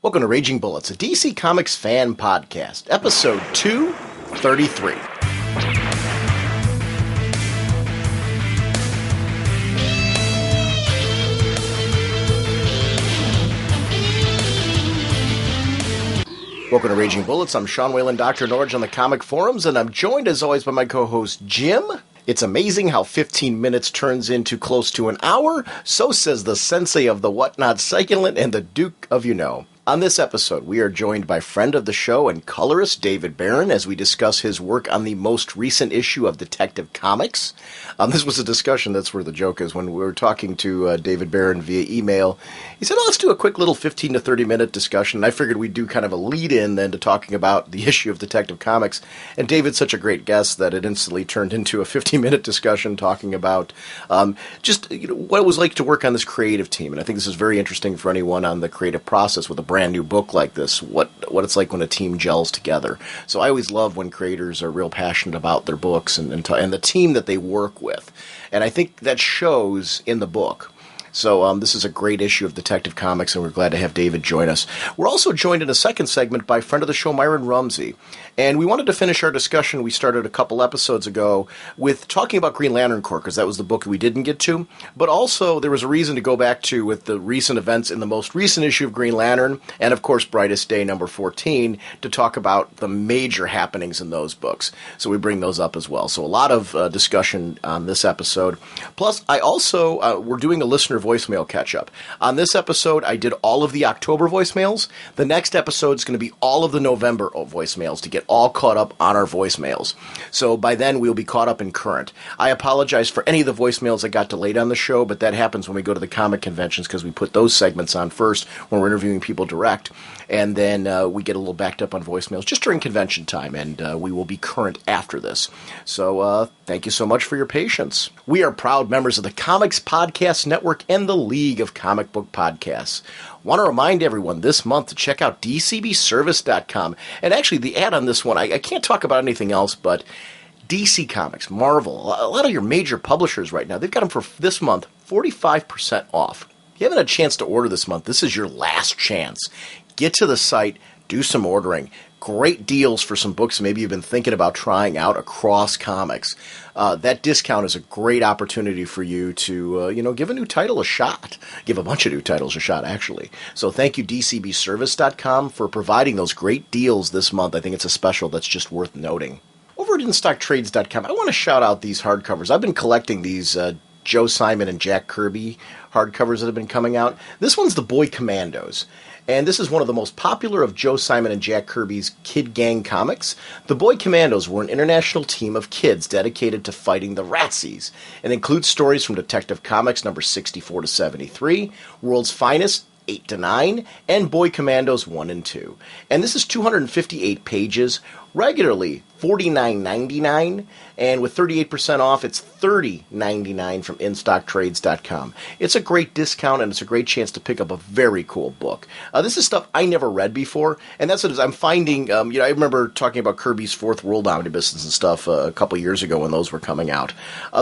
Welcome to Raging Bullets, a DC Comics fan podcast, episode 233. Welcome to Raging Bullets. I'm Sean Whalen, drnorge on the comic forums, and I'm joined as always by my co-host Jim. It's amazing how 15 minutes turns into close to an hour. So says the sensei of the whatnot, Psycholant, and the Duke of You-Know. On this episode, we are joined by friend of the show and colorist David Barron as we discuss his work on the most recent issue of Detective Comics. This was a discussion, that's where the joke is, when we were talking to David Barron via email. He said, let's do a quick little 15 to 30 minute discussion. And I figured we'd do kind of a lead-in then to talking about the issue of Detective Comics. And David's such a great guest that it instantly turned into a 15-minute discussion talking about just what it was like to work on this creative team. And I think this is very interesting for anyone on the creative process with a brand new book like this, what it's like when a team gels together. So I always love when creators are real passionate about their books and the team that they work with. And I think that shows in the book. So this is a great issue of Detective Comics, and we're glad to have David join us. We're also joined in a second segment by friend of the show, Myron Rumsey. And we wanted to finish our discussion we started a couple episodes ago with talking about Green Lantern Corps, because that was the book we didn't get to. But also, there was a reason to go back to with the recent events in the most recent issue of Green Lantern, and of course, Brightest Day number 14, to talk about the major happenings in those books. So we bring those up as well. So a lot of discussion on this episode. Plus, I also, we're doing a listener voicemail catch-up. On this episode, I did all of the October voicemails. The next episode is going to be all of the November voicemails to get all caught up on our voicemails. So by then, we'll be caught up in current. I apologize for any of the voicemails that got delayed on the show, but that happens when we go to the comic conventions because we put those segments on first when we're interviewing people direct. And then we get a little backed up on voicemails just during convention time, and we will be current after this. So thank you so much for your patience. We are proud members of the Comics Podcast Network and the League of Comic Book Podcasts. Want to remind everyone this month to check out dcbservice.com. And actually, the ad on this one, I can't talk about anything else, but DC Comics, Marvel, a lot of your major publishers right now, they've got them for this month 45% off. If you haven't had a chance to order this month, this is your last chance. Get to the site, do some ordering. Great deals for some books maybe you've been thinking about trying out across comics. That discount is a great opportunity for you to, give a new title a shot. Give a bunch of new titles a shot, actually. So thank you, dcbservice.com, for providing those great deals this month. I think it's a special that's just worth noting. Over at InStockTrades.com, I want to shout out these hardcovers. I've been collecting these Joe Simon and Jack Kirby hardcovers that have been coming out. This one's The Boy Commandos. And this is one of the most popular of Joe Simon and Jack Kirby's Kid Gang comics. The Boy Commandos were an international team of kids dedicated to fighting the Ratsies, and includes stories from Detective Comics number 64 to 73, World's Finest 8 to 9, and Boy Commandos 1 and 2. And this is 258 pages, regularly $49.99, and with 38% off, it's $30.99 from InStockTrades.com. It's a great discount, and it's a great chance to pick up a very cool book. This is stuff I never read before, and that's what it is. I'm finding, I remember talking about Kirby's Fourth World omnibuses and stuff a couple years ago when those were coming out.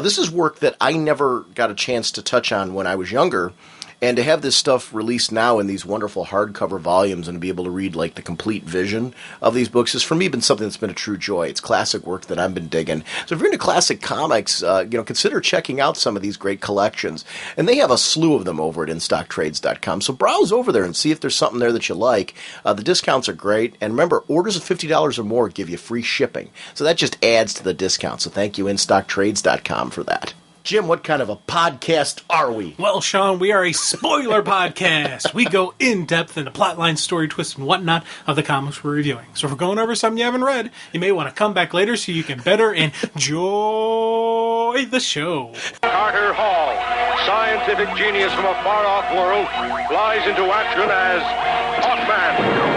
This is work that I never got a chance to touch on when I was younger. And to have this stuff released now in these wonderful hardcover volumes and to be able to read like the complete vision of these books has for me been something that's been a true joy. It's classic work that I've been digging. So if you're into classic comics, consider checking out some of these great collections. And they have a slew of them over at InStockTrades.com. So browse over there and see if there's something there that you like. The discounts are great. And remember, orders of $50 or more give you free shipping. So that just adds to the discount. So thank you, InStockTrades.com, for that. Jim, what kind of a podcast are we? Well, Sean, we are a spoiler podcast. We go in-depth into plotline, story twists, and whatnot of the comics we're reviewing. So if we're going over something you haven't read, you may want to come back later so you can better enjoy the show. Carter Hall, scientific genius from a far-off world, flies into action as Hawkman.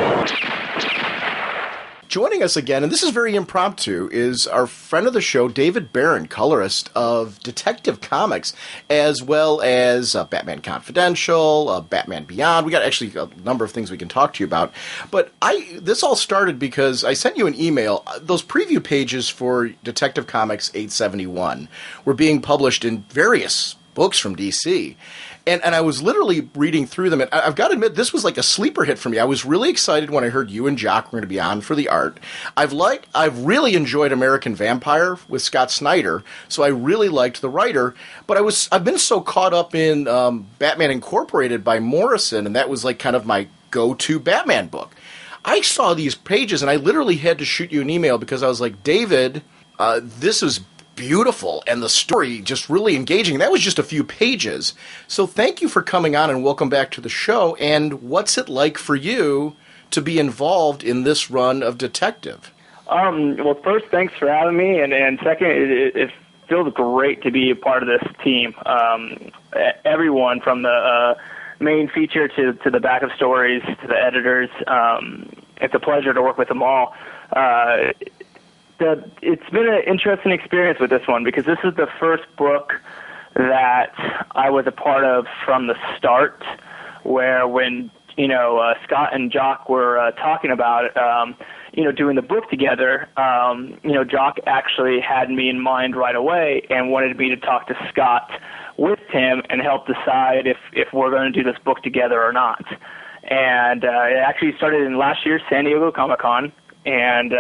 Joining us again, and this is very impromptu, is our friend of the show, David Barron, colorist of Detective Comics, as well as Batman Confidential, Batman Beyond. We got actually a number of things we can talk to you about. But this all started because I sent you an email. Those preview pages for Detective Comics 871 were being published in various books from DC. And I was literally reading through them, and I've got to admit, this was like a sleeper hit for me. I was really excited when I heard you and Jock were going to be on for the art. I've really enjoyed American Vampire with Scott Snyder, so I really liked the writer. But I've been so caught up in Batman Incorporated by Morrison, and that was like kind of my go-to Batman book. I saw these pages, and I literally had to shoot you an email because I was like, David, this is beautiful, and the story just really engaging. That was just a few pages. So thank you for coming on, and welcome back to the show. And what's it like for you to be involved in this run of Detective? Well, first, thanks for having me, and second, it feels great to be a part of this team. Everyone from the main feature to the backup stories to the editors, it's a pleasure to work with them all. It's been an interesting experience with this one because this is the first book that I was a part of from the start, where when Scott and Jock were talking about it, doing the book together, Jock actually had me in mind right away and wanted me to talk to Scott with him and help decide if we're going to do this book together or not. And it actually started in last year's San Diego Comic-Con. And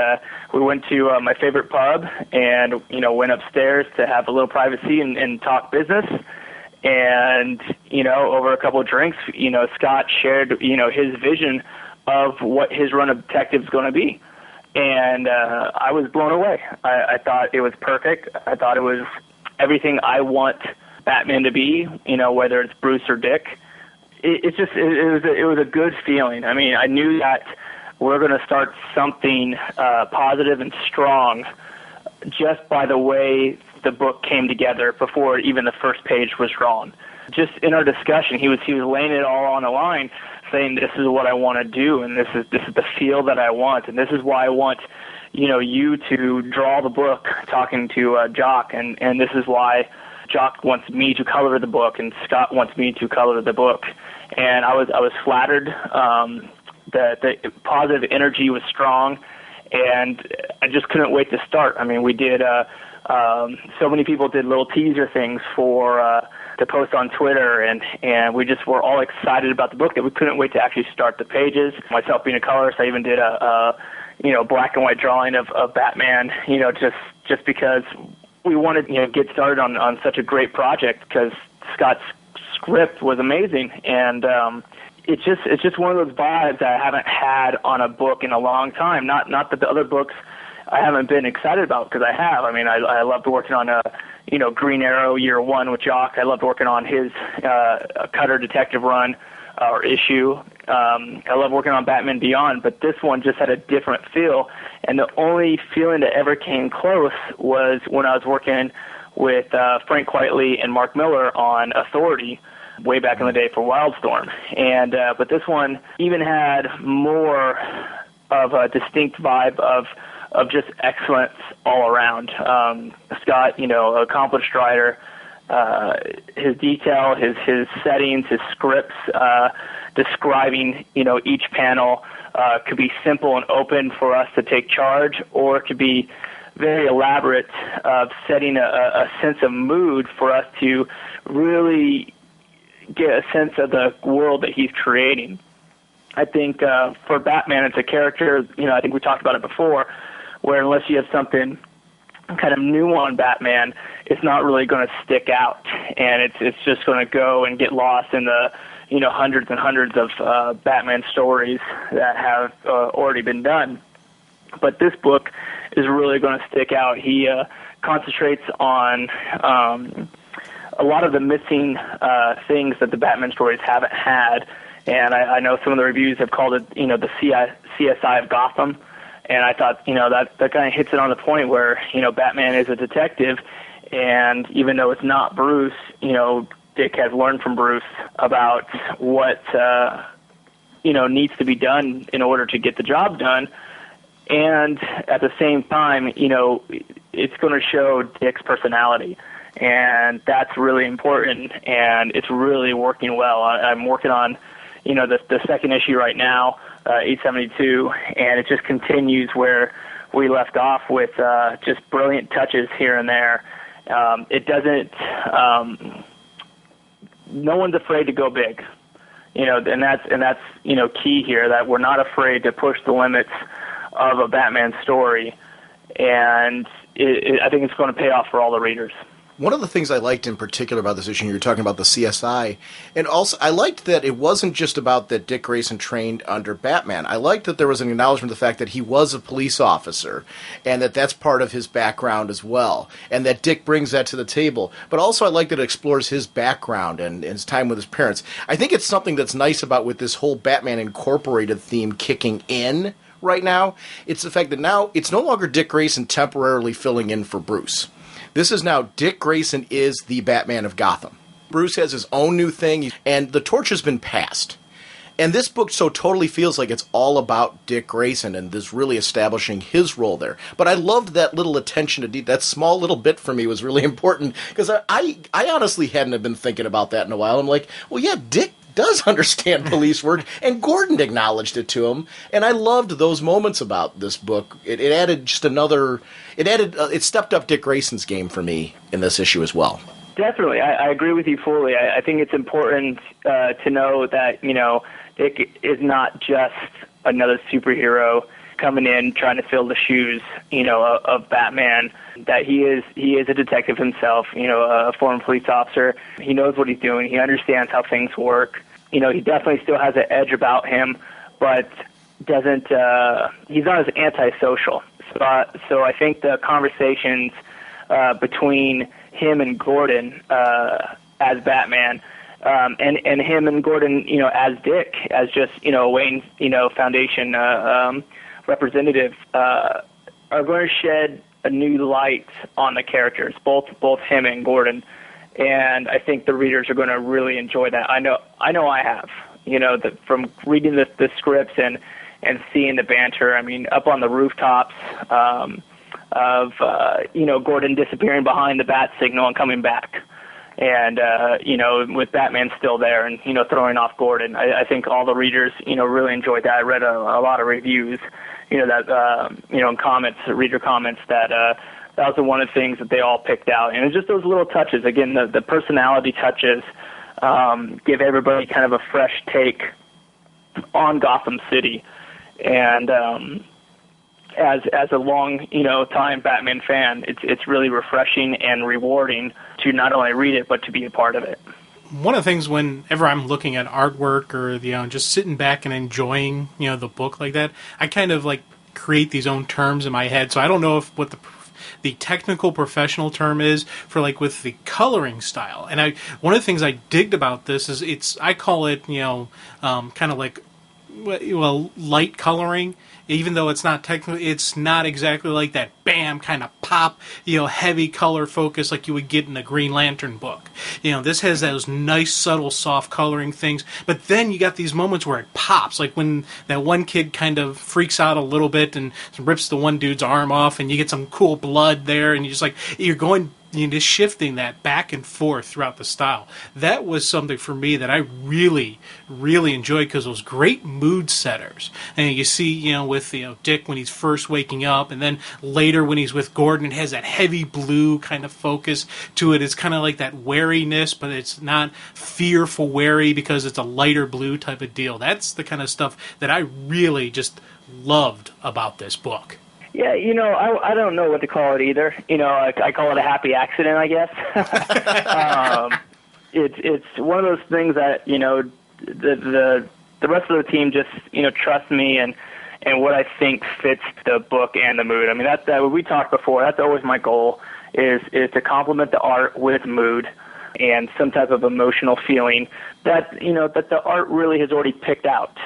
we went to my favorite pub and, went upstairs to have a little privacy and talk business. And, over a couple of drinks, Scott shared, his vision of what his run of Detective is going to be. And I was blown away. I thought it was perfect. I thought it was everything I want Batman to be, whether it's Bruce or Dick. It was a good feeling. I mean, I knew that we're going to start something positive and strong just by the way the book came together before even the first page was drawn. Just in our discussion, he was laying it all on the line, saying this is what I want to do, and this is the feel that I want, and this is why I want you to draw the book, talking to Jock, and this is why Jock wants me to color the book, and Scott wants me to color the book, and I was flattered. The positive energy was strong, and I just couldn't wait to start. I mean, we did so many people did little teaser things to post on Twitter, and we just were all excited about the book that we couldn't wait to actually start the pages. Myself being a colorist, I even did a black and white drawing of Batman, just because we wanted get started on such a great project because Scott's script was amazing, and it's just one of those vibes that I haven't had on a book in a long time. Not that the other books I haven't been excited about, because I have. I mean, I loved working on Green Arrow Year One with Jock. I loved working on his Cutter Detective run or issue. I love working on Batman Beyond, but this one just had a different feel. And the only feeling that ever came close was when I was working with Frank Quitely and Mark Miller on Authority, way back in the day for Wildstorm. And but this one even had more of a distinct vibe of just excellence all around. Scott, accomplished writer, his detail, his settings, his scripts, describing, each panel could be simple and open for us to take charge, or it could be very elaborate, setting a sense of mood for us to really get a sense of the world that he's creating. I think for Batman, it's a character, I think we talked about it before, where unless you have something kind of new on Batman, it's not really going to stick out, and it's just going to go and get lost in the hundreds and hundreds of Batman stories that have already been done. But this book is really going to stick out. He concentrates on a lot of the missing things that the Batman stories haven't had, and I know some of the reviews have called it, the CSI of Gotham. And I thought, that kind of hits it on the point where, Batman is a detective, and even though it's not Bruce, Dick has learned from Bruce about what, needs to be done in order to get the job done. And at the same time, it's going to show Dick's personality. And that's really important, and it's really working well. I'm working on, the second issue right now, 872, and it just continues where we left off with just brilliant touches here and there. It doesn't no one's afraid to go big. And that's key here, that we're not afraid to push the limits of a Batman story, and I think it's going to pay off for all the readers. One of the things I liked in particular about this issue, you were talking about the CSI, and also I liked that it wasn't just about that Dick Grayson trained under Batman. I liked that there was an acknowledgement of the fact that he was a police officer, and that that's part of his background as well, and that Dick brings that to the table. But also I like that it explores his background and his time with his parents. I think it's something that's nice about with this whole Batman Incorporated theme kicking in right now. It's the fact that now it's no longer Dick Grayson temporarily filling in for Bruce. This is now Dick Grayson is the Batman of Gotham. Bruce has his own new thing, and the torch has been passed. And this book so totally feels like it's all about Dick Grayson and this really establishing his role there. But I loved that little attention to detail. That small little bit for me was really important, because I honestly hadn't been thinking about that in a while. I'm like, well, yeah, Dick does understand police work, and Gordon acknowledged it to him, and I loved those moments about this book. It added just another. It stepped up Dick Grayson's game for me in this issue as well. Definitely, I agree with you fully. I think it's important to know that Dick is not just another superhero coming in trying to fill the shoes of Batman. That he is a detective himself, a former police officer. He knows what he's doing. He understands how things work. He definitely still has an edge about him, but doesn't. He's not as antisocial. So I think the conversations between him and Gordon as Batman, and him and Gordon, as Dick, as just Wayne, Foundation representative, are going to shed a new light on the characters, both him and Gordon. And I think the readers are going to really enjoy that. I know I have, from reading the scripts and seeing the banter. I mean, up on the rooftops of Gordon disappearing behind the bat signal and coming back, and with Batman still there and throwing off Gordon. I think all the readers really enjoyed that. I read a lot of reviews, in comments, reader comments, that was one of the things that they all picked out. And it's just those little touches. Again, the personality touches give everybody kind of a fresh take on Gotham City. And as a long time Batman fan, it's really refreshing and rewarding to not only read it but to be a part of it. One of the things whenever I'm looking at artwork or just sitting back and enjoying the book like that, I kind of like create these own terms in my head. So I don't know what the technical professional term is for with the coloring style. And one of the things I digged about this is I call it kind of like light coloring, even though it's not technically, it's not exactly like that bam kind of pop, heavy color focus like you would get in a Green Lantern book. This has those nice subtle soft coloring things, but then you got these moments where it pops, like when that one kid kind of freaks out a little bit and rips the one dude's arm off, and you get some cool blood there, and you're going just shifting that back and forth throughout the style. That was something for me that I really, really enjoyed, because it was great mood setters. And you see, with Dick when he's first waking up, and then later when he's with Gordon, it has that heavy blue kind of focus to it. It's kind of like that wariness, but it's not fearful wary because it's a lighter blue type of deal. That's the kind of stuff that I really just loved about this book. Yeah, I don't know what to call it either. I call it a happy accident, I guess. It's one of those things that the rest of the team just trusts me and what I think fits the book and the mood. I mean, that we talked before. That's always my goal is to complement the art with mood and some type of emotional feeling that that the art really has already picked out.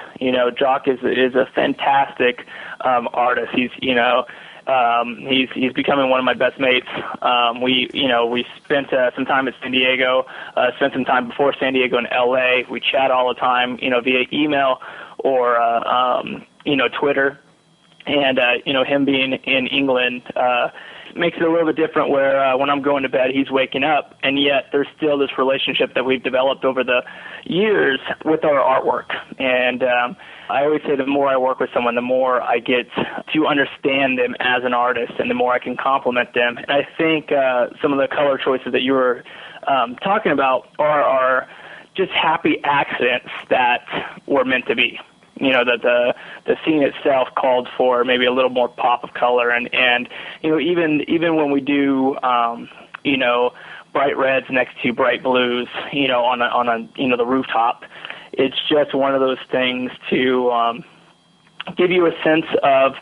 Jock is a fantastic artist. He's becoming one of my best mates. We spent some time at San Diego, spent some time before San Diego in LA. We chat all the time, via email or Twitter, and him being in England makes it a little bit different, where when I'm going to bed, he's waking up, and yet there's still this relationship that we've developed over the years with our artwork. And I always say the more I work with someone, the more I get to understand them as an artist, and the more I can compliment them. And I think some of the color choices that you were talking about are just happy accidents that were meant to be. That the scene itself called for maybe a little more pop of color, and even when we do bright reds next to bright blues, on the rooftop, it's just one of those things to give you a sense of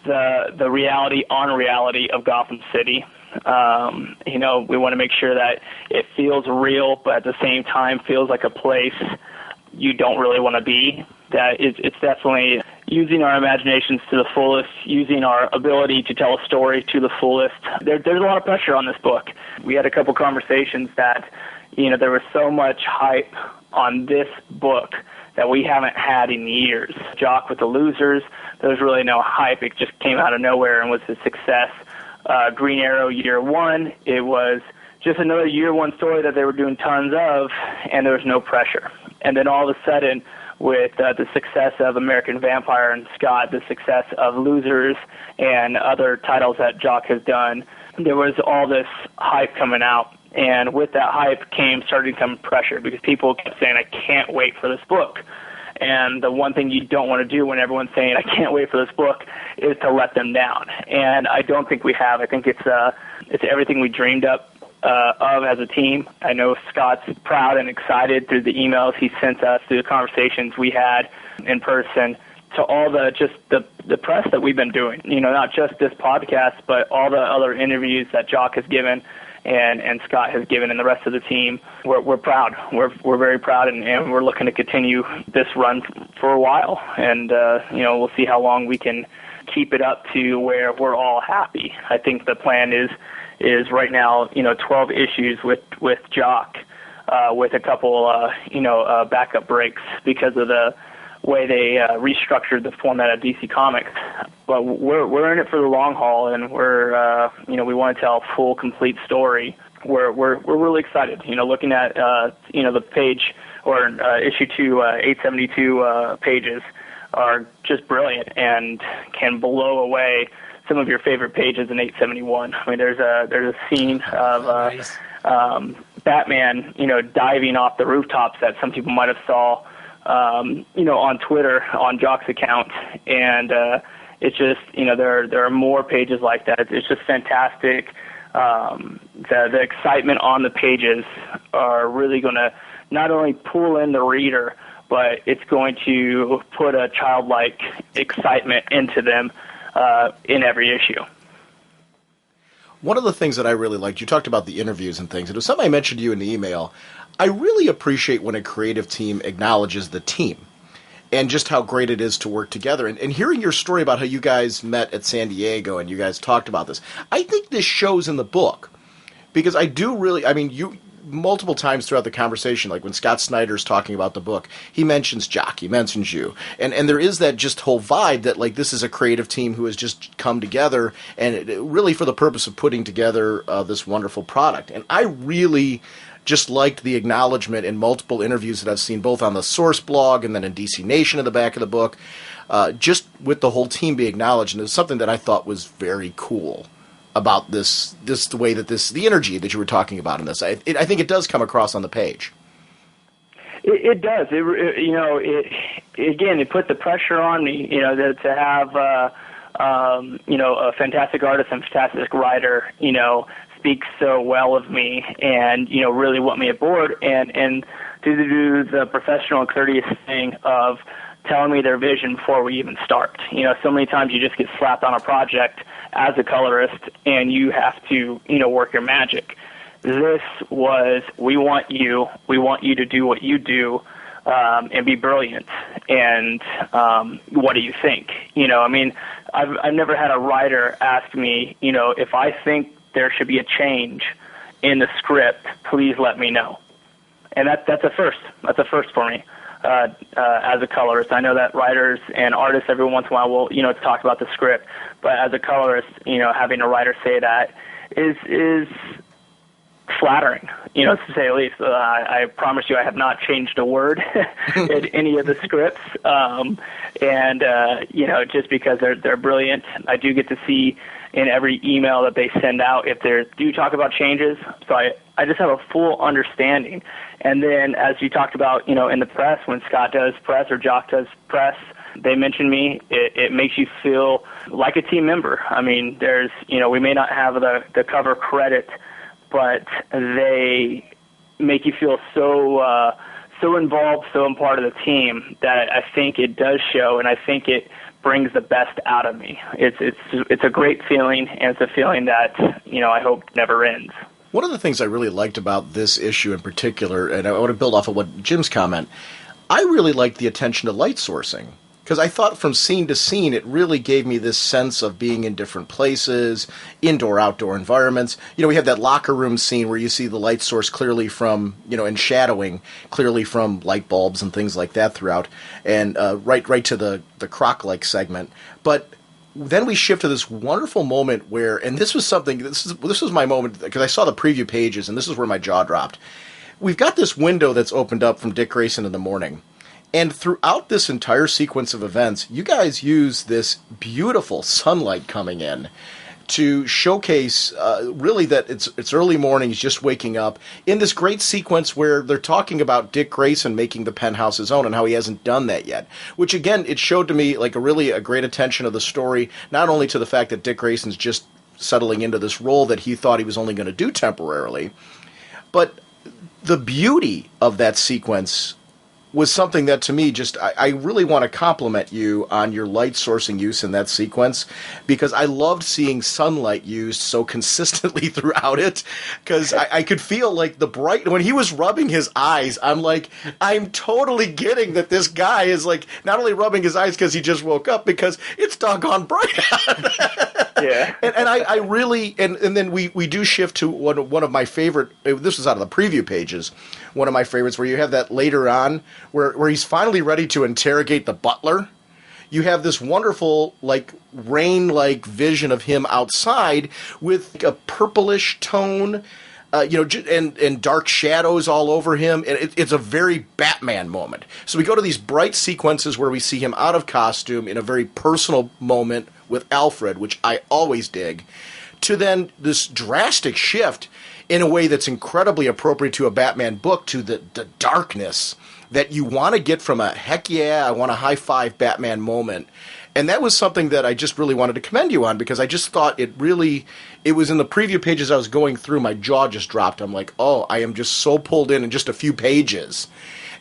the reality of Gotham City. We want to make sure that it feels real, but at the same time feels like a place you don't really want to be. That it's definitely using our imaginations to the fullest, using our ability to tell a story to the fullest. There's a lot of pressure on this book. We had a couple conversations that, there was so much hype on this book that we haven't had in years. Jock with the Losers, there was really no hype. It just came out of nowhere and was a success. Green Arrow Year One, it was just another Year One story that they were doing tons of, and there was no pressure. And then all of a sudden, with the success of American Vampire and Scott, the success of Losers and other titles that Jock has done, there was all this hype coming out. And with that hype started to come pressure, because people kept saying, I can't wait for this book. And the one thing you don't want to do when everyone's saying, I can't wait for this book, is to let them down. And I don't think we have. I think it's everything we dreamed up of as a team. I know Scott's proud and excited through the emails he sent us, through the conversations we had in person, to all the press that we've been doing. Not just this podcast, but all the other interviews that Jock has given and Scott has given, and the rest of the team. We're proud. We're very proud, and we're looking to continue this run for a while. And we'll see how long we can keep it up to where we're all happy. I think the plan is right now, 12 issues with Jock, with a couple, backup breaks because of the way they restructured the format of DC Comics. But we're in it for the long haul, and we want to tell a full, complete story. We're really excited. Looking at the page or issue 2, 872 pages are just brilliant and can blow away some of your favorite pages in 871. I mean, there's a scene of Nice. Batman, diving off the rooftops that some people might have saw, on Twitter on Jock's account, and it's just, there are more pages like that. It's just fantastic. The excitement on the pages are really going to not only pull in the reader, but it's going to put a childlike excitement into them in every issue. One of the things that I really liked, you talked about the interviews and things. It was something I mentioned to you in the email. I really appreciate when a creative team acknowledges the team and just how great it is to work together. And hearing your story about how you guys met at San Diego and you guys talked about this, I think this shows in the book. Because you multiple times throughout the conversation, like when Scott Snyder's talking about the book, he mentions Jock, he mentions you. And there is that just whole vibe that, like, this is a creative team who has just come together and really for the purpose of putting together this wonderful product. And I really just liked the acknowledgement in multiple interviews that I've seen, both on the Source blog and then in DC Nation at the back of the book, just with the whole team being acknowledged. And it was something that I thought was very cool about this the way that the energy that you were talking about in this. I think it does come across on the page. It does. It put the pressure on me, to have, a fantastic artist and fantastic writer, speak so well of me and, really want me aboard and to do the professional and courteous thing of telling me their vision before we even start. So many times you just get slapped on a project as a colorist and you have to, work your magic. This was, we want you to do what you do, and be brilliant. And what do you think? I've never had a writer ask me, if I think there should be a change in the script, please let me know. And that's a first. That's a first for me. As a colorist, I know that writers and artists every once in a while will, talk about the script, but as a colorist, having a writer say that is flattering, to say the least. I promise you I have not changed a word in any of the scripts, just because they're brilliant. I do get to see in every email that they send out if they do talk about changes, so I just have a full understanding. And then, as you talked about, in the press, when Scott does press or Jock does press, they mention me. It makes you feel like a team member. I mean, there's, we may not have the cover credit, but they make you feel so involved, so a part of the team that I think it does show, and I think it brings the best out of me. It's a great feeling, and it's a feeling that I hope never ends. One of the things I really liked about this issue in particular, and I want to build off of what Jim's comment, I really liked the attention to light sourcing. Because I thought from scene to scene, it really gave me this sense of being in different places, indoor, outdoor environments. We have that locker room scene where you see the light source clearly from, and shadowing clearly from light bulbs and things like that throughout, and right to the croc-like segment. But then we shift to this wonderful moment where, and this was something, this was my moment, because I saw the preview pages, and this is where my jaw dropped. We've got this window that's opened up from Dick Grayson in the morning. And throughout this entire sequence of events, you guys use this beautiful sunlight coming in to showcase really that it's early morning, he's just waking up, in this great sequence where they're talking about Dick Grayson making the penthouse his own and how he hasn't done that yet. Which, again, it showed to me like a great attention of the story, not only to the fact that Dick Grayson's just settling into this role that he thought he was only going to do temporarily, but the beauty of that sequence was something that, to me, just I really want to compliment you on your light sourcing use in that sequence, because I loved seeing sunlight used so consistently throughout it, because I could feel like the bright, when he was rubbing his eyes, I'm like, I'm totally getting that this guy is like not only rubbing his eyes because he just woke up, because it's doggone bright. Yeah. And I really, and then we do shift to one of my favorite, this was out of the preview pages, one of my favorites, where you have that later on, where he's finally ready to interrogate the butler. You have this wonderful, like, rain-like vision of him outside with a purplish tone, and dark shadows all over him. And it's a very Batman moment. So we go to these bright sequences where we see him out of costume in a very personal moment with Alfred, which I always dig, to then this drastic shift in a way that's incredibly appropriate to a Batman book, to the darkness that you want to get from a heck yeah, I want a high five Batman moment. And that was something that I just really wanted to commend you on, because I just thought it was in the preview pages I was going through, my jaw just dropped. I'm like, oh, I am just so pulled in just a few pages.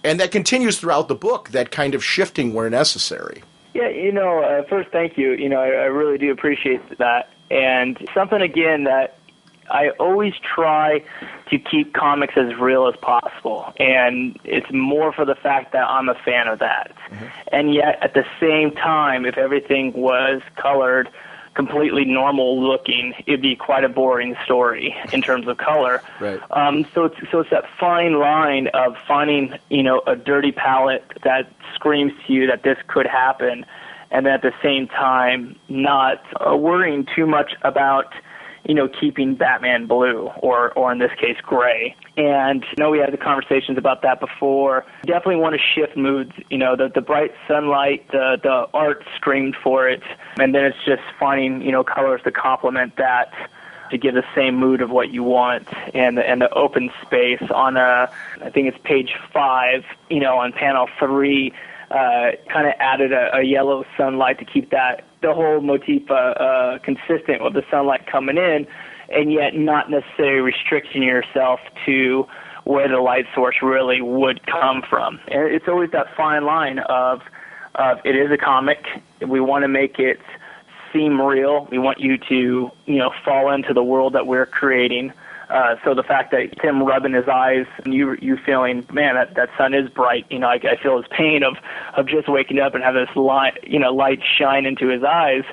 And that continues throughout the book, that kind of shifting where necessary. Yeah, first, thank you. I really do appreciate that. And something, again, that I always try to keep comics as real as possible, and it's more for the fact that I'm a fan of that. Mm-hmm. And yet, at the same time, if everything was colored completely normal looking, it'd be quite a boring story in terms of color. Right. So it's that fine line of finding, a dirty palette that screams to you that this could happen, and then at the same time not worrying too much about keeping Batman blue or in this case gray. And we had the conversations about that before. Definitely want to shift moods. The bright sunlight, the art screamed for it, and then it's just finding colors to complement that, to give the same mood of what you want. And the open space on I think it's page 5, on panel 3, kind of added a yellow sunlight to keep the whole motif consistent with the sunlight coming in, and yet not necessarily restricting yourself to where the light source really would come from. And it's always that fine line of it is a comic. We want to make it seem real. We want you to fall into the world that we're creating. So the fact that him rubbing his eyes and you feeling, man, that sun is bright. I feel his pain of just waking up and have this light shine into his eyes.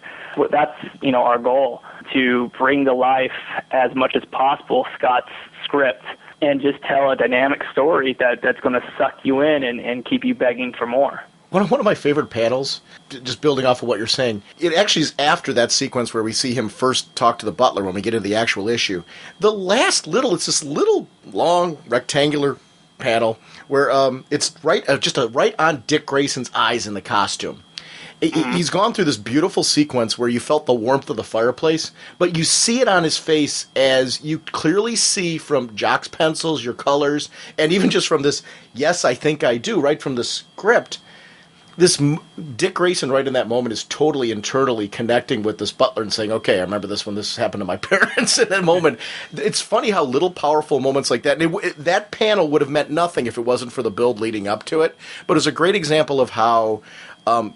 That's our goal, to bring to life as much as possible Scott's script and just tell a dynamic story that's going to suck you in and keep you begging for more. One of my favorite panels, just building off of what you're saying, it actually is after that sequence where we see him first talk to the butler when we get into the actual issue. The last it's this little long rectangular panel where it's right on Dick Grayson's eyes in the costume. He's gone through this beautiful sequence where you felt the warmth of the fireplace, but you see it on his face as you clearly see from Jock's pencils, your colors, and even just from this, yes, I think I do, right from the script. Dick Grayson right in that moment is totally internally connecting with this butler and saying, okay, I remember this when this happened to my parents in that moment. It's funny how little powerful moments like that, and that panel would have meant nothing if it wasn't for the build leading up to it, but it's a great example of how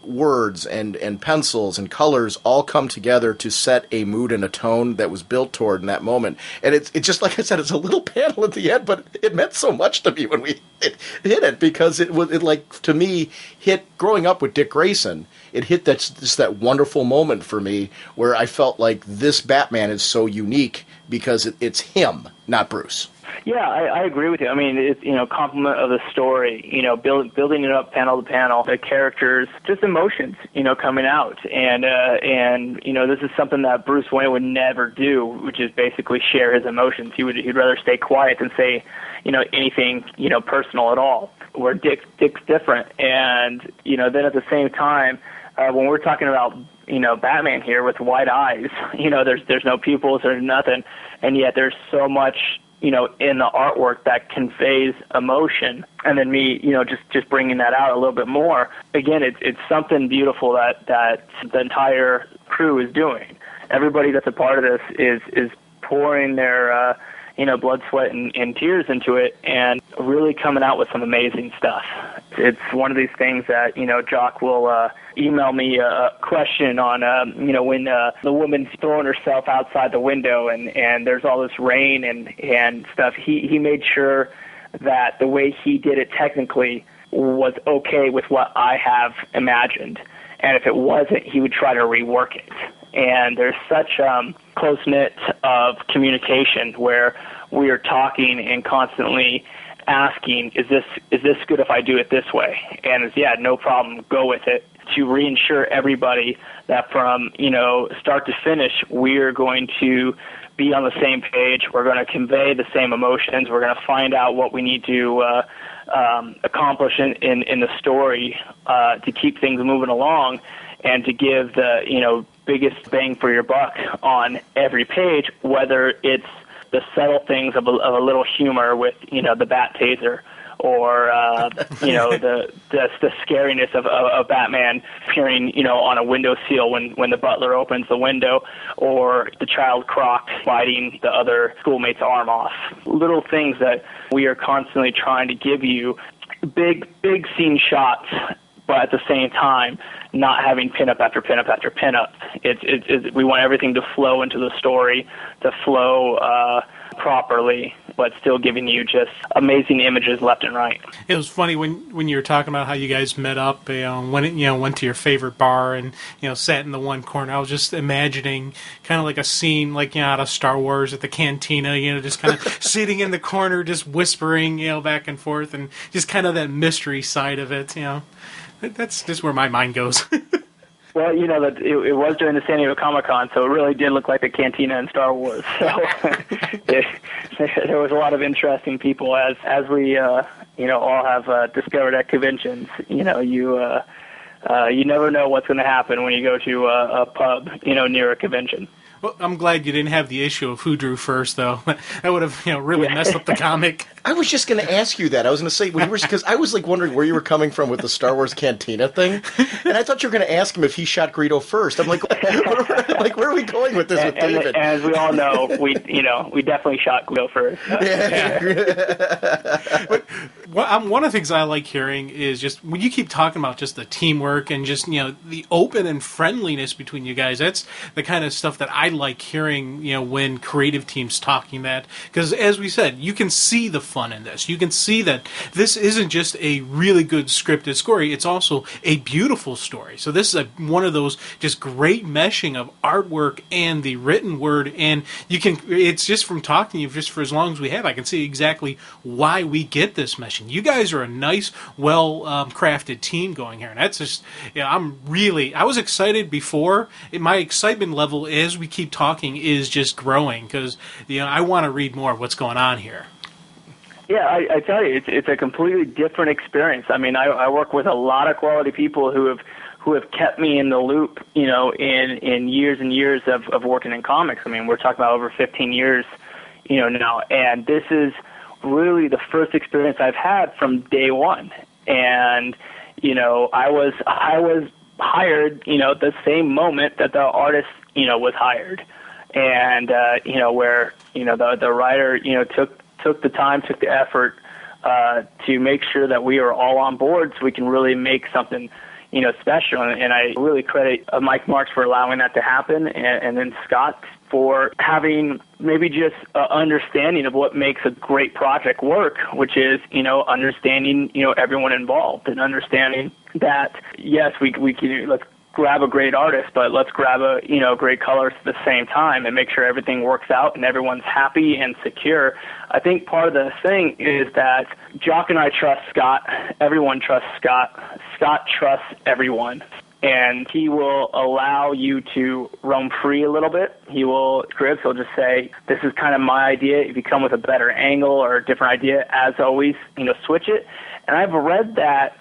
words and pencils and colors all come together to set a mood and a tone that was built toward in that moment. And it's just like I said, it's a little panel at the end, but it meant so much to me when we hit it, because it like, to me, hit growing up with Dick Grayson. It hit that wonderful moment for me where I felt like this Batman is so unique because it's him, not Bruce. Yeah, I agree with you. I mean, it's, complement of the story, building it up panel to panel, the characters, just emotions, coming out. And this is something that Bruce Wayne would never do, which is basically share his emotions. He'd rather stay quiet than say, anything, personal at all. Where Dick's different. And, then at the same time, when we're talking about, Batman here with white eyes, there's no pupils, there's nothing. And yet there's so much, in the artwork that conveys emotion, and then me, just bringing that out a little bit more. Again, it's something beautiful that the entire crew is doing. Everybody that's a part of this is pouring their, blood, sweat, and tears into it, and really coming out with some amazing stuff. It's one of these things that, Jock will email me a question on, when the woman's throwing herself outside the window and there's all this rain and stuff. He made sure that the way he did it technically was okay with what I have imagined. And if it wasn't, he would try to rework it. And there's such close-knit of communication where we are talking and constantly asking, is this good if I do it this way? And it's, yeah, no problem, go with it, to reassure everybody that from, start to finish, we're going to be on the same page, we're going to convey the same emotions, we're going to find out what we need to accomplish in the story to keep things moving along, and to give the, biggest bang for your buck on every page, whether it's the subtle things of a little humor with, the bat taser, or, the scariness of Batman appearing, on a windowsill when the butler opens the window, or the child Croc biting the other schoolmate's arm off. Little things that we are constantly trying to give you, big scene shots, but at the same time, not having pinup after pinup after pinup. We want everything to flow into the story, to flow properly, but still giving you just amazing images left and right. It was funny when you were talking about how you guys met up, went to your favorite bar and, sat in the one corner. I was just imagining kind of like a scene like, out of Star Wars at the cantina, just kind of sitting in the corner, just whispering, back and forth, and just kind of that mystery side of it, That's just where my mind goes. Well, that it was during the San Diego Comic-Con, so it really did look like the cantina in Star Wars. So there was a lot of interesting people, as we all have discovered at conventions. You never know what's going to happen when you go to a pub, near a convention. Well, I'm glad you didn't have the issue of who drew first, though. That would have, really messed up the comic. I was just going to ask you that. I was going to say, because I was wondering where you were coming from with the Star Wars Cantina thing, and I thought you were going to ask him if he shot Greedo first. I'm like, where are we going with this with David? And as we all know, we definitely shot Greedo first. But one of the things I like hearing is just when you keep talking about just the teamwork and just the open and friendliness between you guys. That's the kind of stuff that I like hearing. When creative teams talking that, because as we said, you can see the fun in this. You can see that this isn't just a really good scripted story, it's also a beautiful story. So this is one of those just great meshing of artwork and the written word, and it's just from talking to you just for as long as we have, I can see exactly why we get this meshing. You guys are a nice, crafted team going here, and that's just, I was excited before. My excitement level as we keep talking is just growing, because I want to read more of what's going on here. Yeah, I tell you, it's a completely different experience. I mean, I work with a lot of quality people who who have kept me in the loop, in years and years of working in comics. I mean, we're talking about over 15 years, now, and this is really the first experience I've had from day one. And, I was hired, the same moment that the artist, was hired. And, where, the writer, took the time, took the effort to make sure that we are all on board so we can really make something, special. And I really credit Mike Marks for allowing that to happen, and then Scott for having maybe just an understanding of what makes a great project work, which is, understanding, everyone involved, and understanding that, yes, we can, let's grab a great artist, but let's grab a, great colorist at the same time and make sure everything works out and everyone's happy and secure. I think part of the thing is that Jock and I trust Scott. Everyone trusts Scott. Scott trusts everyone. And he will allow you to roam free a little bit. He will scripts. He'll just say, this is kind of my idea. If you come with a better angle or a different idea, as always, switch it. And I've read that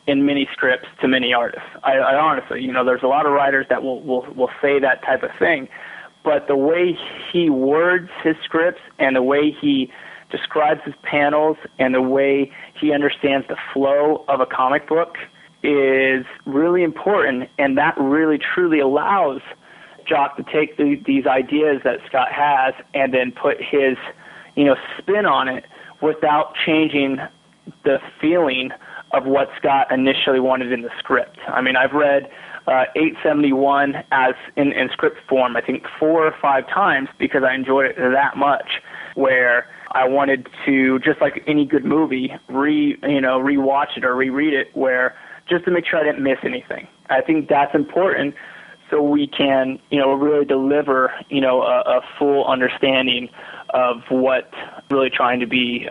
in many scripts to many artists. I honestly, there's a lot of writers that will say that type of thing. But the way he words his scripts and the way he describes his panels and the way he understands the flow of a comic book is really important, and that really truly allows Jock to take these ideas that Scott has and then put his, spin on it without changing the feeling of what Scott initially wanted in the script. I mean, I've read 871 as in script form, I think 4 or 5 times because I enjoyed it that much, where I wanted to, just like any good movie, rewatch it or reread it, where just to make sure I didn't miss anything. I think that's important so we can, really deliver, a full understanding of what really trying to be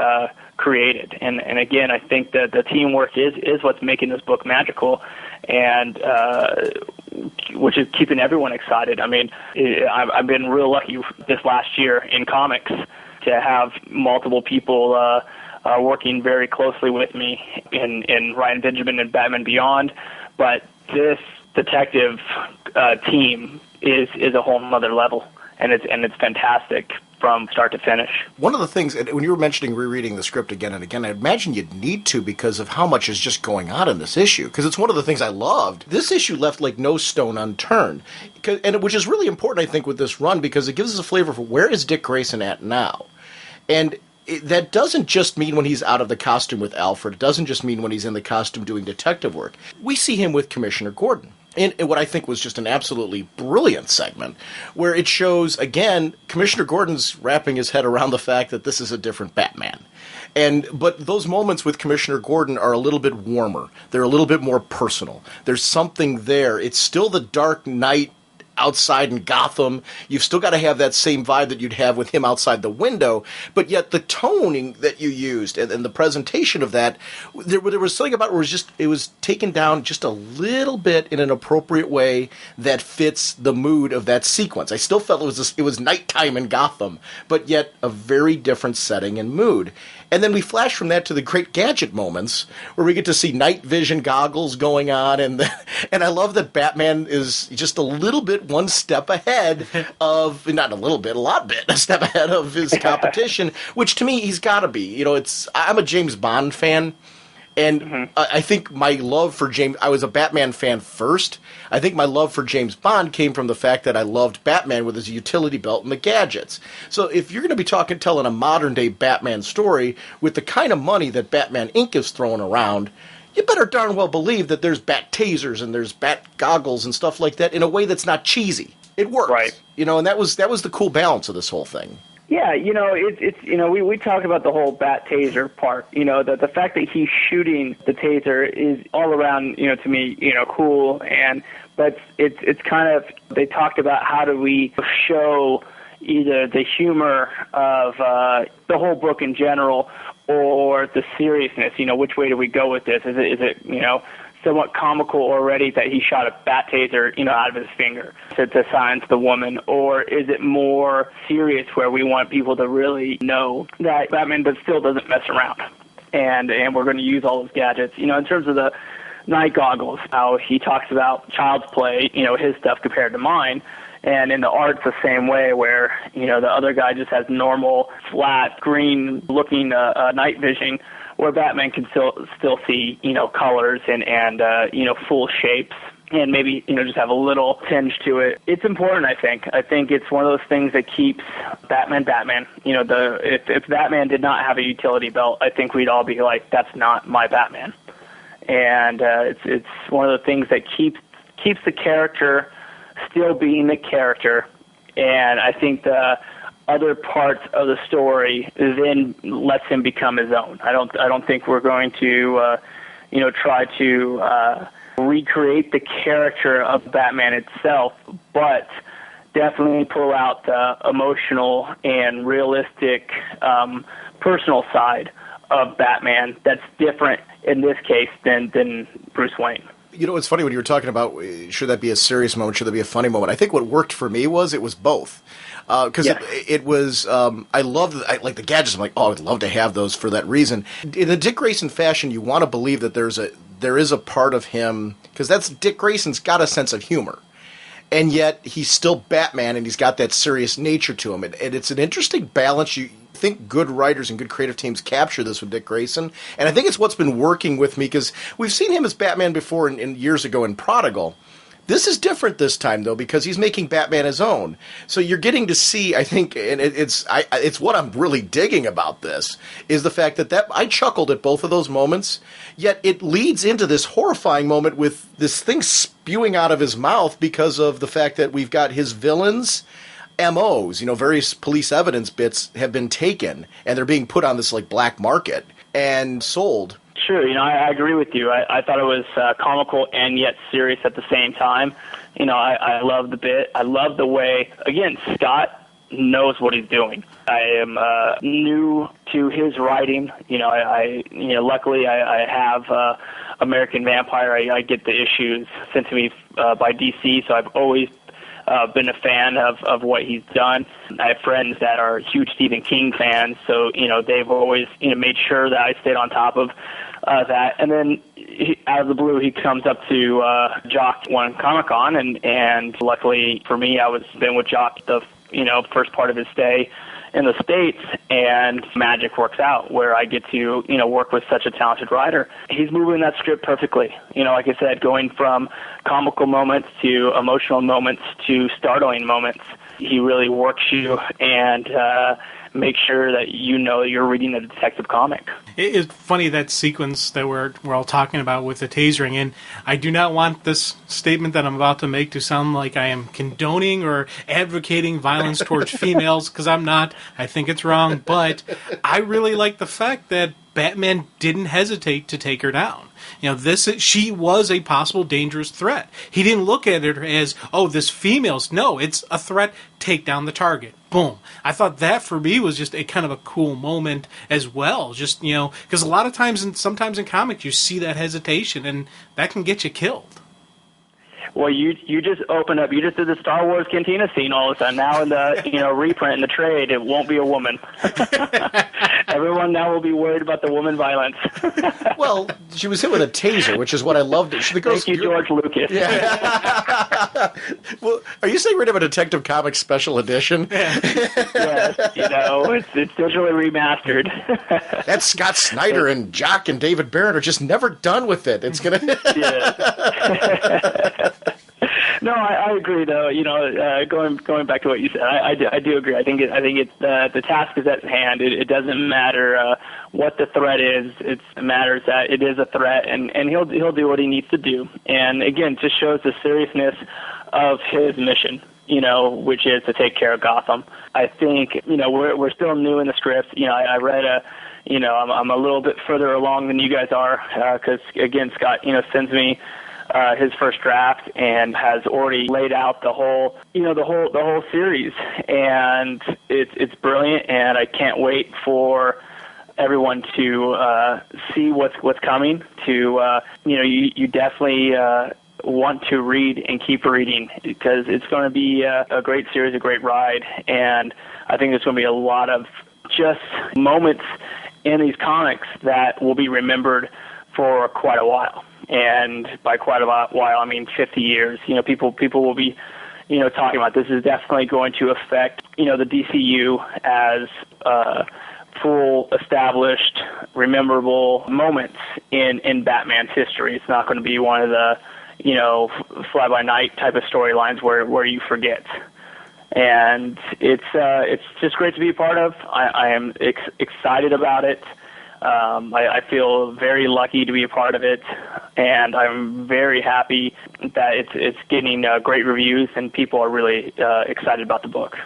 created. And again, I think that the teamwork is what's making this book magical, and which is keeping everyone excited. I mean, I've been real lucky this last year in comics to have multiple people working very closely with me in Ryan Benjamin and Batman Beyond, but this detective team is a whole other level, and it's fantastic from start to finish. One of the things, when you were mentioning rereading the script again and again, I imagine you'd need to because of how much is just going on in this issue. Because it's one of the things I loved. This issue left like no stone unturned, which is really important, I think, with this run because it gives us a flavor for where is Dick Grayson at now. And that doesn't just mean when he's out of the costume with Alfred. It doesn't just mean when he's in the costume doing detective work. We see him with Commissioner Gordon. In what I think was just an absolutely brilliant segment, where it shows, again, Commissioner Gordon's wrapping his head around the fact that this is a different Batman. But those moments with Commissioner Gordon are a little bit warmer. They're a little bit more personal. There's something there. It's still the Dark Knight outside in Gotham. You've still got to have that same vibe that you'd have with him outside the window, but yet the toning that you used and the presentation of that, there was something about it where it was taken down just a little bit in an appropriate way that fits the mood of that sequence. I still felt it was nighttime in Gotham, but yet a very different setting and mood. And then we flash from that to the great gadget moments where we get to see night vision goggles going on. And I love that Batman is just a little bit one step ahead of, not a little bit, a step ahead of his competition, which to me, he's got to be. I'm a James Bond fan. And I think my love for I was a Batman fan first. I think my love for James Bond came from the fact that I loved Batman with his utility belt and the gadgets. So if you're going to be telling a modern-day Batman story with the kind of money that Batman Inc. is throwing around, you better darn well believe that there's bat tasers and there's bat goggles and stuff like that in a way that's not cheesy. It works. Right. And that was the cool balance of this whole thing. Yeah, it's we talk about the whole bat taser part. The fact that he's shooting the taser is all around, to me, cool. But it's kind of, they talked about how do we show either the humor of the whole book in general or the seriousness. Which way do we go with this? Is it somewhat comical already that he shot a bat taser, out of his finger to silence the woman? Or is it more serious where we want people to really know that Batman still doesn't mess around and we're going to use all those gadgets? In terms of night goggles, how he talks about Child's Play, his stuff compared to mine. And in the art's the same way, where, the other guy just has normal, flat, green-looking night vision, where Batman can still see, colors and full shapes, and maybe, just have a little tinge to it. It's important, I think. I think it's one of those things that keeps Batman Batman. If Batman did not have a utility belt, I think we'd all be like, that's not my Batman. And it's one of the things that keeps the character still being the character, and I think the other parts of the story then lets him become his own. I don't think we're going to try to recreate the character of Batman itself, but definitely pull out the emotional and realistic personal side of Batman that's different in this case than Bruce Wayne. It's funny when you were talking about should that be a serious moment, should that be a funny moment. I think what worked for me was it was both. Because it was, I love like the gadgets. I'm like, I would love to have those for that reason. In a Dick Grayson fashion, you want to believe that there is a part of him, because that's Dick Grayson's got a sense of humor. And yet he's still Batman, and he's got that serious nature to him. And it's an interesting balance. You think good writers and good creative teams capture this with Dick Grayson. And I think it's what's been working with me, because we've seen him as Batman before in years ago in Prodigal. This is different this time, though, because he's making Batman his own. So you're getting to see, I think, and it's what I'm really digging about this, is the fact that I chuckled at both of those moments, yet it leads into this horrifying moment with this thing spewing out of his mouth because of the fact that we've got his villains' MOs, various police evidence bits have been taken, and they're being put on this, like, black market and sold. Sure, I agree with you. I thought it was comical and yet serious at the same time. I love the bit. I love the way, again, Scott knows what he's doing. I am new to his writing. Luckily I have American Vampire. I get the issues sent to me by DC, so I've always been a fan of what he's done. I have friends that are huge Stephen King fans, so they've always made sure that I stayed on top of that. And then out of the blue, he comes up to Jock one Comic-Con, and luckily for me, I was been with Jock the first part of his stay in the States, and magic works out where I get to work with such a talented writer. He's moving that script perfectly. Like I said, going from comical moments to emotional moments to startling moments. He really works you and make sure that you're reading a detective comic. It's funny, that sequence that we're all talking about with the tasering, and I do not want this statement that I'm about to make to sound like I am condoning or advocating violence towards females, because I'm not. I think it's wrong, but I really like the fact that Batman didn't hesitate to take her down. She was a possible dangerous threat. He didn't look at it as, this female's. No, it's a threat. Take down the target. Boom. I thought that for me was just a kind of a cool moment as well. Just, because a lot of times sometimes in comics you see that hesitation and that can get you killed. Well, you just opened up. You just did the Star Wars Cantina scene all of a sudden. Now in the reprint in the trade, it won't be a woman. Everyone now will be worried about the woman violence. Well, she was hit with a taser, which is what I loved. Thank you, George Lucas. Yeah. Well, are you saying we're going to have a Detective Comics special edition? Yes, it's digitally remastered. That's Scott Snyder and Jock and David Barrett are just never done with it. It's going to... Yeah. No, I agree though. Going back to what you said, I do agree. I think it's the task is at hand. It doesn't matter what the threat is. It matters that it is a threat, and he'll do what he needs to do. And again, it just shows the seriousness of his mission. Which is to take care of Gotham. I think we're still new in the script. I read I'm a little bit further along than you guys are because again, Scott sends me his first draft and has already laid out the whole series, and it's brilliant, and I can't wait for everyone to see what's coming. You definitely want to read and keep reading because it's going to be a great series, a great ride, and I think there's going to be a lot of just moments in these comics that will be remembered for quite a while. and by quite a while, I mean 50 years. People will be, talking about this is definitely going to affect, the DCU as full, established, rememberable moments in Batman's history. It's not going to be one of the, fly-by-night type of storylines where you forget. And it's just great to be a part of. I am excited about it. I feel very lucky to be a part of it, and I'm very happy that it's getting great reviews and people are really excited about the book.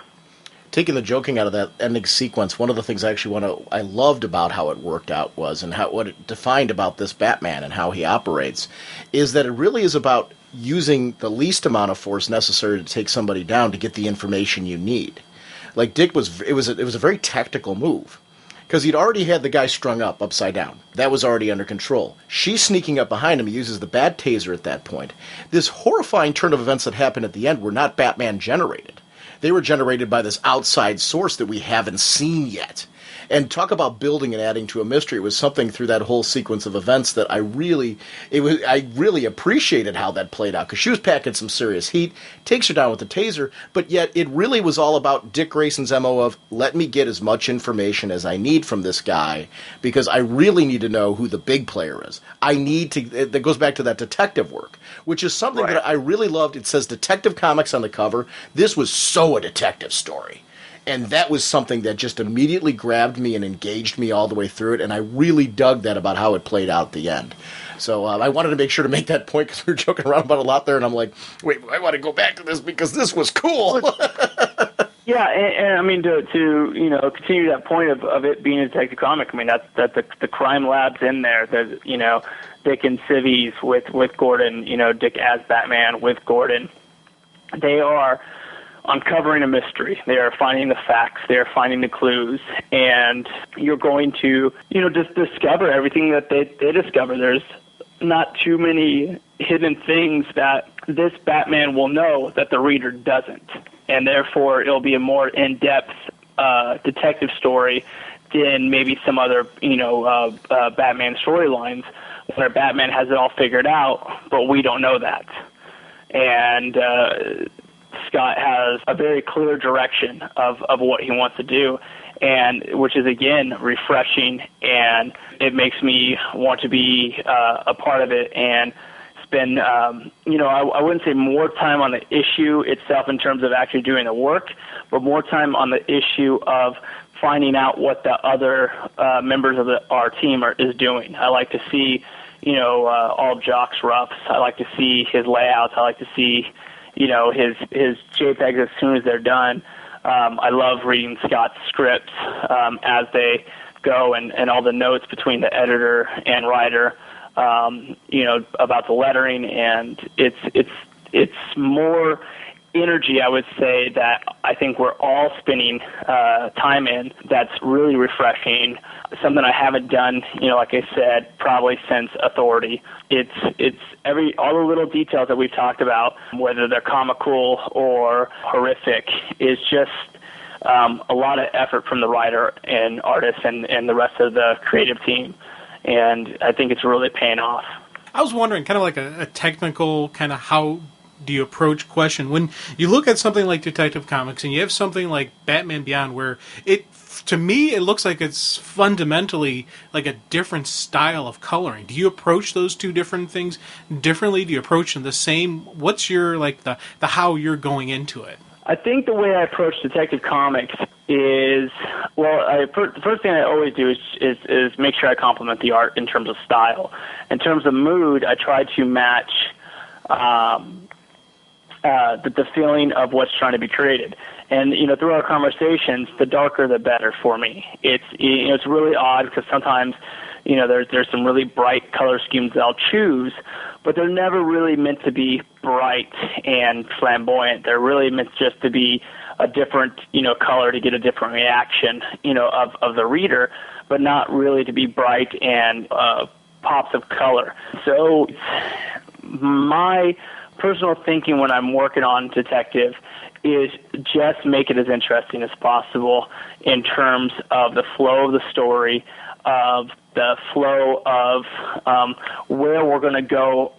Taking the joking out of that ending sequence, one of the things I loved about how it worked out was, and what it defined about this Batman and how he operates, is that it really is about using the least amount of force necessary to take somebody down to get the information you need. Like Dick it was a very tactical move. Because he'd already had the guy strung up upside down. That was already under control. She's sneaking up behind him. He uses the bad taser at that point. This horrifying turn of events that happened at the end were not Batman generated. They were generated by this outside source that we haven't seen yet. And talk about building and adding to a mystery. It was something through that whole sequence of events that I really appreciated how that played out. Because she was packing some serious heat, takes her down with the taser, but yet it really was all about Dick Grayson's MO of, let me get as much information as I need from this guy, because I really need to know who the big player is. That goes back to that detective work, which is something that I really loved. It says Detective Comics on the cover. This was so a detective story. And that was something that just immediately grabbed me and engaged me all the way through it, and I really dug that about how it played out at the end. So I wanted to make sure to make that point because we were joking around about it a lot there, and I'm like, wait, I want to go back to this because this was cool. Yeah, and I mean to continue that point of it being a detective comic. I mean that's the crime lab's in there. There's Dick and Civies with Gordon. Dick as Batman with Gordon. They are uncovering a mystery. They are finding the facts. They are finding the clues, and you're going to, just discover everything that they discover. There's not too many hidden things that this Batman will know that the reader doesn't, and therefore it'll be a more in-depth detective story than maybe some other, Batman storylines where Batman has it all figured out, but we don't know that. And Scott has a very clear direction of what he wants to do, and which is, again, refreshing, and it makes me want to be a part of it and spend, I wouldn't say more time on the issue itself in terms of actually doing the work, but more time on the issue of finding out what the other members of our team is doing. I like to see, all Jock's roughs. I like to see his layouts. I like to see his JPEGs as soon as they're done. I love reading Scott's scripts as they go, and all the notes between the editor and writer, about the lettering, and it's more energy, I would say, that I think we're all spending time in. That's really refreshing. Something I haven't done, like I said, probably since Authority. It's all the little details that we've talked about, whether they're comical or horrific, is just a lot of effort from the writer and artist and the rest of the creative team. And I think it's really paying off. I was wondering, kind of like a technical kind of how do you approach question when you look at something like Detective Comics and you have something like Batman Beyond, where to me it looks like it's fundamentally like a different style of coloring. Do you approach those two different things differently? Do you approach them the same? What's your the how you're going into it? I think the way I approach Detective Comics is, the first thing I always do is make sure I complement the art in terms of style. In terms of mood, I try to match the feeling of what's trying to be created. And, through our conversations, the darker the better for me. It's really odd because sometimes, there's some really bright color schemes that I'll choose, but they're never really meant to be bright and flamboyant. They're really meant just to be a different, color to get a different reaction, of the reader, but not really to be bright and pops of color. So my personal thinking when I'm working on Detective is just make it as interesting as possible in terms of the flow of the story, of the flow of where we're going to go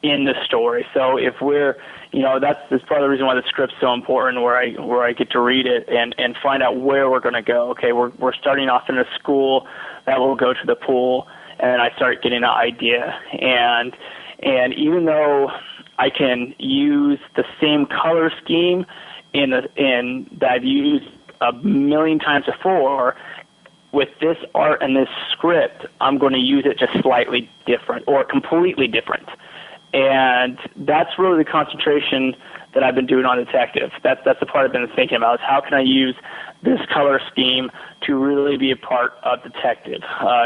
in the story. So if we're, that's part of the reason why the script's so important, where I get to read it and find out where we're going to go. Okay, we're starting off in a school that will go to the pool, and I start getting an idea. And even though I can use the same color scheme in that I've used a million times before, with this art and this script, I'm going to use it just slightly different or completely different. And that's really the concentration that I've been doing on Detective. That's the part I've been thinking about, is how can I use this color scheme to really be a part of Detective.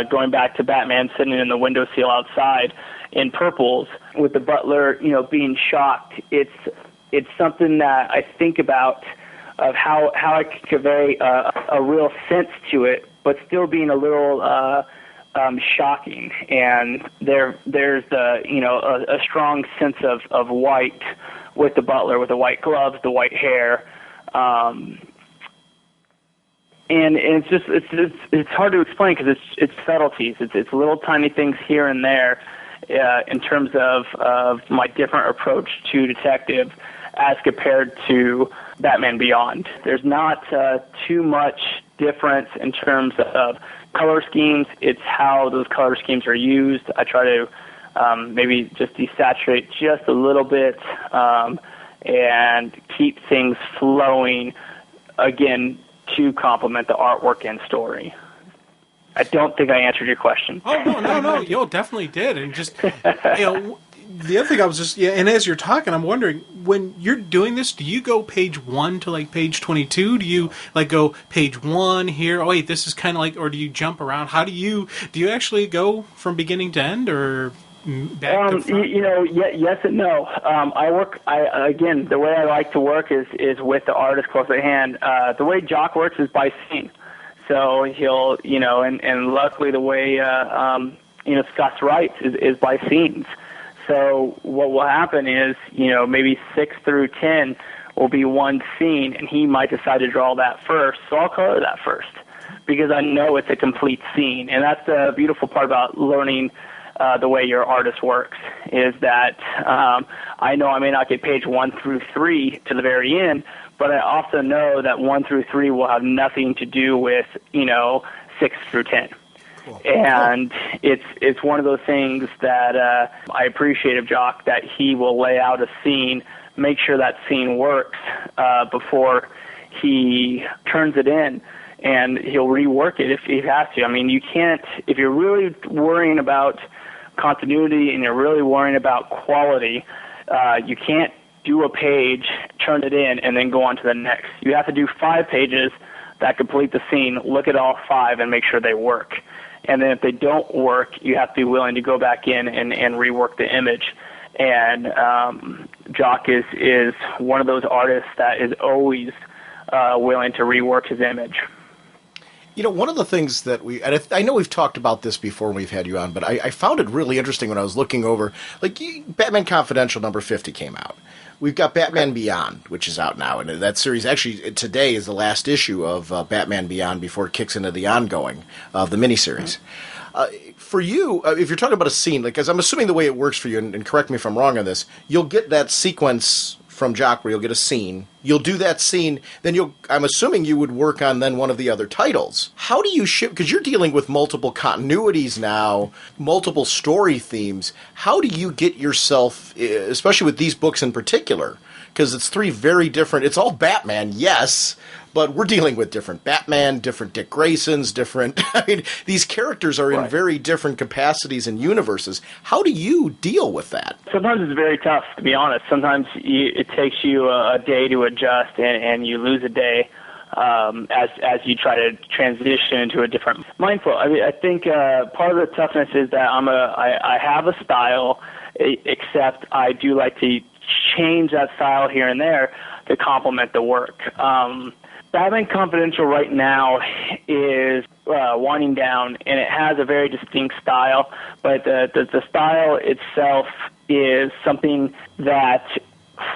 Going back to Batman sitting in the windowsill outside in purples with the butler, being shocked. It's something that I think about, of how I can convey a real sense to it, but still being a little shocking. And there's a strong sense of white with the butler, with the white gloves, the white hair, and it's hard to explain because it's subtleties. It's little tiny things here and there in terms of my different approach to Detective as compared to Batman Beyond. There's not too much difference in terms of color schemes. It's how those color schemes are used. I try to maybe just desaturate just a little bit and keep things flowing, again, to complement the artwork and story. I don't think I answered your question. Oh, no, you definitely did. And just, the other thing I was just, and as you're talking, I'm wondering, when you're doing this, do you go page 1 to page 22? Do you go page 1 here? Oh wait, this is kind of or do you jump around? How do you actually go from beginning to end, or back to front? Yes and no. Again, the way I like to work is with the artist close at hand. The way Jock works is by scene. So he'll, and luckily the way, Scott's writes is by scenes. So what will happen is, maybe 6 through 10 will be one scene, and he might decide to draw that first. So I'll color that first because I know it's a complete scene. And that's the beautiful part about learning the way your artist works, is that I know I may not get page 1 through 3 to the very end, but I also know that 1 through 3 will have nothing to do with, 6 through 10. And it's one of those things that I appreciate of Jock, that he will lay out a scene, make sure that scene works before he turns it in, and he'll rework it if he has to. I mean, you can't, if you're really worrying about continuity and you're really worrying about quality, you can't do a page, turn it in, and then go on to the next. You have to do 5 pages that complete the scene, look at all 5, and make sure they work. And then if they don't work, you have to be willing to go back in and rework the image. And Jock is one of those artists that is always willing to rework his image. One of the things that I know we've talked about this before when we've had you on, but I found it really interesting when I was looking over, Batman Confidential number 50 came out. We've got Batman Beyond, which is out now, and that series actually today is the last issue of Batman Beyond before it kicks into the ongoing of the miniseries. For you, if you're talking about a scene, as I'm assuming the way it works for you, and correct me if I'm wrong on this, you'll get that sequence from Jock where you'll get a scene. You'll do that scene, then I'm assuming you would work on then one of the other titles. How do you ship, because you're dealing with multiple continuities now, multiple story themes. How do you get yourself, especially with these books in particular, because it's 3 very different, it's all Batman, yes, but we're dealing with different Batman, different Dick Graysons, these characters are in very different capacities and universes. How do you deal with that? Sometimes it's very tough, to be honest. Sometimes it takes you a day to adjust, and you lose a day as you try to transition into a different mindful. I think part of the toughness is that I have a style, except I do like to change that style here and there to complement the work. Batman Confidential right now is winding down, and it has a very distinct style, but the style itself is something that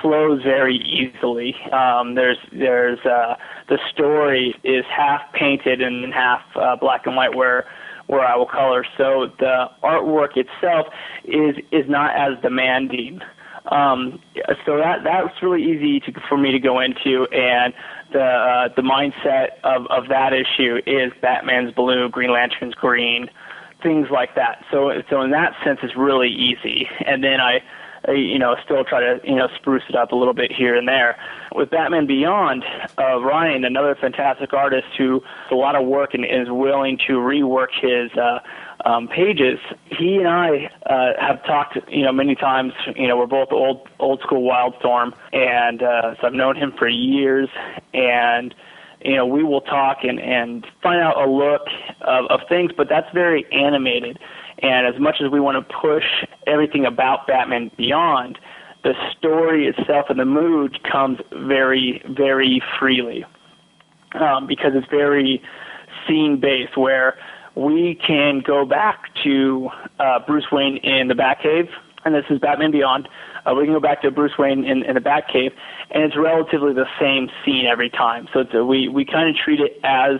flows very easily. There's the story is half painted and half black and white, where where I will color. So the artwork itself is not as demanding. So that's really easy for me to go into, and the mindset of that issue is Batman's blue, Green Lantern's green, things like that. So in that sense, it's really easy. And then I still try to spruce it up a little bit here and there. With Batman Beyond, Ryan, another fantastic artist who does a lot of work and is willing to rework his pages. He and I have talked, many times. We're both old school Wildstorm, and so I've known him for years. And we will talk and find out a look of things, but that's very animated. And as much as we want to push everything about Batman Beyond, the story itself and the mood comes very, very freely because it's very scene-based, where we can go back to Bruce Wayne in the Batcave, and this is Batman Beyond. We can go back to Bruce Wayne in the Batcave, and it's relatively the same scene every time. So we kind of treat it as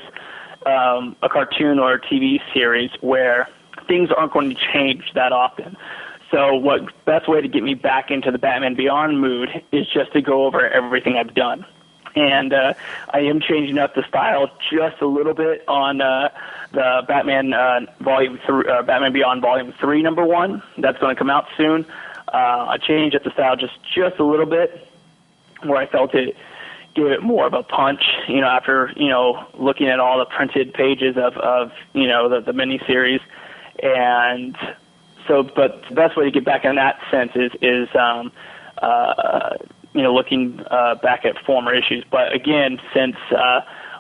a cartoon or a TV series where things aren't going to change that often. So what best way to get me back into the Batman Beyond mood is just to go over everything I've done. And I am changing up the style just a little bit on the Batman Batman Beyond Volume 3, number 1. That's going to come out soon. I changed up the style just a little bit, where I felt it gave it more of a punch, after, looking at all the printed pages of the miniseries. And so, but the best way to get back in that sense is looking back at former issues. But again, since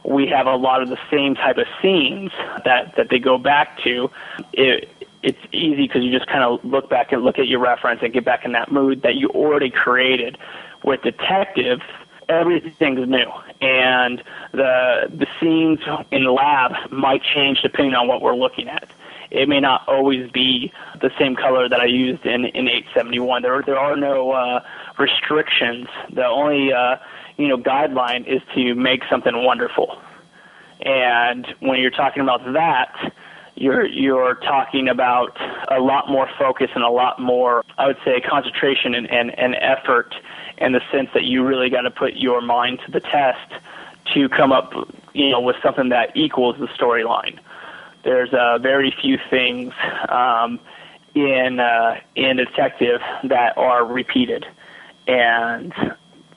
we have a lot of the same type of scenes that they go back to, it's easy because you just kind of look back and look at your reference and get back in that mood that you already created. With Detective, everything's new, and the scenes in the lab might change depending on what we're looking at. It may not always be the same color that I used in 871. There are no restrictions. The only guideline is to make something wonderful. And when you're talking about that, you're talking about a lot more focus and a lot more, I would say, concentration and effort, in the sense that you really got to put your mind to the test to come up, with something that equals the storyline. There's very few things in Detective that are repeated, and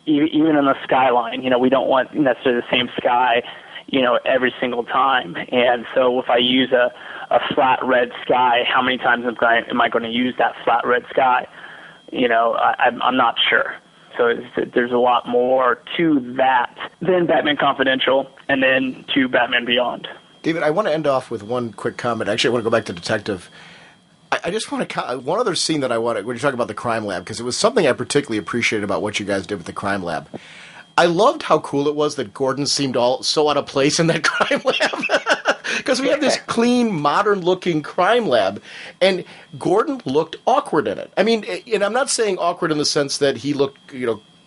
even in the skyline, we don't want necessarily the same sky, every single time. And so if I use a flat red sky, how many times am I going to use that flat red sky? I'm not sure. So there's a lot more to that than Batman Confidential, and then to Batman Beyond. David, I want to end off with one quick comment. Actually, I want to go back to Detective. I just want to one other scene that I want to, when you're talking about the crime lab, because it was something I particularly appreciated about what you guys did with the crime lab. I loved how cool it was that Gordon seemed all so out of place in that crime lab. Because we have this clean, modern-looking crime lab, and Gordon looked awkward in it. I mean, and I'm not saying awkward in the sense that he looked,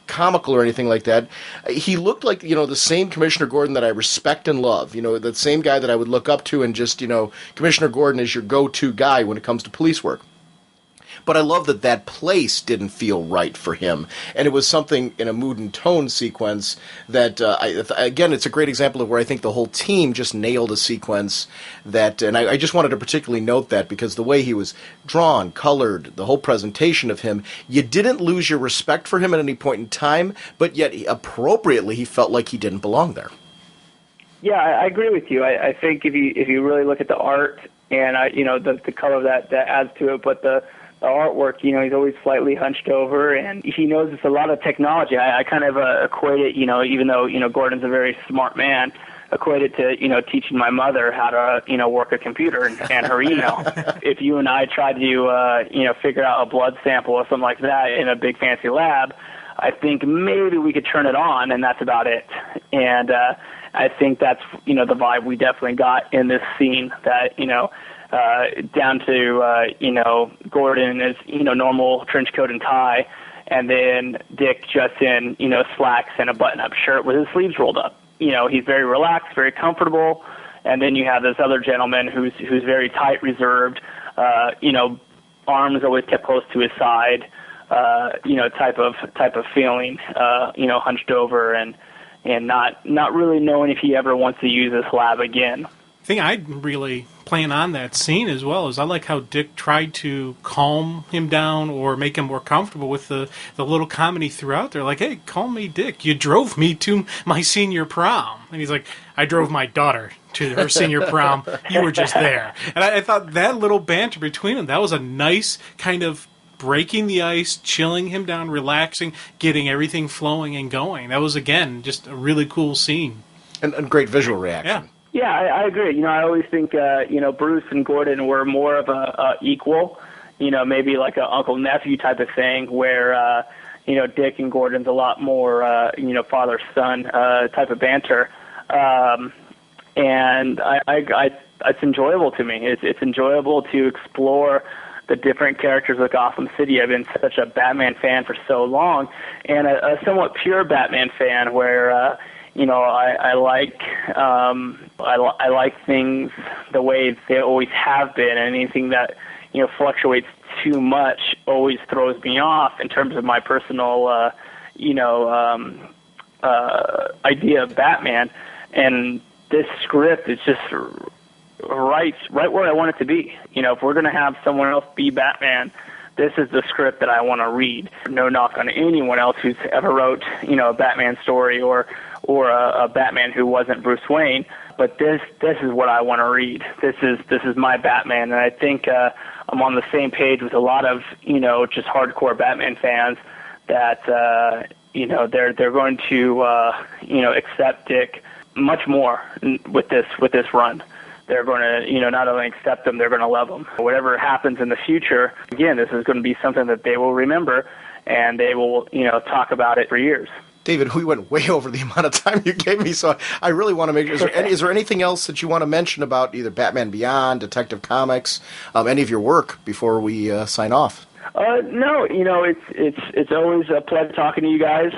comical or anything like that. He looked like, the same Commissioner Gordon that I respect and love. The same guy that I would look up to, and just, Commissioner Gordon is your go-to guy when it comes to police work. But I love that place didn't feel right for him. And it was something in a mood and tone sequence that, again, it's a great example of where I think the whole team just nailed a sequence that, and I just wanted to particularly note that, because the way he was drawn, colored, the whole presentation of him, you didn't lose your respect for him at any point in time, but yet appropriately he felt like he didn't belong there. Yeah, I agree with you. I think if you really look at the art and the color that adds to it, but the artwork, he's always slightly hunched over, and he knows it's a lot of technology. I kind of equate it, even though, Gordon's a very smart man, equate it to, teaching my mother how to, work a computer and her email. If you and I tried to, figure out a blood sample or something like that in a big fancy lab, I think maybe we could turn it on, and that's about it. And I think that's, the vibe we definitely got in this scene, that, down to, Gordon is, normal trench coat and tie, and then Dick just in, slacks and a button-up shirt with his sleeves rolled up. He's very relaxed, very comfortable, and then you have this other gentleman who's very tight, reserved, arms always kept close to his side, type of feeling, hunched over and not really knowing if he ever wants to use this lab again. Thing I'd really plan on that scene as well is I like how Dick tried to calm him down or make him more comfortable with the little comedy throughout there. Like, hey, call me Dick. You drove me to my senior prom. And he's like, I drove my daughter to her senior prom. You were just there. And I thought that little banter between them, that was a nice kind of breaking the ice, chilling him down, relaxing, getting everything flowing and going. That was, again, just a really cool scene. And great visual reaction. Yeah. Yeah, I agree. I always think, Bruce and Gordon were more of a equal, maybe like a uncle-nephew type of thing where, Dick and Gordon's a lot more, father-son type of banter. And it's enjoyable to me. It's enjoyable to explore the different characters of Gotham City. I've been such a Batman fan for so long, and a somewhat pure Batman fan where, I like things the way they always have been, and anything that fluctuates too much always throws me off in terms of my personal idea of Batman. And this script is just right where I want it to be. If we're going to have someone else be Batman, this is the script that I want to read. No knock on anyone else who's ever wrote a Batman story or a Batman who wasn't Bruce Wayne, but this is what I want to read. This is my Batman, and I think I'm on the same page with a lot of just hardcore Batman fans that they're going to accept Dick much more with this run. They're going to not only accept them, they're going to love them. Whatever happens in the future, again, this is going to be something that they will remember, and they will talk about it for years. David, we went way over the amount of time you gave me, so I really want to make sure. Is there anything else that you want to mention about either Batman Beyond, Detective Comics, any of your work before we sign off? No, it's always a pleasure talking to you guys.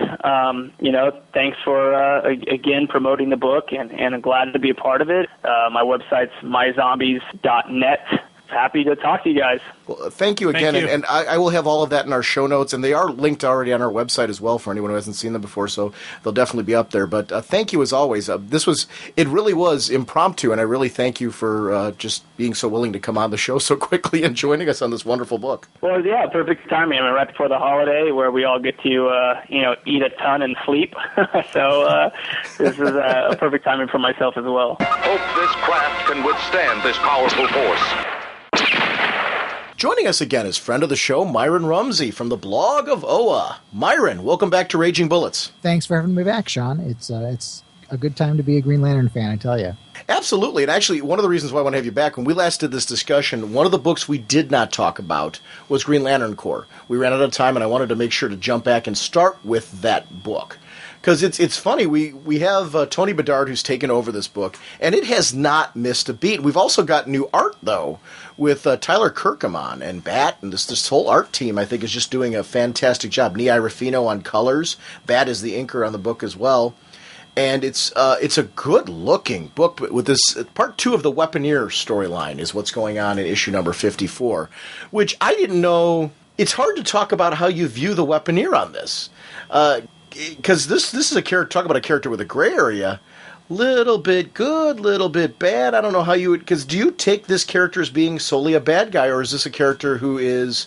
Thanks for again promoting the book, and I'm glad to be a part of it. My website's myzombies.net. Happy to talk to you guys. Well, thank you again, and I will have all of that in our show notes, and they are linked already on our website as well for anyone who hasn't seen them before, so they'll definitely be up there. But thank you as always. It really was impromptu, and I really thank you for just being so willing to come on the show so quickly and joining us on this wonderful book. Well, yeah, perfect timing. I mean, right before the holiday, where we all get to eat a ton and sleep. So this is a perfect timing for myself as well. Hope this craft can withstand this powerful force. Joining us again is friend of the show, Myron Rumsey from the blog of OA. Myron, welcome back to Raging Bullets. Thanks for having me back, Sean. It's a good time to be a Green Lantern fan, I tell you. Absolutely. And actually, one of the reasons why I want to have you back, when we last did this discussion, one of the books we did not talk about was Green Lantern Corps. We ran out of time, and I wanted to make sure to jump back and start with that book. Because it's funny, we have Tony Bedard who's taken over this book, and it has not missed a beat. We've also got new art, though, with Tyler Kirkham on, and Bat, and this whole art team, I think, is just doing a fantastic job. Nei Ruffino on colors. Bat is the inker on the book as well. And it's a good-looking book with this part 2 of the Weaponeer storyline is what's going on in issue number 54, which I didn't know. It's hard to talk about how you view the Weaponeer on this. Because this is a character, talk about a character with a gray area, little bit good, little bit bad. I don't know how you would, because do you take this character as being solely a bad guy, or is this a character who is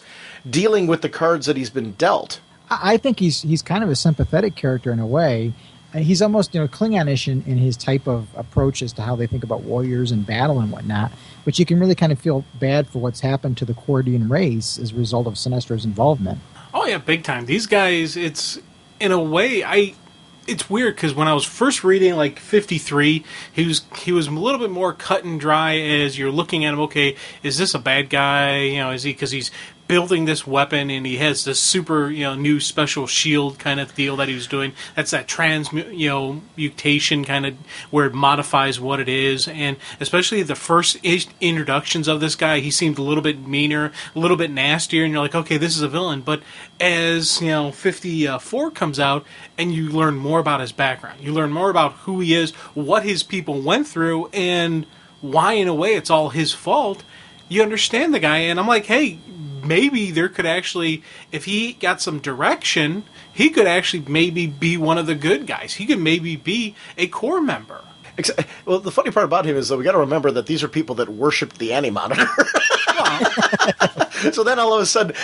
dealing with the cards that he's been dealt? I think he's kind of a sympathetic character in a way. He's almost Klingonish in his type of approach as to how they think about warriors and battle and whatnot, but you can really kind of feel bad for what's happened to the Cordian race as a result of Sinestro's involvement. Oh yeah, big time. These guys, in a way, it's weird because when I was first reading like 53, he was a little bit more cut and dry as you're looking at him. Okay, is this a bad guy? Is he because he's building this weapon, and he has this super, new special shield kind of deal that he was doing. That's that mutation kind of where it modifies what it is, and especially the first introductions of this guy, he seemed a little bit meaner, a little bit nastier, and you're like, okay, this is a villain. But as 54 comes out, and you learn more about his background, you learn more about who he is, what his people went through, and why, in a way, it's all his fault. You understand the guy, and I'm like, hey, maybe there could actually, if he got some direction, he could actually maybe be one of the good guys. He could maybe be a core member. Well, the funny part about him is that we got to remember that these are people that worshipped the Anti-Monitor. So then all of a sudden,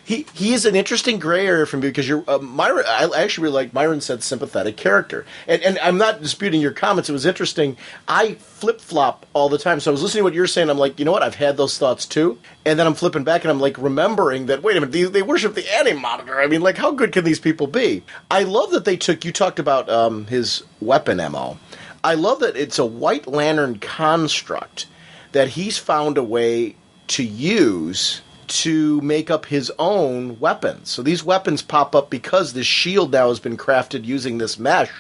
he is an interesting gray area for me because Myron. I actually really like Myron said sympathetic character, and I'm not disputing your comments. It was interesting. I flip flop all the time, so I was listening to what you're saying. I'm like, you know what? I've had those thoughts too, and then I'm flipping back and I'm like remembering that. Wait a minute, they worship the Anti-Monitor. I mean, like, how good can these people be? I love that they took. You talked about his weapon MO. I love that it's a White Lantern construct that he's found a way to use to make up his own weapons. So these weapons pop up because this shield now has been crafted using this mesh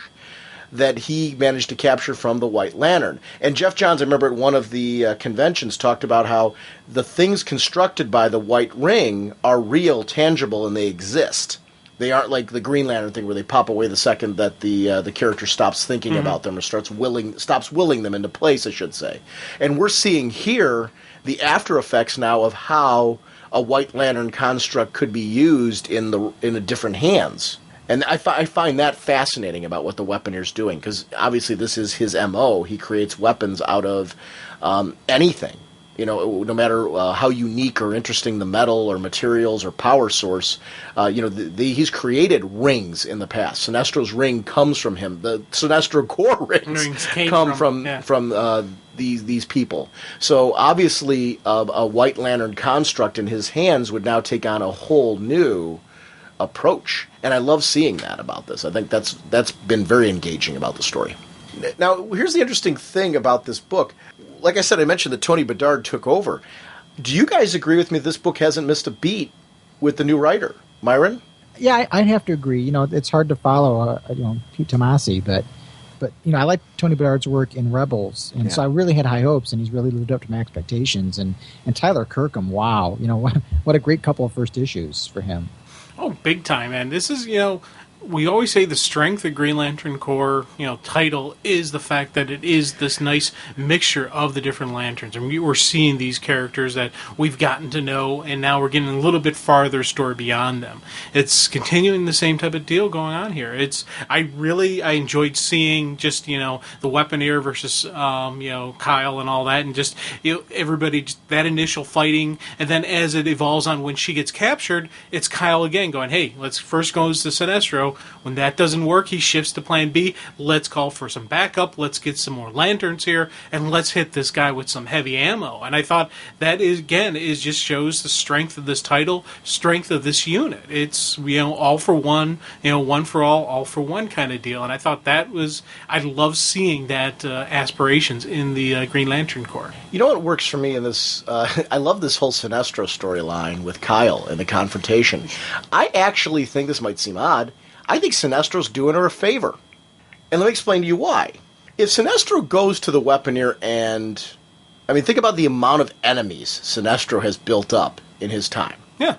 that he managed to capture from the White Lantern. And Jeff Johns, I remember at one of the conventions, talked about how the things constructed by the White Ring are real, tangible, and they exist. They aren't like the Green Lantern thing where they pop away the second that the character stops thinking about them or stops willing them into place, I should say. And we're seeing here the after effects now of how a White Lantern construct could be used in a different hands. And I find that fascinating about what the Weaponeer's doing, because obviously this is his MO. He creates weapons out of anything. No matter how unique or interesting the metal or materials or power source, he's created rings in the past. Sinestro's ring comes from him. The Sinestro core rings come from these people. So obviously, a White Lantern construct in his hands would now take on a whole new approach, and I love seeing that about this. I think that's been very engaging about the story. Now, here's the interesting thing about this book. Like I said, I mentioned that Tony Bedard took over. Do you guys agree with me that this book hasn't missed a beat with the new writer, Myron? Yeah, I'd have to agree. It's hard to follow, Pete Tomasi, but I like Tony Bedard's work in Rebels, and so I really had high hopes, and he's really lived up to my expectations. And Tyler Kirkham, wow, what a great couple of first issues for him. Oh, big time, man. This is, we always say the strength of Green Lantern Corps, title is the fact that it is this nice mixture of the different lanterns. And we're seeing these characters that we've gotten to know, and now we're getting a little bit farther story beyond them. It's continuing the same type of deal going on here. I enjoyed seeing just, the Weaponeer versus, Kyle and all that, and just, everybody, just that initial fighting, and then as it evolves on when she gets captured, it's Kyle again going, hey, let's first go to Sinestro. When that doesn't work, he shifts to plan B. Let's call for some backup. Let's get some more lanterns here, and let's hit this guy with some heavy ammo. And I thought that is just shows the strength of this title, strength of this unit. It's all for one, one for all for one kind of deal. And I thought I love seeing that aspirations in the Green Lantern Corps. You know what works for me in this? I love this whole Sinestro storyline with Kyle and the confrontation. I actually think this might seem odd. I think Sinestro's doing her a favor. And let me explain to you why. If Sinestro goes to the Weaponeer and... think about the amount of enemies Sinestro has built up in his time. Yeah.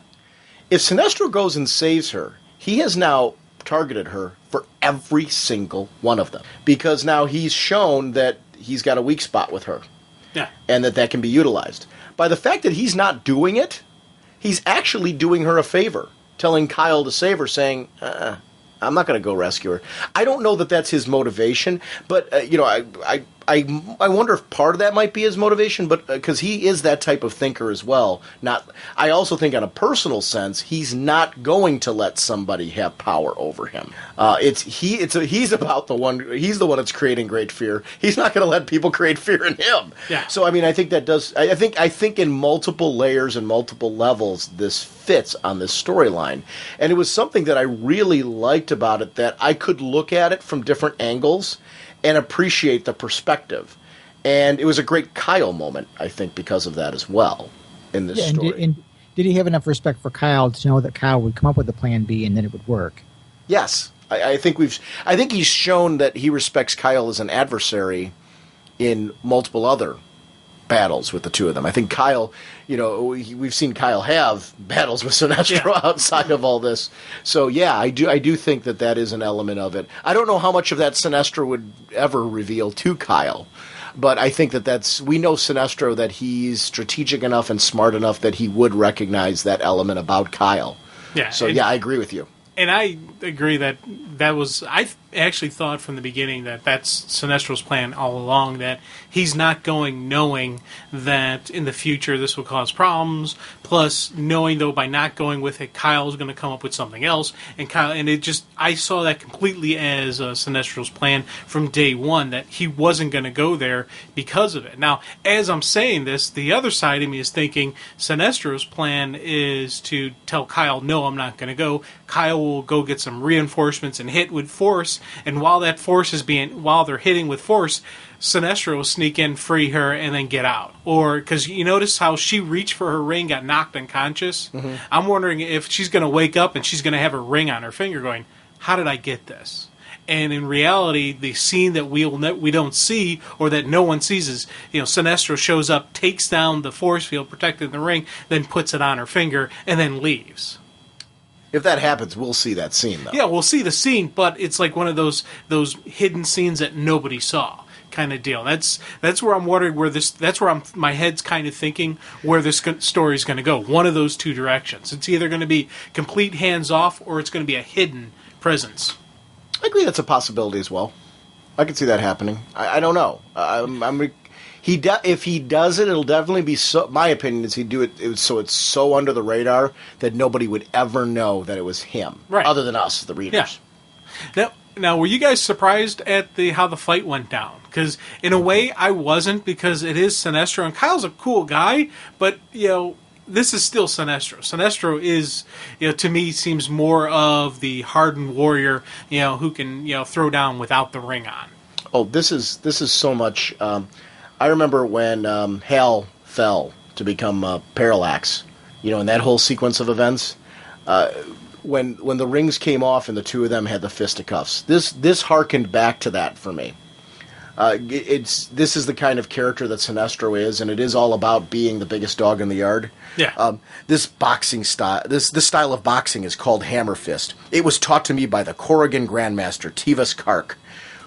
If Sinestro goes and saves her, he has now targeted her for every single one of them. Because now he's shown that he's got a weak spot with her. Yeah. And that can be utilized. By the fact that he's not doing it, he's actually doing her a favor. Telling Kyle to save her, saying, I'm not going to go rescue her. I don't know that that's his motivation, but, I wonder if part of that might be his motivation, but because he is that type of thinker as well. I also think on a personal sense, he's not going to let somebody have power over him. He's about the one. He's the one that's creating great fear. He's not going to let people create fear in him. Yeah. So I think that does. I think in multiple layers and multiple levels, this fits on this storyline, and it was something that I really liked about it. That I could look at it from different angles and appreciate the perspective. And it was a great Kyle moment, I think, because of that as well in this story. And did he have enough respect for Kyle to know that Kyle would come up with a plan B and then it would work? Yes. I think he's shown that he respects Kyle as an adversary in multiple other battles with the two of them. I think Kyle, we've seen Kyle have battles with Sinestro outside of all this. So yeah, I do think that is an element of it. I don't know how much of that Sinestro would ever reveal to Kyle, but I think we know Sinestro, that he's strategic enough and smart enough that he would recognize that element about Kyle. Yeah. So yeah, I agree with you. And I agree that was... I actually thought from the beginning that that's Sinestro's plan all along, that he's not going knowing that in the future this will cause problems, plus knowing, though, by not going with it, Kyle's going to come up with something else. I saw that completely as Sinestro's plan from day one, that he wasn't going to go there because of it. Now, as I'm saying this, the other side of me is thinking Sinestro's plan is to tell Kyle, no, I'm not going to go. Kyle will go get some reinforcements and hit with force, and while they're hitting with force, Sinestro will sneak in, free her, and then get out. Or, because you notice how she reached for her ring, got knocked unconscious? Mm-hmm. I'm wondering if she's going to wake up and she's going to have her ring on her finger going, how did I get this? And in reality, the scene that we don't see, or that no one sees, is Sinestro shows up, takes down the force field protecting the ring, then puts it on her finger, and then leaves. If that happens, we'll see that scene, though. Yeah, we'll see the scene, but it's like one of those hidden scenes that nobody saw kind of deal. That's where I'm wondering my head's kind of thinking where this story's going to go. One of those two directions. It's either going to be complete hands off, or it's going to be a hidden presence. I agree, that's a possibility as well. I can see that happening. I don't know. If he does it, it'll definitely be so. My opinion is he'd do it so it's so under the radar that nobody would ever know that it was him, right? Other than us, the readers. Yeah. Now, were you guys surprised at how the fight went down? Because in a way, I wasn't, because it is Sinestro, and Kyle's a cool guy, but this is still Sinestro. Sinestro is, to me, seems more of the hardened warrior, who can throw down without the ring on. Oh, this is so much. I remember when Hal fell to become Parallax, in that whole sequence of events, when the rings came off and the two of them had the fisticuffs. This harkened back to that for me. This is the kind of character that Sinestro is, and it is all about being the biggest dog in the yard. Yeah. This boxing style, this style of boxing is called Hammer Fist. It was taught to me by the Corrigan Grandmaster Tivus Kark.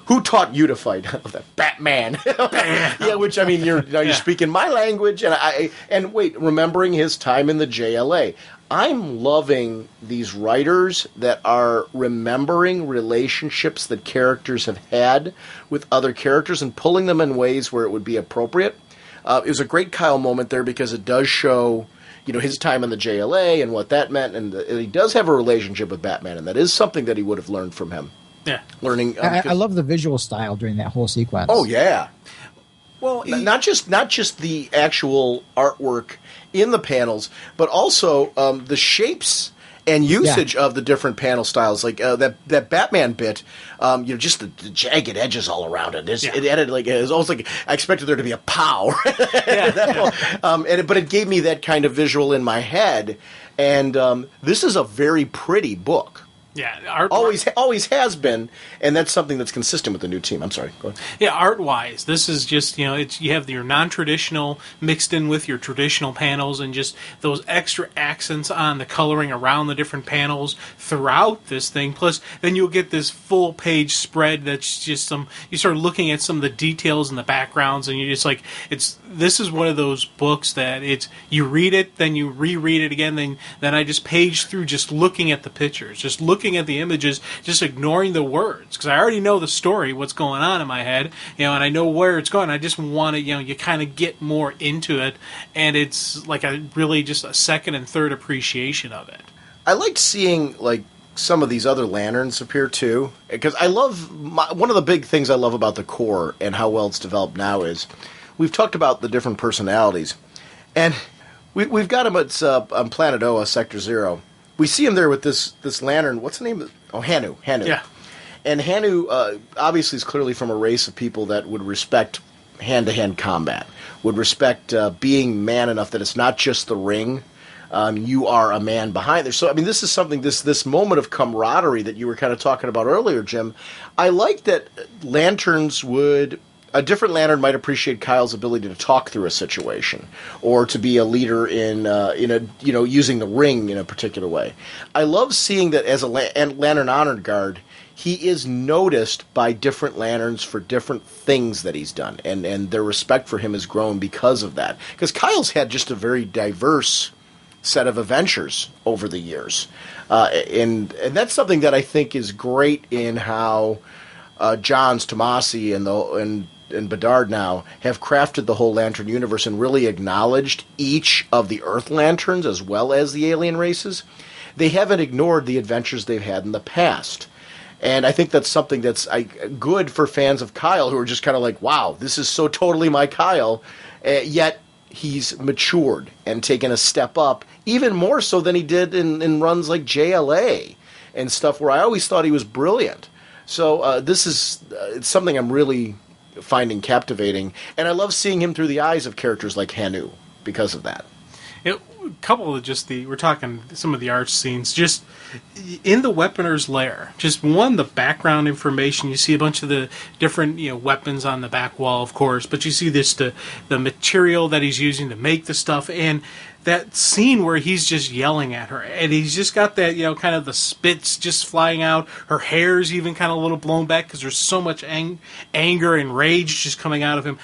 Who taught you to fight? The Batman. Yeah, which, I mean, you're speaking my language, and remembering his time in the JLA. I'm loving these writers that are remembering relationships that characters have had with other characters and pulling them in ways where it would be appropriate. It was a great Kyle moment there, because it does show, his time in the JLA and what that meant, and he does have a relationship with Batman, and that is something that he would have learned from him. Yeah, learning. I love the visual style during that whole sequence. Oh yeah. Well, not just the actual artwork in the panels, but also the shapes and usage of the different panel styles. Like that Batman bit, just the jagged edges all around it. It added it's almost like I expected there to be a pow. But it gave me that kind of visual in my head. And this is a very pretty book. Yeah, always has been, and that's something that's consistent with the new team. I'm sorry, go ahead. Yeah, art-wise, this is just, you have your non-traditional mixed in with your traditional panels, and just those extra accents on the coloring around the different panels throughout this thing. Plus, then you'll get this full-page spread that's just you start looking at some of the details in the backgrounds, and you're just like, this is one of those books that you read it, then you reread it again, then I just page through just looking at the pictures, just looking at the images, just ignoring the words, because I already know the story, what's going on in my head, and I know where it's going. I just want to, you kind of get more into it, and it's like really just a second and third appreciation of it. I liked seeing some of these other lanterns appear too, because I love one of the big things I love about the core and how well it's developed now is we've talked about the different personalities, and we've got them on Planet Oa, Sector 0. We see him there with this lantern. What's the name? Hanu. Yeah. And Hanu obviously is clearly from a race of people that would respect hand-to-hand combat, would respect being man enough that it's not just the ring, You are a man behind there. So, I mean, this is something, this moment of camaraderie that you were kind of talking about earlier, Jim. I like that lanterns a different lantern might appreciate Kyle's ability to talk through a situation, or to be a leader in using the ring in a particular way. I love seeing that as a Lantern Honor Guard, he is noticed by different lanterns for different things that he's done, and their respect for him has grown because of that. Because Kyle's had just a very diverse set of adventures over the years, and that's something that I think is great in how Johns, Tomasi, and Bedard now have crafted the whole Lantern universe and really acknowledged each of the Earth Lanterns as well as the alien races. They haven't ignored the adventures they've had in the past. And I think that's something that's good for fans of Kyle who are just kind of like, wow, this is so totally my Kyle. Yet he's matured and taken a step up, even more so than he did in runs like JLA and stuff where I always thought he was brilliant. So this is it's something I'm really finding captivating, and I love seeing him through the eyes of characters like Hanu because of that. A couple of we're talking some of the art scenes, just in the Weaponer's lair. Just the background information. You see a bunch of the different weapons on the back wall, of course, but you see the material that he's using to make the stuff, and that scene where he's just yelling at her, and he's just got that, kind of the spits just flying out. Her hair's even kind of a little blown back because there's so much anger and rage just coming out of him.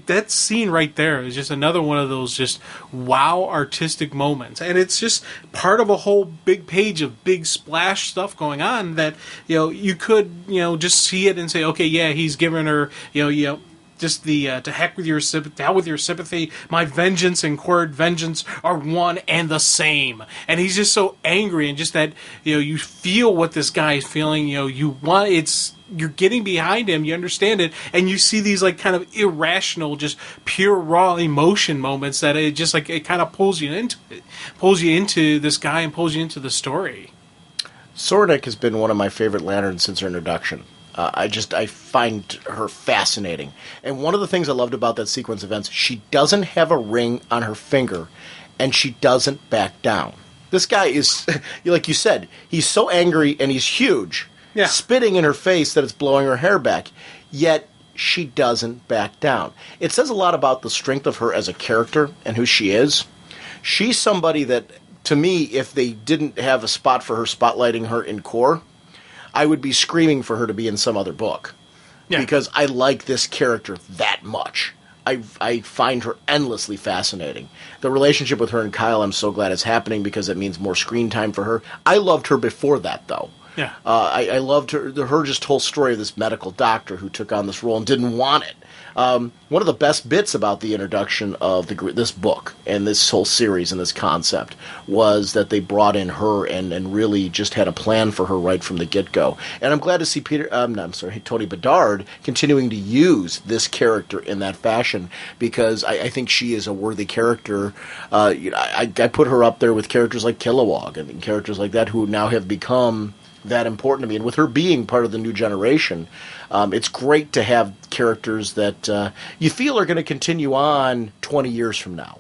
That scene right there is just another one of those just wow artistic moments, and it's just part of a whole big page of big splash stuff going on that you could just see it and say, okay, yeah, he's giving her just the to heck with your sympathy. My vengeance and Quird vengeance are one and the same. And he's just so angry, and just that you feel what this guy is feeling. You're getting behind him. You understand it, and you see these like kind of irrational, just pure raw emotion moments that it just like it kind of pulls you into this guy and pulls you into the story. Sornik has been one of my favorite lanterns since her introduction. I find her fascinating. And one of the things I loved about that sequence of events, she doesn't have a ring on her finger, and she doesn't back down. This guy is, like you said, he's so angry and he's huge, spitting in her face that it's blowing her hair back, yet she doesn't back down. It says a lot about the strength of her as a character and who she is. She's somebody that, to me, if they didn't have a spot for her spotlighting her in Core, I would be screaming for her to be in some other book, because I like this character that much. I find her endlessly fascinating. The relationship with her and Kyle, I'm so glad it's happening because it means more screen time for her. I loved her before that, though. Yeah, I loved her just whole story of this medical doctor who took on this role and didn't want it. One of the best bits about the introduction of this book and this whole series and this concept was that they brought in her and really just had a plan for her right from the get-go. And I'm glad to see Tony Bedard continuing to use this character in that fashion, because I think she is a worthy character. I put her up there with characters like Kilowog and characters like that who now have become that important to me. And with her being part of the new generation, it's great to have characters that you feel are going to continue on 20 years from now.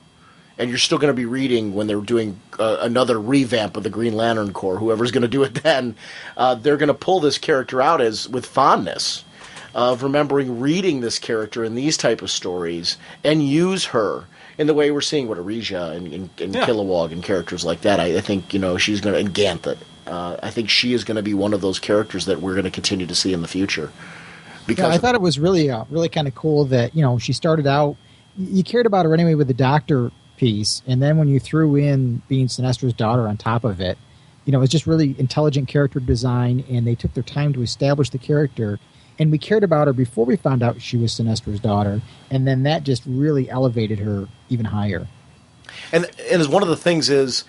And you're still going to be reading when they're doing another revamp of the Green Lantern Corps, whoever's going to do it then. They're going to pull this character out with fondness of remembering reading this character in these type of stories and use her in the way we're seeing with Arisia and Kilowog and characters like that. I think, she's going to, and Ganthet. I think she is going to be one of those characters that we're going to continue to see in the future. I thought it was really kind of cool that she started out. You cared about her anyway with the Doctor piece, and then when you threw in being Sinestro's daughter on top of it, it's just really intelligent character design, and they took their time to establish the character. And we cared about her before we found out she was Sinestro's daughter, and then that just really elevated her even higher. And as one of the things is,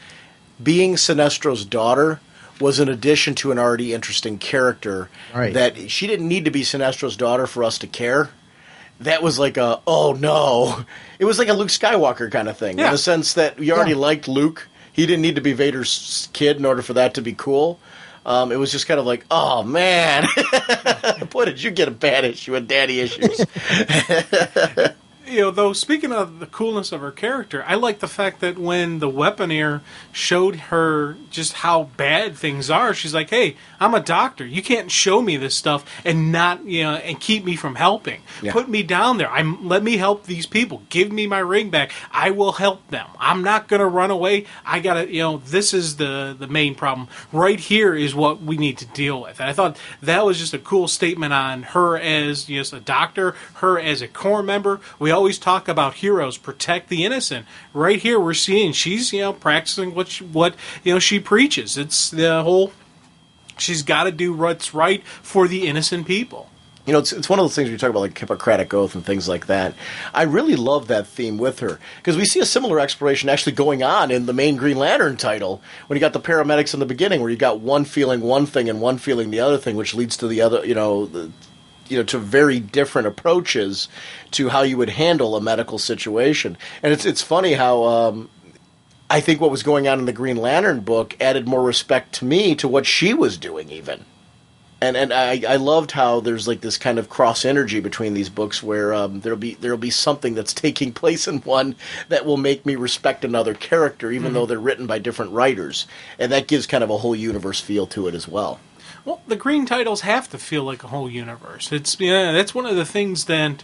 being Sinestro's daughter was an addition to an already interesting character. Right. That she didn't need to be Sinestro's daughter for us to care. That was like oh no. It was like a Luke Skywalker kind of thing, in the sense that you already liked Luke. He didn't need to be Vader's kid in order for that to be cool. It was just kind of like, oh man, boy, did you get a bad issue with daddy issues. Though speaking of the coolness of her character, I like the fact that when the Weaponeer showed her just how bad things are, she's like, "Hey, I'm a doctor. You can't show me this stuff and not, and keep me from helping. Yeah. Put me down there. Let me help these people. Give me my ring back. I will help them. I'm not going to run away. I gotta, this is the main problem. Right here is what we need to deal with." And I thought that was just a cool statement on her as just a doctor, her as a Corps member. We always talk about heroes protect the innocent. Right here, we're seeing she's practicing what she preaches. It's the whole she's got to do what's right for the innocent people. It's one of those things we talk about, like Hippocratic Oath and things like that. I really love that theme with her, because we see a similar exploration actually going on in the main Green Lantern title, when you got the paramedics in the beginning, where you got one feeling one thing and one feeling the other thing, which leads to the other, to very different approaches to how you would handle a medical situation. And it's funny how I think what was going on in the Green Lantern book added more respect to me to what she was doing even. And I loved how there's like this kind of cross energy between these books, where there'll be something that's taking place in one that will make me respect another character, even though they're written by different writers, and that gives kind of a whole universe feel to it as well. Well, the green titles have to feel like a whole universe. It's that's one of the things that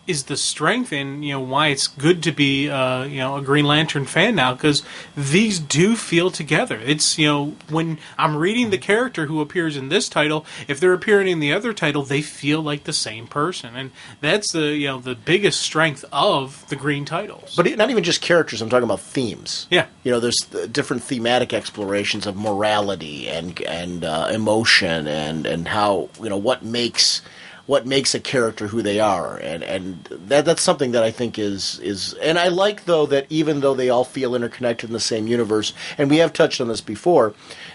is the strength in why it's good to be a Green Lantern fan now, because these do feel together. It's when I'm reading the character who appears in this title, if they're appearing in the other title, they feel like the same person, and that's the biggest strength of the green titles. But not even just characters. I'm talking about themes. Yeah, there's different thematic explorations of morality and emotion and how what makes a character who they are, and that's something that I think is and I like, though, that even though they all feel interconnected in the same universe, and we have touched on this before,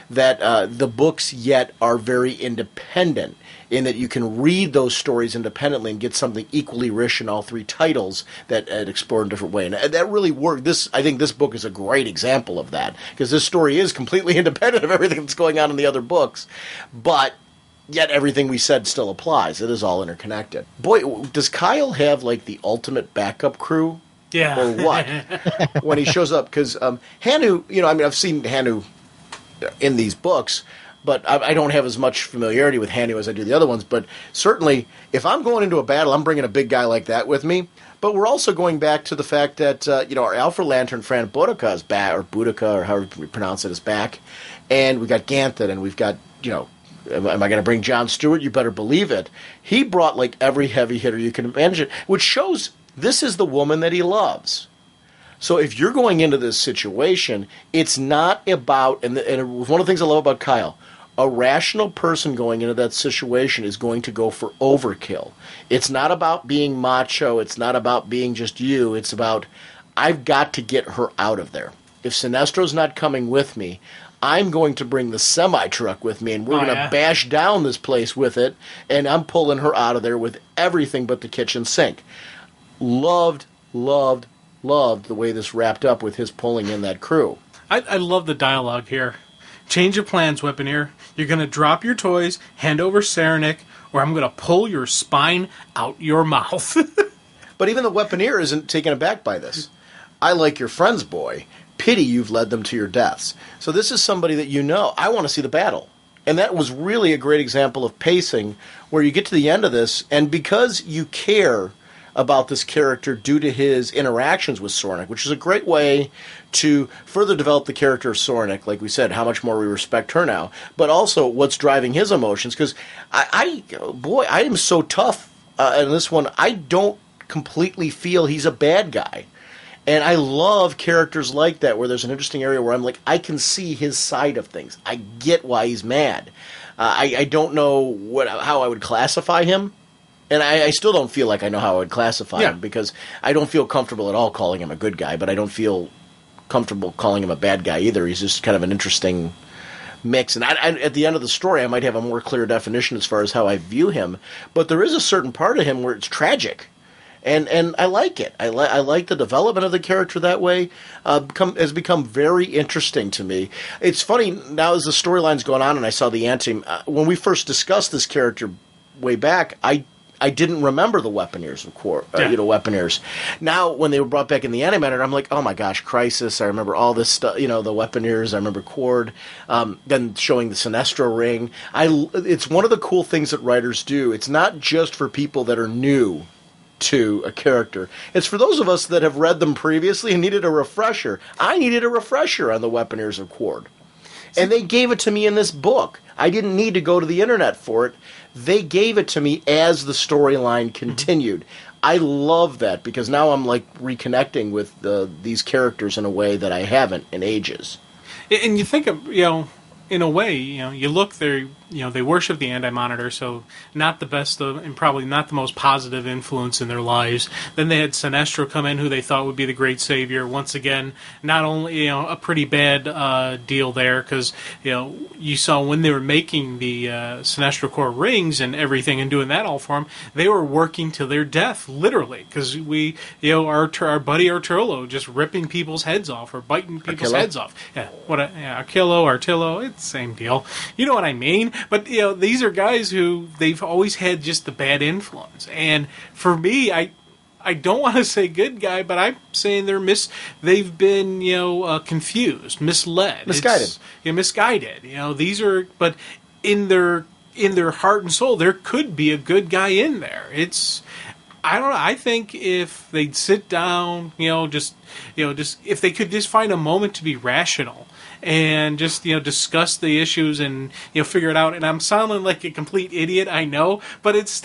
that the books yet are very independent, in that you can read those stories independently and get something equally rich in all three titles that explore in a different way. And that really worked. I think this book is a great example of that, because this story is completely independent of everything that's going on in the other books, but yet everything we said still applies. It is all interconnected. Boy, does Kyle have like the ultimate backup crew? Yeah. Or what? When he shows up, because Hanu, I've seen Hanu in these books, but I don't have as much familiarity with Hanu as I do the other ones. But certainly, if I'm going into a battle, I'm bringing a big guy like that with me. But we're also going back to the fact that our Alpha Lantern friend Boudica is back, or Boudica, or however we pronounce it, is back, and we got Ganthet, and we've got Am I going to bring John Stewart? You better believe it. He brought like every heavy hitter you can imagine, which shows this is the woman that he loves. So if you're going into this situation, it's not about, and it was one of the things I love about Kyle, a rational person going into that situation is going to go for overkill. It's not about being macho. It's not about being just you. It's about, I've got to get her out of there. If Sinestro's not coming with me, I'm going to bring the semi-truck with me, and we're going to bash down this place with it, and I'm pulling her out of there with everything but the kitchen sink. Loved the way this wrapped up with his pulling in that crew. I love the dialogue here. Change of plans, Weaponeer. You're going to drop your toys, hand over Saranac, or I'm going to pull your spine out your mouth. But even the Weaponeer isn't taken aback by this. I like your friends, boy. Pity you've led them to your deaths. So this is somebody that I want to see the battle. And that was really a great example of pacing, where you get to the end of this, and because you care about this character due to his interactions with Sornik, which is a great way to further develop the character of Sornik, like we said, how much more we respect her now, but also what's driving his emotions, because I am so tough in this one. I don't completely feel he's a bad guy. And I love characters like that, where there's an interesting area where I'm like, I can see his side of things. I get why he's mad. I don't know how I would classify him. And I still don't feel like I know how I would classify him, because I don't feel comfortable at all calling him a good guy, but I don't feel comfortable calling him a bad guy either. He's just kind of an interesting mix. And at the end of the story, I might have a more clear definition as far as how I view him. But there is a certain part of him where it's tragic. And I like it. I like the development of the character that way. Has become very interesting to me. It's funny, now as the storyline's going on and I saw the when we first discussed this character way back, I I didn't remember the Weaponeers of Quor, Yeah. Weaponeers. Now, when they were brought back in the animated, I'm like, oh my gosh, Crisis! I remember all this stuff. The Weaponeers. I remember Cord. Then showing the Sinestro ring. It's one of the cool things that writers do. It's not just for people that are new to a character. It's for those of us that have read them previously and needed a refresher. I needed a refresher on the Weaponeers of Cord. And they gave it to me in this book. I didn't need to go to the internet for it. They gave it to me as the storyline continued. I love that because now I'm like reconnecting with these characters in a way that I haven't in ages. And you think of, in a way, you look there, they worship the Anti-Monitor, so not the best and probably not the most positive influence in their lives. Then they had Sinestro come in, who they thought would be the great savior. Once again, not only, a pretty bad deal there, because, you saw when they were making the Sinestro Corps rings and everything and doing that all for them, they were working to their death, literally, because our buddy Artillo just ripping people's heads off or biting people's heads off. Yeah, Artillo, it's the same deal. You know what I mean? But, these are guys who they've always had just the bad influence. And for me, I don't want to say good guy, but I'm saying they've been, confused, misled. Misguided. Misguided. These are, but in their heart and soul, there could be a good guy in there. I don't know. I think if they'd sit down, just if they could just find a moment to be rational and just discuss the issues and figure it out. And I'm sounding like a complete idiot, I know, but it's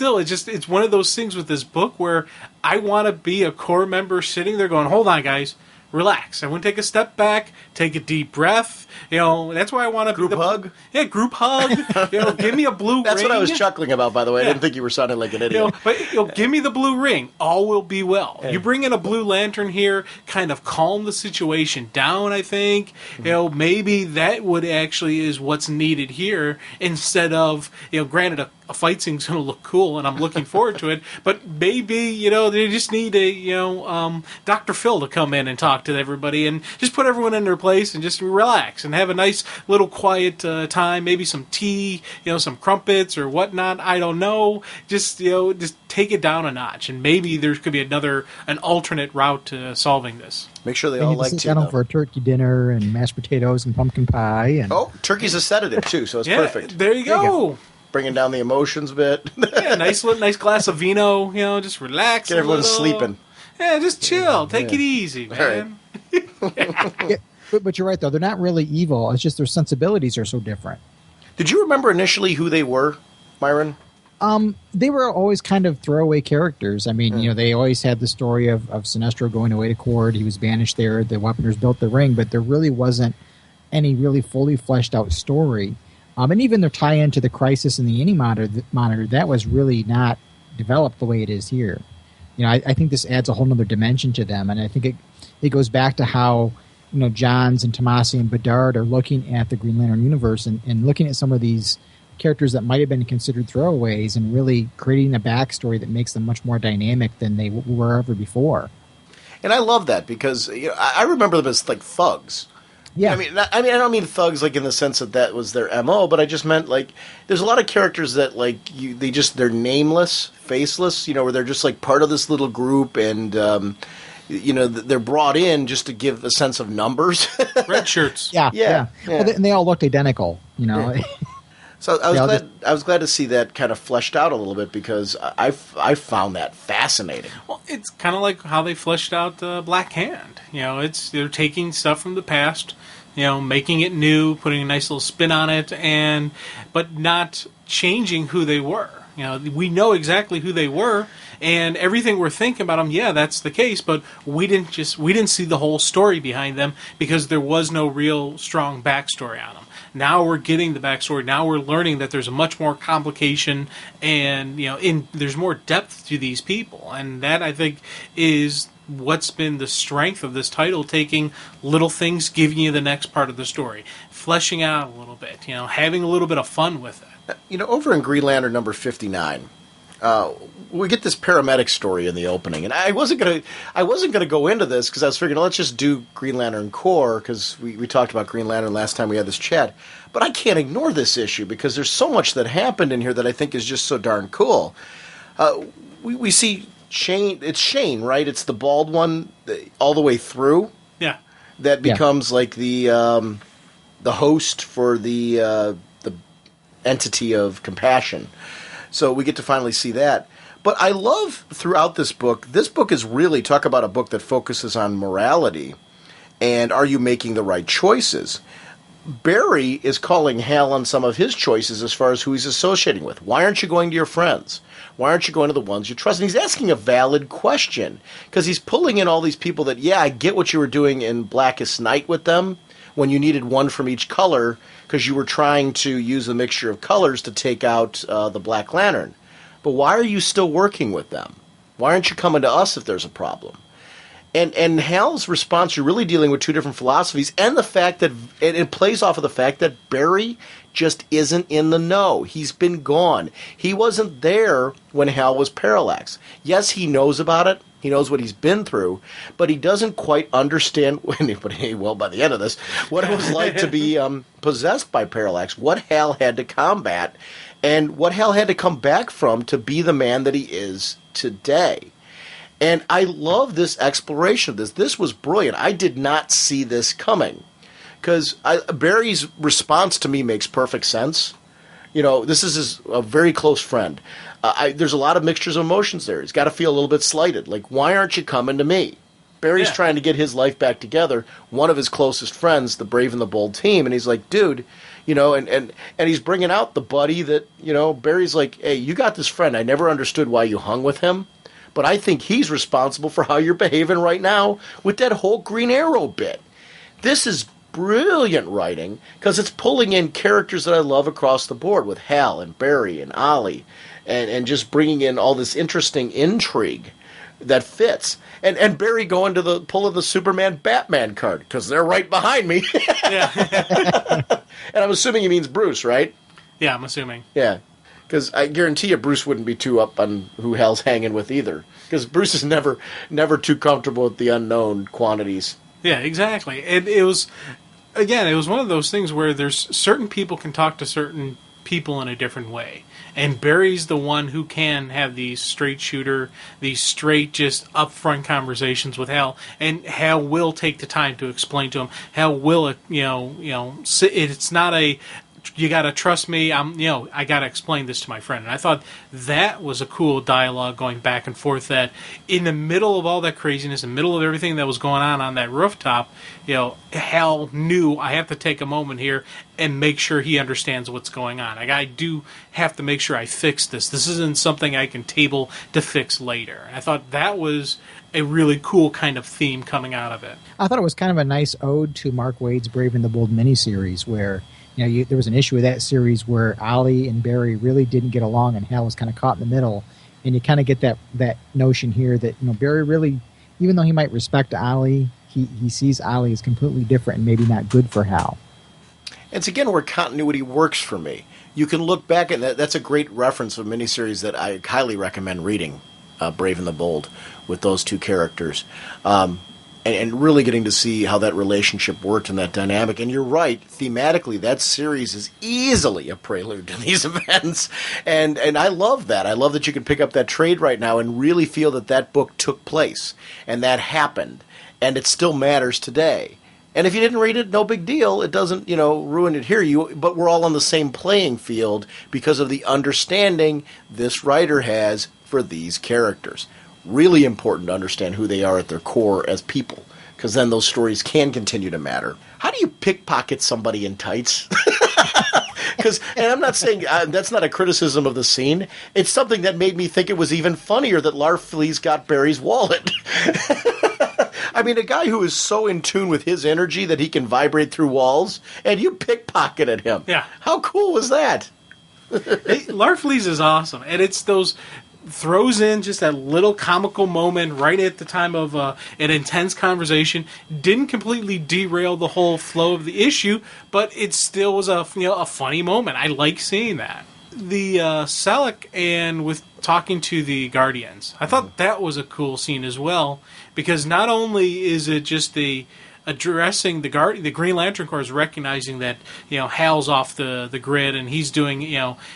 one of those things with this book where I want to be a core member sitting there going, hold on, guys. Relax. I want to take a step back, take a deep breath. That's why I want to group hug. Yeah, group hug. Give me a blue That's ring. what I was chuckling about, by the way. I didn't think you were sounding like an idiot. But give me the blue ring. All will be well. You bring in a blue lantern here, kind of calm the situation down. I think maybe that would actually is what's needed here instead of granted a fight scene's going to look cool, and I'm looking forward to it. But maybe they just need a Dr. Phil to come in and talk to everybody and just put everyone in their place and just relax and have a nice little quiet time. Maybe some tea, some crumpets or whatnot. I don't know. Just take it down a notch, and maybe there could be an alternate route to solving this. Make sure they all like tea. Down for a turkey dinner and mashed potatoes and pumpkin pie. And turkey's a sedative too, so it's perfect. There you go. Bringing down the emotions a bit. Yeah, nice glass of vino. Just relax. Get everyone sleeping. Yeah, just chill. Take it easy, man. Right. But you're right, though. They're not really evil. It's just their sensibilities are so different. Did you remember initially who they were, Myron? They were always kind of throwaway characters. I mean, they always had the story of Sinestro going away to Cord. He was banished there. The Weaponers built the ring, but there really wasn't any really fully fleshed out story. And even their tie-in to the Crisis and the Anti-Monitor, that was really not developed the way it is here. I think this adds a whole other dimension to them, and I think it goes back to how Johns and Tomasi and Bedard are looking at the Green Lantern universe and looking at some of these characters that might have been considered throwaways and really creating a backstory that makes them much more dynamic than they were ever before. And I love that because I remember them as like thugs. Yeah, I don't mean thugs like in the sense that was their MO, but I just meant like there's a lot of characters that like they're nameless, faceless, where they're just like part of this little group and they're brought in just to give a sense of numbers. Red shirts. Yeah. Well, and they all looked identical, Yeah. So I was glad to see that kind of fleshed out a little bit because I found that fascinating. Well, it's kind of like how they fleshed out Black Hand. They're taking stuff from the past, making it new, putting a nice little spin on it, but not changing who they were. We know exactly who they were, and everything we're thinking about them. Yeah, that's the case, but we didn't see the whole story behind them because there was no real strong backstory on them. Now we're getting the backstory. Now we're learning that there's a much more complication, and there's more depth to these people, and that I think is what's been the strength of this title, taking little things, giving you the next part of the story, fleshing out a little bit, having a little bit of fun with it. Over in Green Lantern number 59, we get this paramedic story in the opening, and I wasn't gonna go into this because I was figuring let's just do Green Lantern Corps because we talked about Green Lantern last time we had this chat, but I can't ignore this issue because there's so much that happened in here that I think is just so darn cool. We see Shane. It's Shane, right? It's the bald one all the way through. Yeah. That becomes like the host for the entity of compassion. So we get to finally see that. But I love throughout this book is really, talk about a book that focuses on morality and are you making the right choices. Barry is calling Hal on some of his choices as far as who he's associating with. Why aren't you going to your friends? Why aren't you going to the ones you trust? And he's asking a valid question because he's pulling in all these people that, yeah, I get what you were doing in Blackest Night with them when you needed one from each color because you were trying to use a mixture of colors to take out the Black Lantern. But why are you still working with them? Why aren't you coming to us if there's a problem? And Hal's response, you're really dealing with two different philosophies, and the fact that it plays off of the fact that Barry just isn't in the know. He's been gone. He wasn't there when Hal was parallax. Yes, he knows about it. He knows what he's been through, but he doesn't quite understand, well, by the end of this, what it was like to be possessed by parallax, what Hal had to combat, and what Hal had to come back from to be the man that he is today. And I love this exploration of this. This was brilliant. I did not see this coming. Because Barry's response to me makes perfect sense. You know, this is a very close friend. There's a lot of mixtures of emotions there. He's got to feel a little bit slighted. Like, why aren't you coming to me? Barry's trying to get his life back together. One of his closest friends, the Brave and the Bold team. And he's like, dude, you know, and he's bringing out the buddy that, you know, Barry's like, hey, you got this friend. I never understood why you hung with him. But I think he's responsible for how you're behaving right now with that whole Green Arrow bit. This is brilliant writing because it's pulling in characters that I love across the board with Hal and Barry and Ollie and just bringing in all this interesting intrigue that fits. And Barry going to pulling the Superman Batman card because they're right behind me. Yeah. And I'm assuming he means Bruce, right? Yeah, I'm assuming. Yeah. Because I guarantee you Bruce wouldn't be too up on who Hal's hanging with either. Because Bruce is never too comfortable with the unknown quantities. Yeah, exactly. And it was one of those things where there's certain people can talk to certain people in a different way. And Barry's the one who can have these straight shooter, these straight just upfront conversations with Hal. And Hal will take the time to explain to him. Hal will, it's not a... You gotta trust me. I gotta explain this to my friend. And I thought that was a cool dialogue going back and forth. That in the middle of all that craziness, in the middle of everything that was going on that rooftop, Hal knew I have to take a moment here and make sure he understands what's going on. I do have to make sure I fix this. This isn't something I can table to fix later. And I thought that was a really cool kind of theme coming out of it. I thought it was kind of a nice ode to Mark Waid's Brave and the Bold miniseries, where there was an issue with that series where Ollie and Barry really didn't get along, and Hal was kind of caught in the middle. And you kind of get that notion here that Barry really, even though he might respect Ollie, he sees Ollie as completely different and maybe not good for Hal. It's again where continuity works for me. You can look back at that. That's a great reference of a miniseries that I highly recommend reading, Brave and the Bold, with those two characters. And really getting to see how that relationship worked and that dynamic. And you're right, thematically, that series is easily a prelude to these events. And I love that. I love that you can pick up that trade right now and really feel that book took place and that happened. And it still matters today. And if you didn't read it, no big deal. It doesn't, ruin it here. But we're all on the same playing field because of the understanding this writer has for these characters. Really important to understand who they are at their core as people, because then those stories can continue to matter. How do you pickpocket somebody in tights? And I'm not saying that's not a criticism of the scene. It's something that made me think it was even funnier that Larfleeze got Barry's wallet. I mean, a guy who is so in tune with his energy that he can vibrate through walls, and you pickpocketed him. Yeah. How cool was that? Larfleeze is awesome, and it's those... throws in just that little comical moment right at the time of an intense conversation. Didn't completely derail the whole flow of the issue, but it still was a funny moment. I like seeing that. The Selleck and with talking to the Guardians, I thought that was a cool scene as well, because not only is it just the addressing the Green Lantern Corps is recognizing that, Hal's off the grid and he's doing,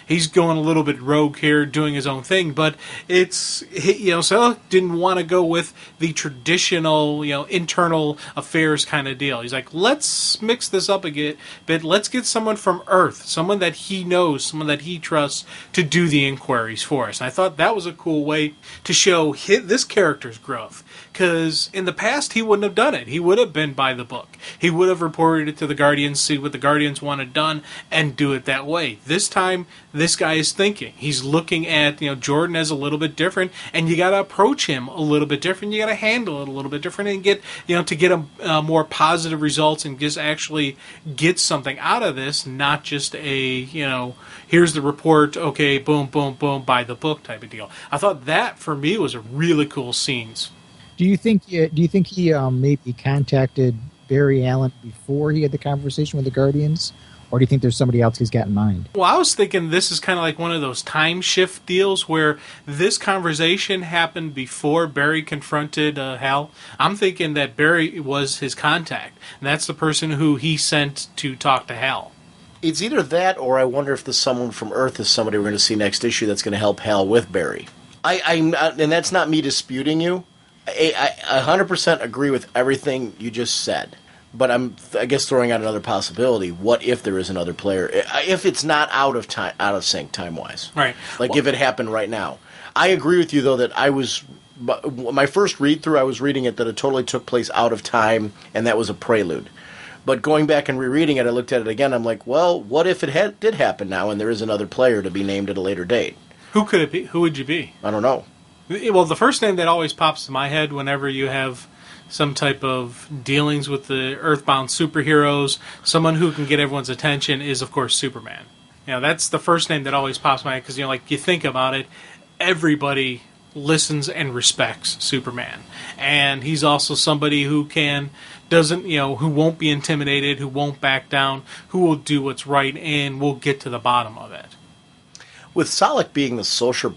he's going a little bit rogue here, doing his own thing, but Selleck didn't want to go with the traditional, internal affairs kind of deal. He's like, let's mix this up a bit. Let's get someone from Earth, someone that he knows, someone that he trusts to do the inquiries for us. And I thought that was a cool way to show this character's growth. Because in the past, he wouldn't have done it. He would have been by the book. He would have reported it to the Guardians, see what the Guardians wanted done, and do it that way. This time, this guy is thinking. He's looking at, Jordan as a little bit different, and you got to approach him a little bit different. You got to handle it a little bit different, and get, to get a more positive results and just actually get something out of this, not just a, here's the report, okay, boom, boom, boom, by the book type of deal. I thought that, for me, was a really cool scenes. Do you think he maybe contacted Barry Allen before he had the conversation with the Guardians, or do you think there's somebody else he's got in mind? Well, I was thinking this is kind of like one of those time shift deals where this conversation happened before Barry confronted Hal. I'm thinking that Barry was his contact, and that's the person who he sent to talk to Hal. It's either that, or I wonder if the someone from Earth is somebody we're going to see next issue that's going to help Hal with Barry. And that's not me disputing you. I 100% agree with everything you just said, but I guess throwing out another possibility. What if there is another player? If it's not out of sync time-wise, right? Like if it happened right now. I agree with you though that my first read through, I was reading it that it totally took place out of time, and that was a prelude. But going back and rereading it, I looked at it again. I'm like, well, what if it did happen now, and there is another player to be named at a later date? Who could it be? Who would you be? I don't know. Well, the first name that always pops to my head whenever you have some type of dealings with the Earthbound superheroes, someone who can get everyone's attention, is, of course, Superman. That's the first name that always pops to my head because, you think about it, everybody listens and respects Superman. And he's also somebody who who won't be intimidated, who won't back down, who will do what's right, and will get to the bottom of it. With Selleck being the social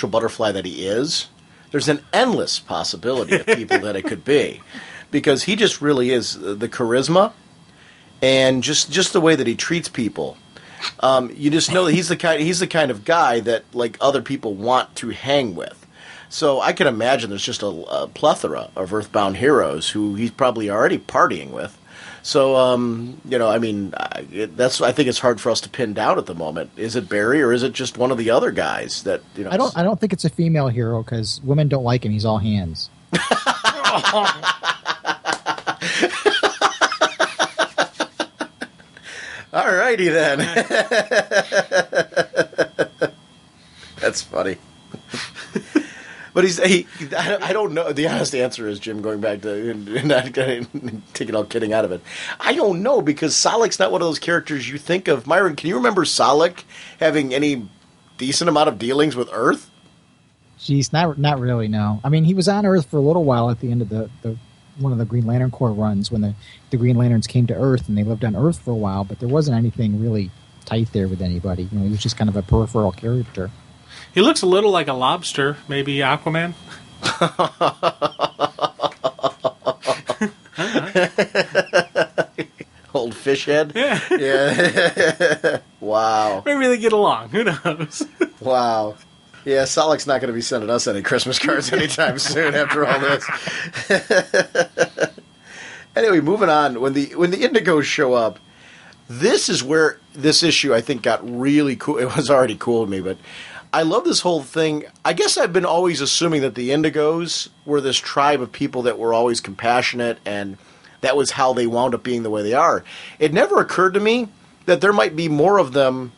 butterfly that he is, there's an endless possibility of people that it could be, because he just really is the charisma and just the way that he treats people. You just know that he's the kind of guy that like other people want to hang with. So I can imagine there's just a plethora of Earthbound heroes who he's probably already partying with. So, I think it's hard for us to pin down at the moment. Is it Barry, or is it just one of the other guys that, I don't think it's a female hero, because women don't like him. He's all hands. All righty then. That's funny. But I don't know. The honest answer is, Jim, going back to not taking all kidding out of it, I don't know, because Selleck's not one of those characters you think of. Myron, can you remember Selleck having any decent amount of dealings with Earth? Geez, not really, no. I mean, he was on Earth for a little while at the end of the one of the Green Lantern Corps runs when the Green Lanterns came to Earth, and they lived on Earth for a while, but there wasn't anything really tight there with anybody. He was just kind of a peripheral character. He looks a little like a lobster, maybe Aquaman. Old fish head? Yeah. Wow. Maybe they get along. Who knows? Wow. Yeah, Selleck's not going to be sending us any Christmas cards anytime soon after all this. Anyway, moving on. When the Indigos show up, this is where this issue, I think, got really cool. It was already cool to me, but I love this whole thing. I guess I've been always assuming that the Indigos were this tribe of people that were always compassionate, and that was how they wound up being the way they are. It never occurred to me that there might be more of them,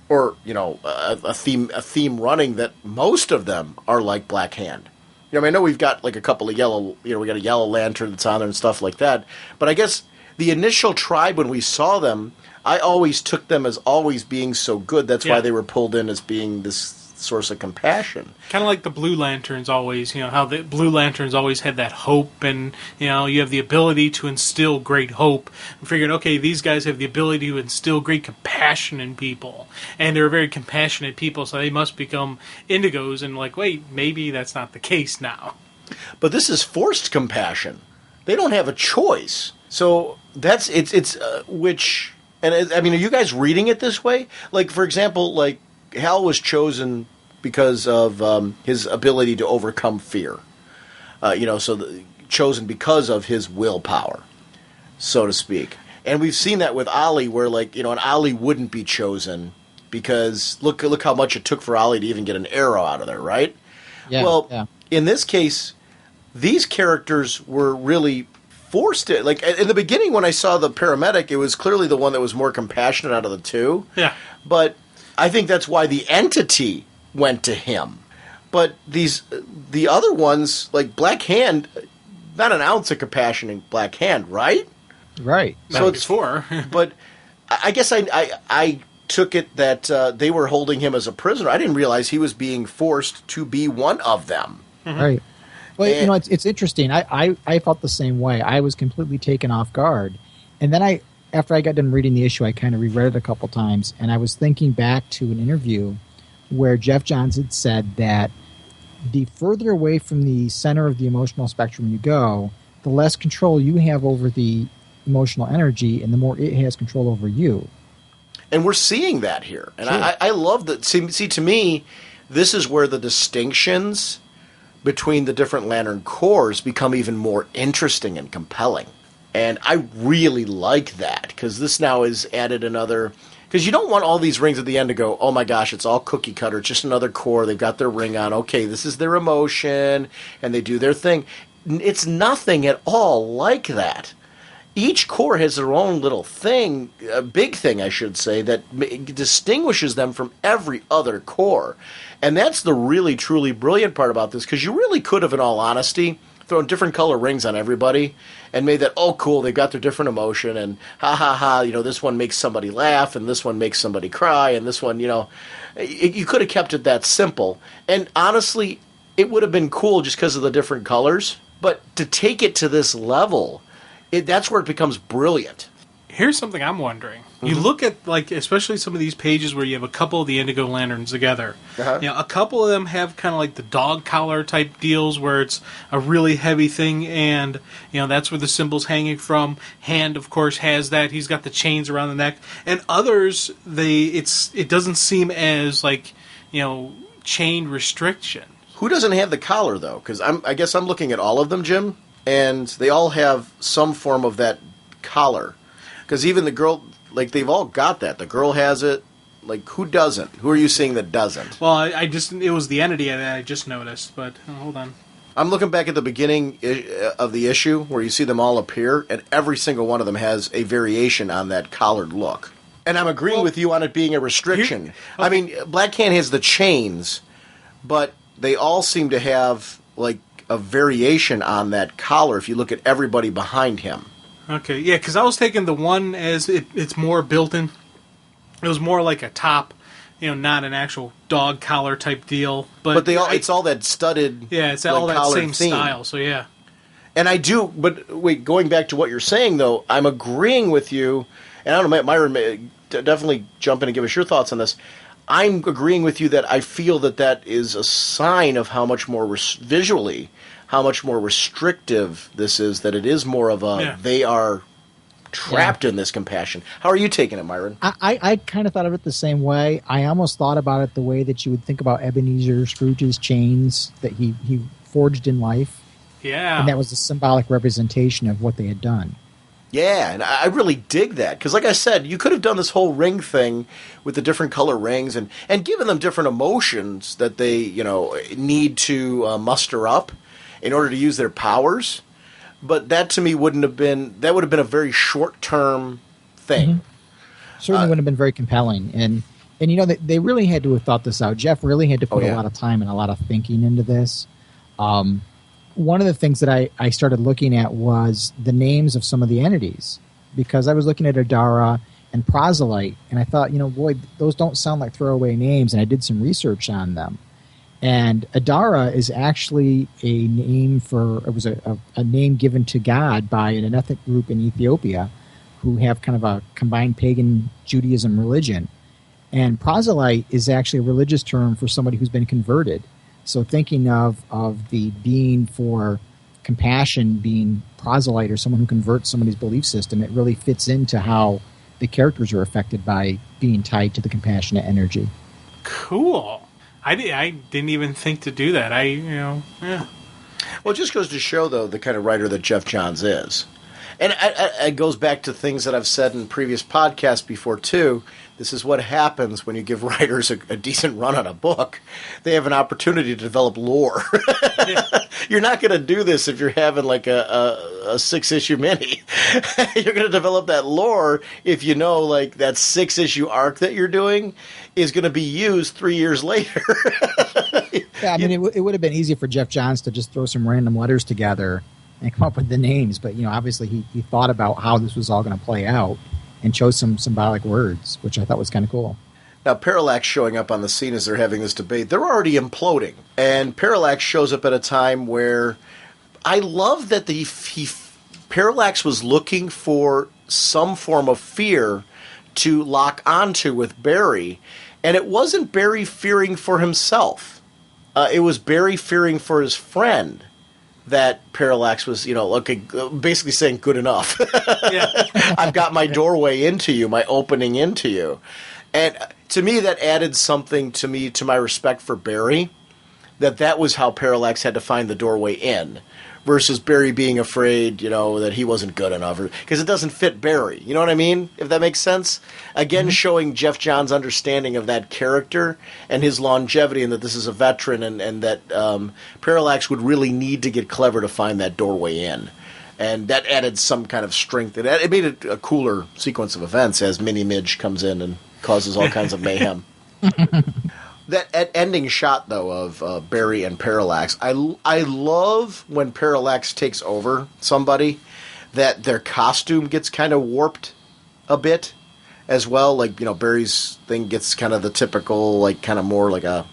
or a theme running that most of them are like Black Hand. I know we've got like a couple of yellow, we got a Yellow Lantern that's on there and stuff like that. But I guess the initial tribe, when we saw them, I always took them as always being so good. That's why they were pulled in as being this source of compassion. Kind of like the Blue Lanterns always, how the Blue Lanterns always had that hope, and, you have the ability to instill great hope. I figured, okay, these guys have the ability to instill great compassion in people, and they're very compassionate people, so they must become Indigos, and wait, maybe that's not the case now. But this is forced compassion. they don't have a choice. So that's which, and I mean, are you guys reading it this way? Like, for example, like Hal was chosen because of his ability to overcome fear. Chosen because of his willpower, so to speak. And we've seen that with Ollie, where an Ollie wouldn't be chosen because look how much it took for Ollie to even get an arrow out of there, right? Yeah. Well, in this case, these characters were really forced to. Like in the beginning, when I saw the paramedic, it was clearly the one that was more compassionate out of the two. Yeah. But I think that's why the entity went to him. But the other ones, like Black Hand, not an ounce of compassion in Black Hand, right? Right. So it's for. But I guess I took it that they were holding him as a prisoner. I didn't realize he was being forced to be one of them. Mm-hmm. Right. Well, it's interesting. I felt the same way. I was completely taken off guard. And then after I got done reading the issue, I kind of reread it a couple times, and I was thinking back to an interview where Jeff Johns had said that the further away from the center of the emotional spectrum you go, the less control you have over the emotional energy and the more it has control over you. And we're seeing that here. And sure. I love that. See, to me, this is where the distinctions between the different Lantern Corps become even more interesting and compelling. And I really like that, because this now has added another... Because you don't want all these rings at the end to go, oh my gosh, it's all cookie cutter, it's just another core, they've got their ring on, okay, this is their emotion, and they do their thing. It's nothing at all like that. Each core has their own little thing, a big thing, I should say, that distinguishes them from every other core. And that's the really, truly brilliant part about this, because you really could have, in all honesty, thrown different color rings on everybody and made that, oh, cool, they've got their different emotion, and ha, ha, ha, this one makes somebody laugh, and this one makes somebody cry, and this one, you could have kept it that simple. And honestly, it would have been cool just because of the different colors, but to take it to this level, that's where it becomes brilliant. Here's something I'm wondering. You look at, especially some of these pages where you have a couple of the Indigo Lanterns together. Uh-huh. A couple of them have kind of like the dog collar type deals where it's a really heavy thing, and, that's where the symbol's hanging from. Hand, of course, has that. He's got the chains around the neck. And others, it doesn't seem as, chain restriction. Who doesn't have the collar, though? Because I guess I'm looking at all of them, Jim, and they all have some form of that collar. Because even the girl, they've all got that. The girl has it. Who doesn't? Who are you seeing that doesn't? Well, it was the entity that I just noticed, but hold on. I'm looking back at the beginning of the issue where you see them all appear, and every single one of them has a variation on that collared look. And I'm agreeing with you on it being a restriction. Okay. I mean, Black Hand has the chains, but they all seem to have, a variation on that collar if you look at everybody behind him. Okay, yeah, because I was taking the one as it's more built-in. It was more like a top, not an actual dog collar type deal. But it's all that studded. Yeah, it's all that same theme. style. So yeah. And I do, but wait, going back to what you're saying though, I'm agreeing with you. And I don't know, Myron, definitely jump in and give us your thoughts on this. I'm agreeing with you that I feel that is a sign of how much more visually. How much more restrictive this is, that it is more of they are trapped in this compassion. How are you taking it, Myron? I kind of thought of it the same way. I almost thought about it the way that you would think about Ebenezer Scrooge's chains that he forged in life. Yeah. And that was a symbolic representation of what they had done. Yeah, and I really dig that. Because like I said, you could have done this whole ring thing with the different color rings and given them different emotions that they need to muster up in order to use their powers, but that to me would have been a very short-term thing. Mm-hmm. Certainly wouldn't have been very compelling, and they really had to have thought this out. Jeff really had to put a lot of time and a lot of thinking into this. One of the things that I started looking at was the names of some of the entities, because I was looking at Adara and Proselyte, and I thought, boy, those don't sound like throwaway names, and I did some research on them. And Adara is actually a name a name given to God by an ethnic group in Ethiopia who have kind of a combined pagan Judaism religion. And proselyte is actually a religious term for somebody who's been converted. So thinking of the being for compassion being proselyte or someone who converts somebody's belief system, it really fits into how the characters are affected by being tied to the compassionate energy. Cool. I didn't even think to do that. Yeah. Well, it just goes to show, though, the kind of writer that Jeff Johns is. And it goes back to things that I've said in previous podcasts before, too. This is what happens when you give writers a decent run on a book. They have an opportunity to develop lore. You're not going to do this if you're having like a 6-issue mini. You're going to develop that lore if you know like that 6-issue arc that you're doing is going to be used 3 years later. Yeah, I mean, it would have been easy for Jeff Johns to just throw some random letters together and come up with the names, but obviously he thought about how this was all going to play out and chose some symbolic words, which I thought was kind of cool. Now, Parallax showing up on the scene as they're having this debate, they're already imploding, and Parallax shows up at a time where I love that Parallax was looking for some form of fear to lock onto with Barry, and it wasn't Barry fearing for himself. It was Barry fearing for his friend. That Parallax was, basically saying, good enough. I've got my doorway into you, my opening into you. And to me, that added something to my respect for Barry, that was how Parallax had to find the doorway in, versus Barry being afraid, that he wasn't good enough. Because it doesn't fit Barry. You know what I mean? If that makes sense? Again, showing Jeff Johns' understanding of that character and his longevity, and that this is a veteran, and that Parallax would really need to get clever to find that doorway in. And that added some kind of strength. It made it a cooler sequence of events as Mini Midge comes in and causes all kinds of mayhem. That ending shot, though, of Barry and Parallax, I love when Parallax takes over somebody, that their costume gets kind of warped a bit as well. Like, Barry's thing gets kind of the typical, like, kind of more like a...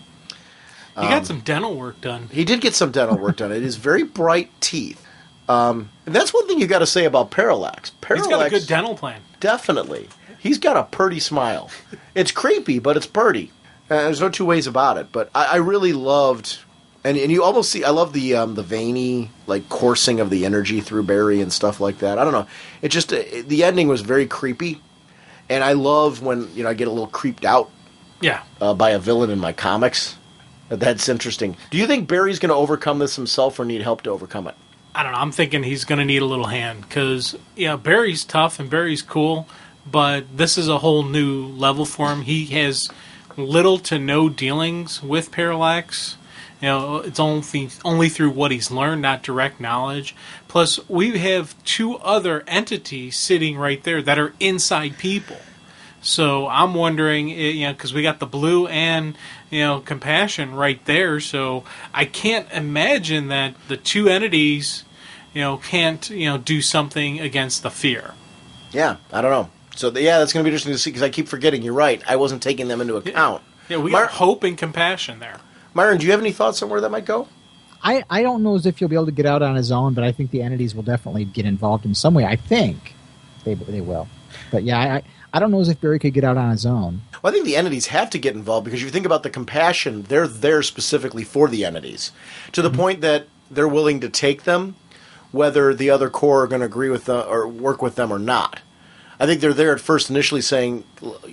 He got some dental work done. He did get some dental work done. It is very bright teeth. And that's one thing you got to say about Parallax. He's got a good dental plan. Definitely. He's got a purty smile. It's creepy, but it's purty. There's no two ways about it, but I really loved, and you almost see, I love the veiny, like, coursing of the energy through Barry and stuff like that. I don't know. It just, the ending was very creepy, and I love when, I get a little creeped out by a villain in my comics. That's interesting. Do you think Barry's going to overcome this himself or need help to overcome it? I don't know. I'm thinking he's going to need a little hand, because, Barry's tough and Barry's cool, but this is a whole new level for him. He has little to no dealings with Parallax. It's only through what he's learned, not direct knowledge. Plus, we have two other entities sitting right there that are inside people. So I'm wondering, because we got the blue and, compassion right there. So I can't imagine that the two entities, can't, do something against the fear. Yeah, I don't know. So, that's going to be interesting to see, because I keep forgetting. You're right. I wasn't taking them into account. Yeah, we got hope and compassion there. Myron, do you have any thoughts on where that might go? I don't know as if he'll be able to get out on his own, but I think the entities will definitely get involved in some way. I think they will. But, I don't know as if Barry could get out on his own. Well, I think the entities have to get involved, because if you think about the compassion, they're there specifically for the entities, to the point that they're willing to take them, whether the other core are going to agree with them or work with them or not. I think they're there at first initially saying,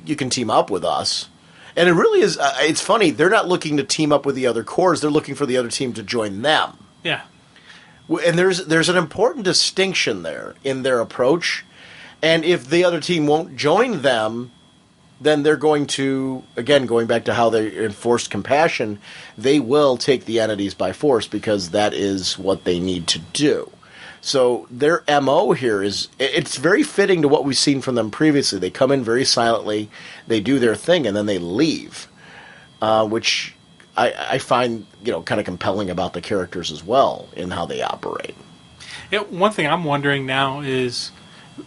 you can team up with us. And it really is, it's funny, they're not looking to team up with the other cores, they're looking for the other team to join them. Yeah. And there's an important distinction there in their approach. And if the other team won't join them, then they're going to, again, going back to how they enforced compassion, they will take the entities by force, because that is what they need to do. So their MO here it's very fitting to what we've seen from them previously. They come in very silently, they do their thing, and then they leave, which I find, kind of compelling about the characters as well in how they operate. Yeah, one thing I'm wondering now is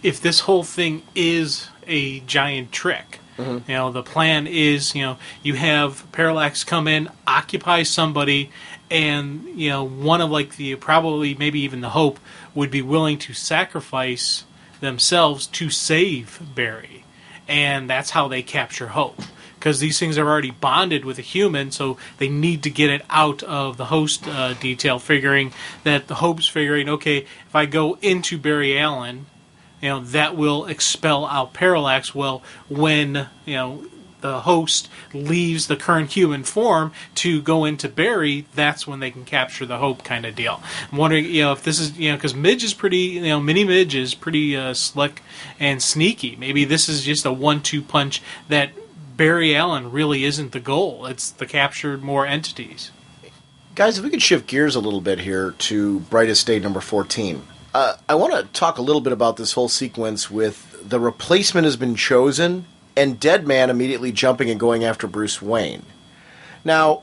if this whole thing is a giant trick. Mm-hmm. The plan is, you have Parallax come in, occupy somebody, and, one of probably maybe even the Hope would be willing to sacrifice themselves to save Barry. And that's how they capture Hope. because these things are already bonded with a human, so they need to get it out of the host detail, figuring that the Hope's figuring, okay, if I go into Barry Allen, that will expel out Parallax. Well, when, the host leaves the current human form to go into Barry, that's when they can capture the Hope kind of deal. I'm wondering, if this is, because Midge is pretty, Mini Midge is pretty slick and sneaky. Maybe this is just a 1-2 punch that Barry Allen really isn't the goal. It's the captured more entities. Guys, if we could shift gears a little bit here to Brightest Day number 14. I want to talk a little bit about this whole sequence with the replacement has been chosen and Deadman immediately jumping and going after Bruce Wayne. Now,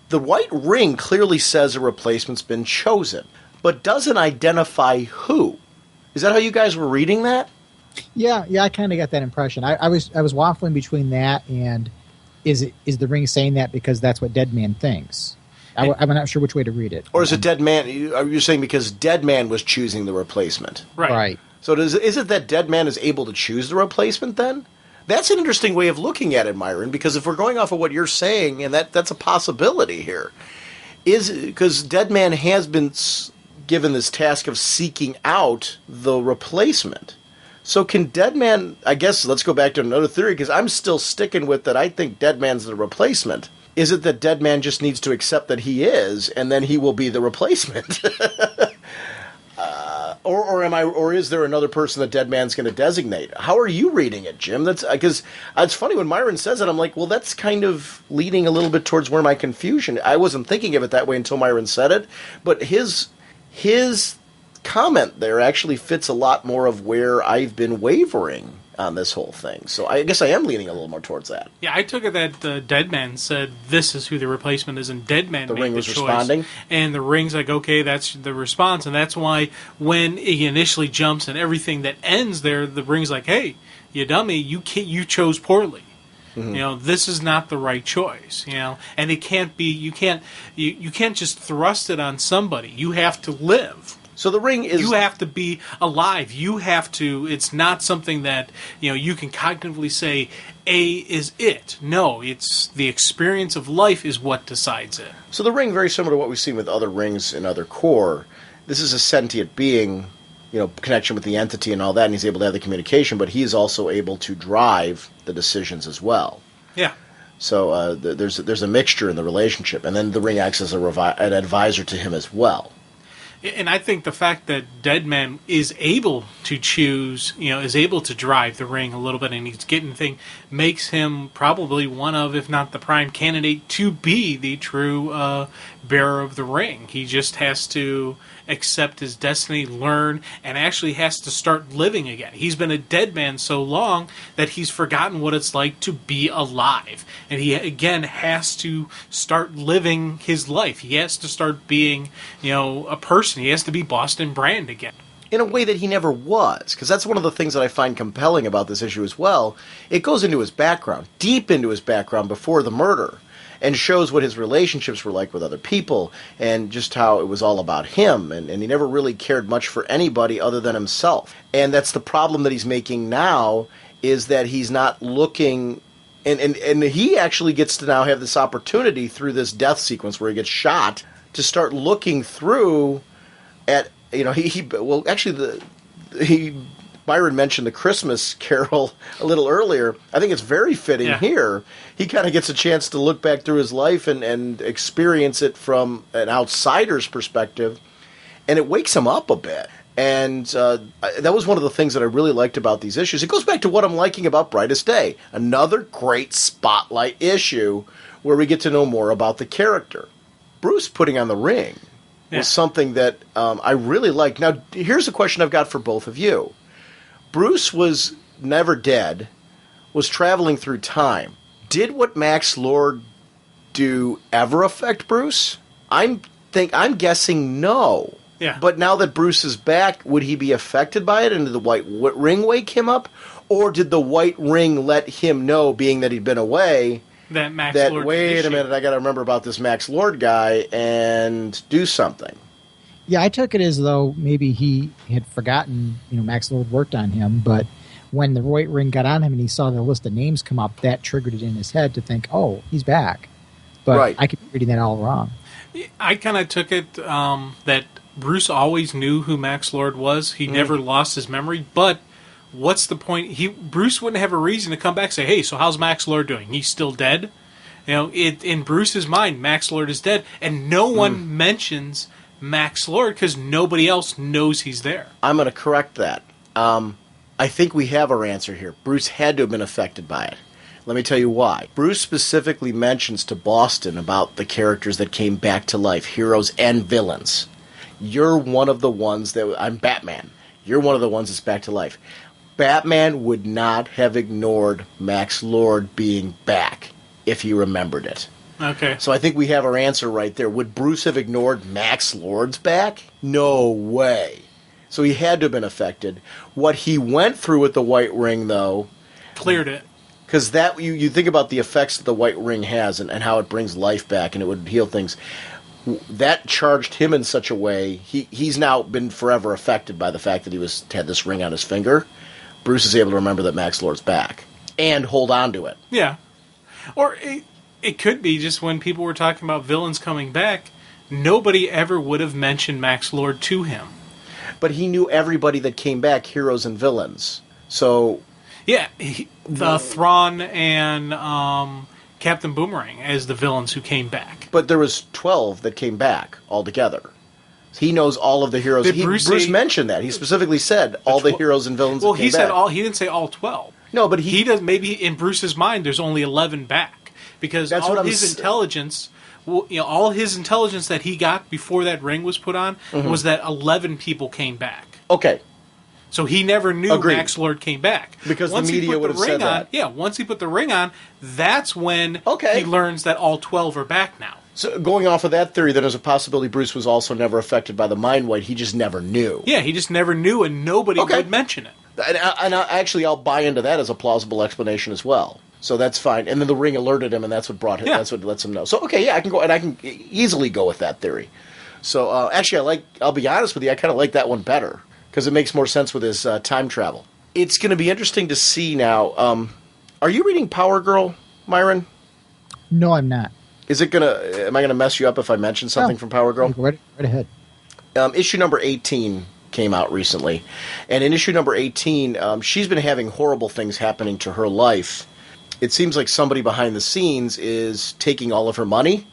the white ring clearly says a replacement's been chosen, but doesn't identify who. Is that how you guys were reading that? Yeah, I kind of got that impression. I was waffling between that and is the ring saying that because that's what Deadman thinks? I'm not sure which way to read it. Or is it Deadman? Are you saying because Deadman was choosing the replacement? Right. So is it that Deadman is able to choose the replacement then? That's an interesting way of looking at it, Myron, because if we're going off of what you're saying, and that's a possibility here, is because Deadman has been given this task of seeking out the replacement. So can Deadman, I guess, let's go back to another theory, because I'm still sticking with that I think Deadman's the replacement. Is it that Deadman just needs to accept that he is, and then he will be the replacement? Or is there another person that Deadman's going to designate? How are you reading it, Jim? That's because it's funny when Myron says it. I'm like, well, that's kind of leading a little bit towards where my confusion. I wasn't thinking of it that way until Myron said it, but his comment there actually fits a lot more of where I've been wavering on this whole thing. So I guess I am leaning a little more towards that. Yeah, I took it that Deadman said this is who the replacement is, and Deadman the made ring the was choice. Responding. And the ring's like, okay, that's the response, and that's why when he initially jumps and everything that ends there, the ring's like, hey, you dummy, you chose poorly. Mm-hmm. This is not the right choice. And it can't be. You can't just thrust it on somebody. You have to live. So the ring is... You have to be alive. You have to... It's not something that, you can cognitively say, A is it. No, it's the experience of life is what decides it. So the ring, very similar to what we've seen with other rings in other core, this is a sentient being, connection with the entity and all that, and he's able to have the communication, but he's also able to drive the decisions as well. Yeah. So there's a mixture in the relationship, and then the ring acts as an advisor to him as well. And I think the fact that Deadman is able to choose, is able to drive the ring a little bit, and he's getting thing, makes him probably one of, if not the prime candidate, to be the true bearer of the ring. He just has to accept his destiny, learn, and actually has to start living again. He's been a dead man so long that he's forgotten what it's like to be alive. And he, again, has to start living his life. He has to start being, a person. He has to be Boston Brand again. In a way that he never was, because that's one of the things that I find compelling about this issue as well. It goes into his background, deep into his background before the murder, and shows what his relationships were like with other people, and just how it was all about him, and he never really cared much for anybody other than himself. And that's the problem that he's making now, is that he's not looking, and he actually gets to now have this opportunity through this death sequence where he gets shot, to start looking through at, Byron mentioned the Christmas Carol a little earlier. I think it's very fitting here. He kind of gets a chance to look back through his life and experience it from an outsider's perspective, and it wakes him up a bit. And that was one of the things that I really liked about these issues. It goes back to what I'm liking about Brightest Day. Another great spotlight issue where we get to know more about the character. Bruce putting on the ring was something that I really liked. Now, here's a question I've got for both of you. Bruce was never dead, was traveling through time. Did what Max Lord do ever affect Bruce? I'm guessing no. Yeah. But now that Bruce is back, would he be affected by it? And did the white ring wake him up? Or did the white ring let him know, being that he'd been away, that Max Lord wait a minute, I got to remember about this Max Lord guy and do something? Yeah, I took it as though maybe he had forgotten, Max Lord worked on him, but when the White Ring got on him and he saw the list of names come up, that triggered it in his head to think, oh, he's back. But Right. I could be reading that all wrong. I kind of took it that Bruce always knew who Max Lord was. He never lost his memory. But what's the point? Bruce wouldn't have a reason to come back and say, hey, so how's Max Lord doing? He's still dead? You know, in Bruce's mind, Max Lord is dead. And no one mentions Max Lord because nobody else knows he's there. I'm going to correct that. I think we have our answer here. Bruce had to have been affected by it. Let me tell you why. Bruce specifically mentions to Boston about the characters that came back to life, heroes and villains. You're one of the ones that... I'm Batman. You're one of the ones that's back to life. Batman would not have ignored Max Lord being back if he remembered it. Okay. So I think we have our answer right there. Would Bruce have ignored Max Lord's back? No way. So he had to have been affected. What he went through with the White Ring, though... Cleared it. Because that you think about the effects that the White Ring has and how it brings life back and it would heal things. That charged him in such a way. He's now been forever affected by the fact that he had this ring on his finger. Bruce is able to remember that Max Lord's back and hold on to it. Yeah. Or it could be just when people were talking about villains coming back, nobody ever would have mentioned Max Lord to him. But he knew everybody that came back, heroes and villains. So... Yeah, the Thrawn and Captain Boomerang as the villains who came back. But there was 12 that came back altogether. He knows all of the heroes. Did Bruce mentioned that. He specifically said all the heroes and villains well, that came he said back. all. He didn't say all 12. No, but he does. Maybe in Bruce's mind, there's only 11 back because That's all what his intelligence. Well, all his intelligence that he got before that ring was put on was that 11 people came back. Okay. So he never knew Agreed. Max Lord came back. Because once the media would have said that. Yeah, once he put the ring on, that's when Okay. he learns that all 12 are back now. So going off of that theory, then there's a possibility Bruce was also never affected by the Mind White. He just never knew. Yeah, he just never knew, and nobody would mention it. And actually, I'll buy into that as a plausible explanation as well. So that's fine. And then the ring alerted him, and that's what brought him. Yeah. That's what lets him know. So okay, yeah, I can go, and I can easily go with that theory. So actually, I'll be honest with you, I kind of like that one better because it makes more sense with his time travel. It's going to be interesting to see now. Are you reading Power Girl, Myron? No, I'm not. Am I gonna mess you up if I mention something from Power Girl? Right ahead. Issue number 18 came out recently, and in issue number 18, she's been having horrible things happening to her life. It seems like somebody behind the scenes is taking all of her money.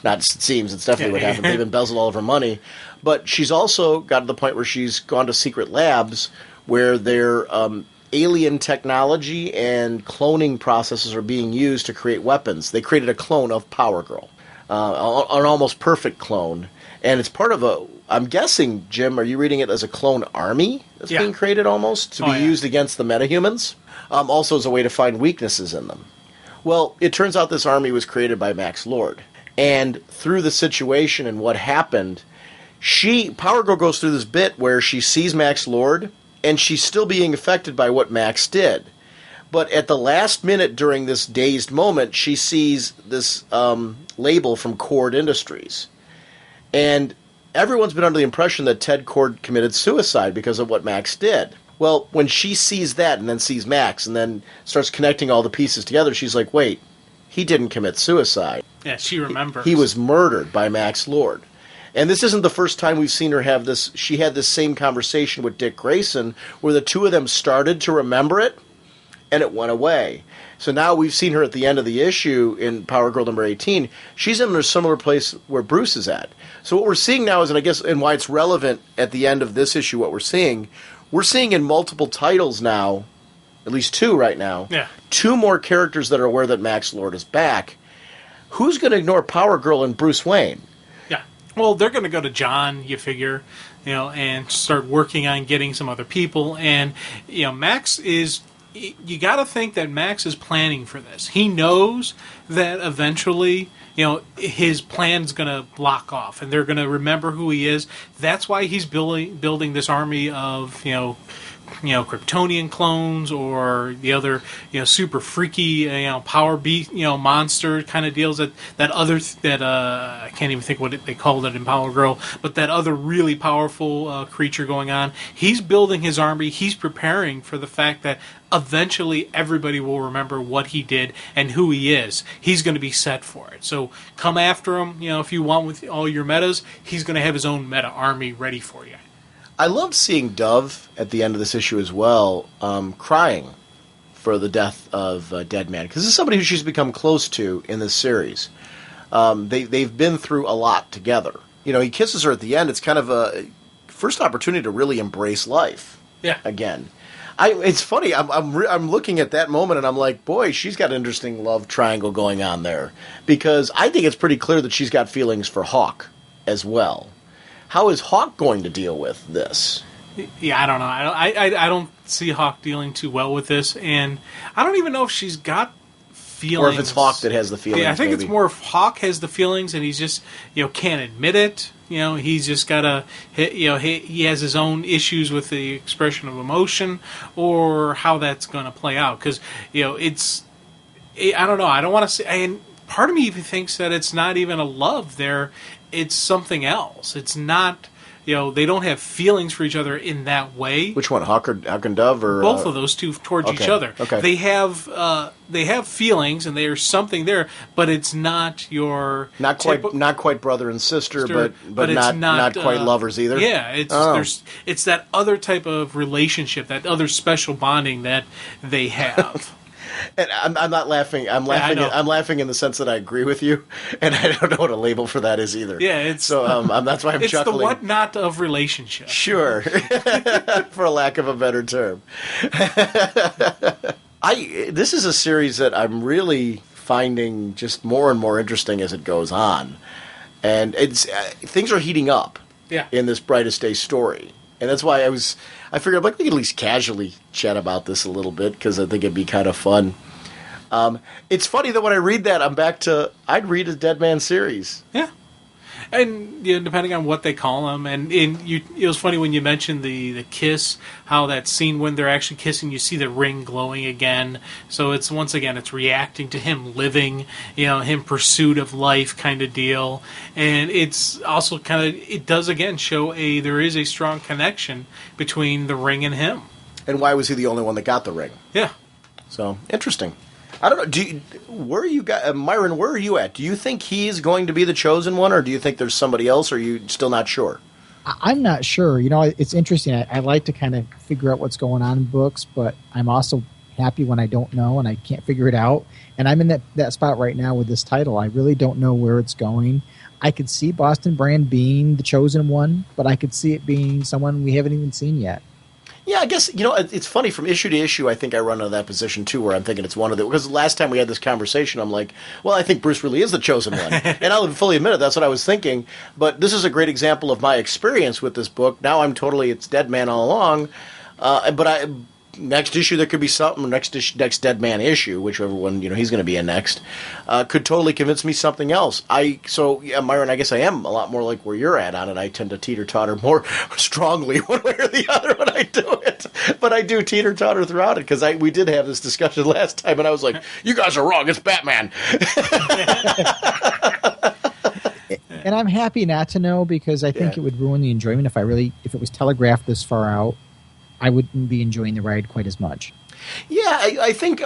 Not it seems, it's definitely what happened. They've embezzled all of her money. But she's also got to the point where she's gone to secret labs where their alien technology and cloning processes are being used to create weapons. They created a clone of Power Girl, an almost perfect clone. And it's part of I'm guessing, Jim, are you reading it as a clone army that's being created almost to be used against the metahumans? Also as a way to find weaknesses in them. Well, it turns out this army was created by Max Lord. And through the situation and what happened, Power Girl goes through this bit where she sees Max Lord, and she's still being affected by what Max did. But at the last minute during this dazed moment, she sees this label from Cord Industries. And everyone's been under the impression that Ted Cord committed suicide because of what Max did. Well, when she sees that and then sees Max and then starts connecting all the pieces together, she's like, wait, he didn't commit suicide. Yeah, she remembers. He was murdered by Max Lord. And this isn't the first time we've seen her have this. She had this same conversation with Dick Grayson where the two of them started to remember it, and it went away. So now we've seen her at the end of the issue in Power Girl number 18. She's in a similar place where Bruce is at. So what we're seeing now is, and I guess, and why it's relevant at the end of this issue, what we're seeing in multiple titles now, at least two right now, two more characters that are aware that Max Lord is back. Who's going to ignore Power Girl and Bruce Wayne? Yeah. Well, they're going to go to John, you figure, and start working on getting some other people. And, Max is... You got to think that Max is planning for this. He knows that eventually, his plan's going to lock off, and they're going to remember who he is. That's why he's building this army of, Kryptonian clones or the other super freaky power beast monster kind of deals that I can't even think what they called it in Power Girl, but that other really powerful creature going on. He's building his army. He's preparing for the fact that eventually everybody will remember what he did and who he is. He's going to be set for it. So come after him, if you want, with all your metas. He's going to have his own meta army ready for you. I loved seeing Dove at the end of this issue as well, crying for the death of Deadman, because this is somebody who she's become close to in this series. They've been through a lot together. He kisses her at the end. It's kind of a first opportunity to really embrace life. Yeah. Again. It's funny. I'm looking at that moment and I'm like, boy, she's got an interesting love triangle going on there, because I think it's pretty clear that she's got feelings for Hawk as well. How is Hawk going to deal with this? Yeah, I don't know. I don't see Hawk dealing too well with this, and I don't even know if she's got feelings. Or if it's Hawk that has the feelings. Yeah, I think maybe. it's more if Hawk has the feelings and he's just can't admit it. He's just got he has his own issues with the expression of emotion, or how that's going to play out. Because I don't know. I don't want to say. And part of me even thinks that it's not even a love there. It's something else. It's not, they don't have feelings for each other in that way. Which one, Hawk and Dove, or both of those two towards each other? Okay. They have feelings, and there's something there, but it's not your not quite brother and sister, but it's not quite lovers either. Yeah, it's that other type of relationship, that other special bonding that they have. And I'm not laughing. I'm laughing. I'm laughing in the sense that I agree with you, and I don't know what a label for that is either. Yeah, that's why I'm it's chuckling. It's the whatnot of relationship. Sure, for a lack of a better term. This is a series that I'm really finding just more and more interesting as it goes on, and things are heating up. Yeah. In this Brightest Day story. And that's why I figured we could at least casually chat about this a little bit, because I think it'd be kind of fun. It's funny that when I read that, I'd read a Deadman series. Yeah. And depending on what they call them, it was funny when you mentioned the kiss, how that scene when they're actually kissing, you see the ring glowing again. So it's reacting to him living, him pursuit of life kind of deal, and it's also it does again show there is a strong connection between the ring and him. And why was he the only one that got the ring? Yeah. So interesting. I don't know. Myron, where are you at? Do you think he's going to be the chosen one, or do you think there's somebody else, or are you still not sure? I'm not sure. It's interesting. I like to kind of figure out what's going on in books, but I'm also happy when I don't know and I can't figure it out. And I'm in that spot right now with this title. I really don't know where it's going. I could see Boston Brand being the chosen one, but I could see it being someone we haven't even seen yet. Yeah, I guess, it's funny, from issue to issue, I think I run into that position, too, where I'm thinking it's one of the... Because last time we had this conversation, I'm like, well, I think Bruce really is the chosen one. And I'll fully admit it, that's what I was thinking. But this is a great example of my experience with this book. Now it's Deadman all along. Next issue, there could be something, next Deadman issue, whichever one, he's going to be in next, could totally convince me something else. Myron, I guess I am a lot more like where you're at on it. I tend to teeter-totter more strongly one way or the other when I do it. But I do teeter-totter throughout it, because we did have this discussion last time, and I was like, you guys are wrong, it's Batman. And I'm happy not to know, because I think it would ruin the enjoyment if it was telegraphed this far out. I wouldn't be enjoying the ride quite as much. Yeah, I think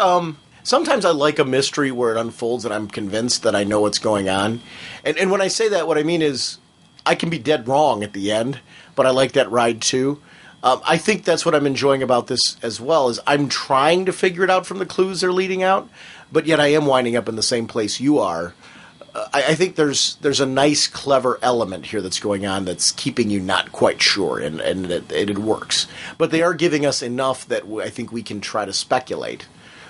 sometimes I like a mystery where it unfolds and I'm convinced that I know what's going on. And when I say that, what I mean is I can be dead wrong at the end, but I like that ride too. I think that's what I'm enjoying about this as well, is I'm trying to figure it out from the clues they're leading out, but yet I am winding up in the same place you are. I think there's a nice, clever element here that's going on that's keeping you not quite sure, and it works. But they are giving us enough that I think we can try to speculate,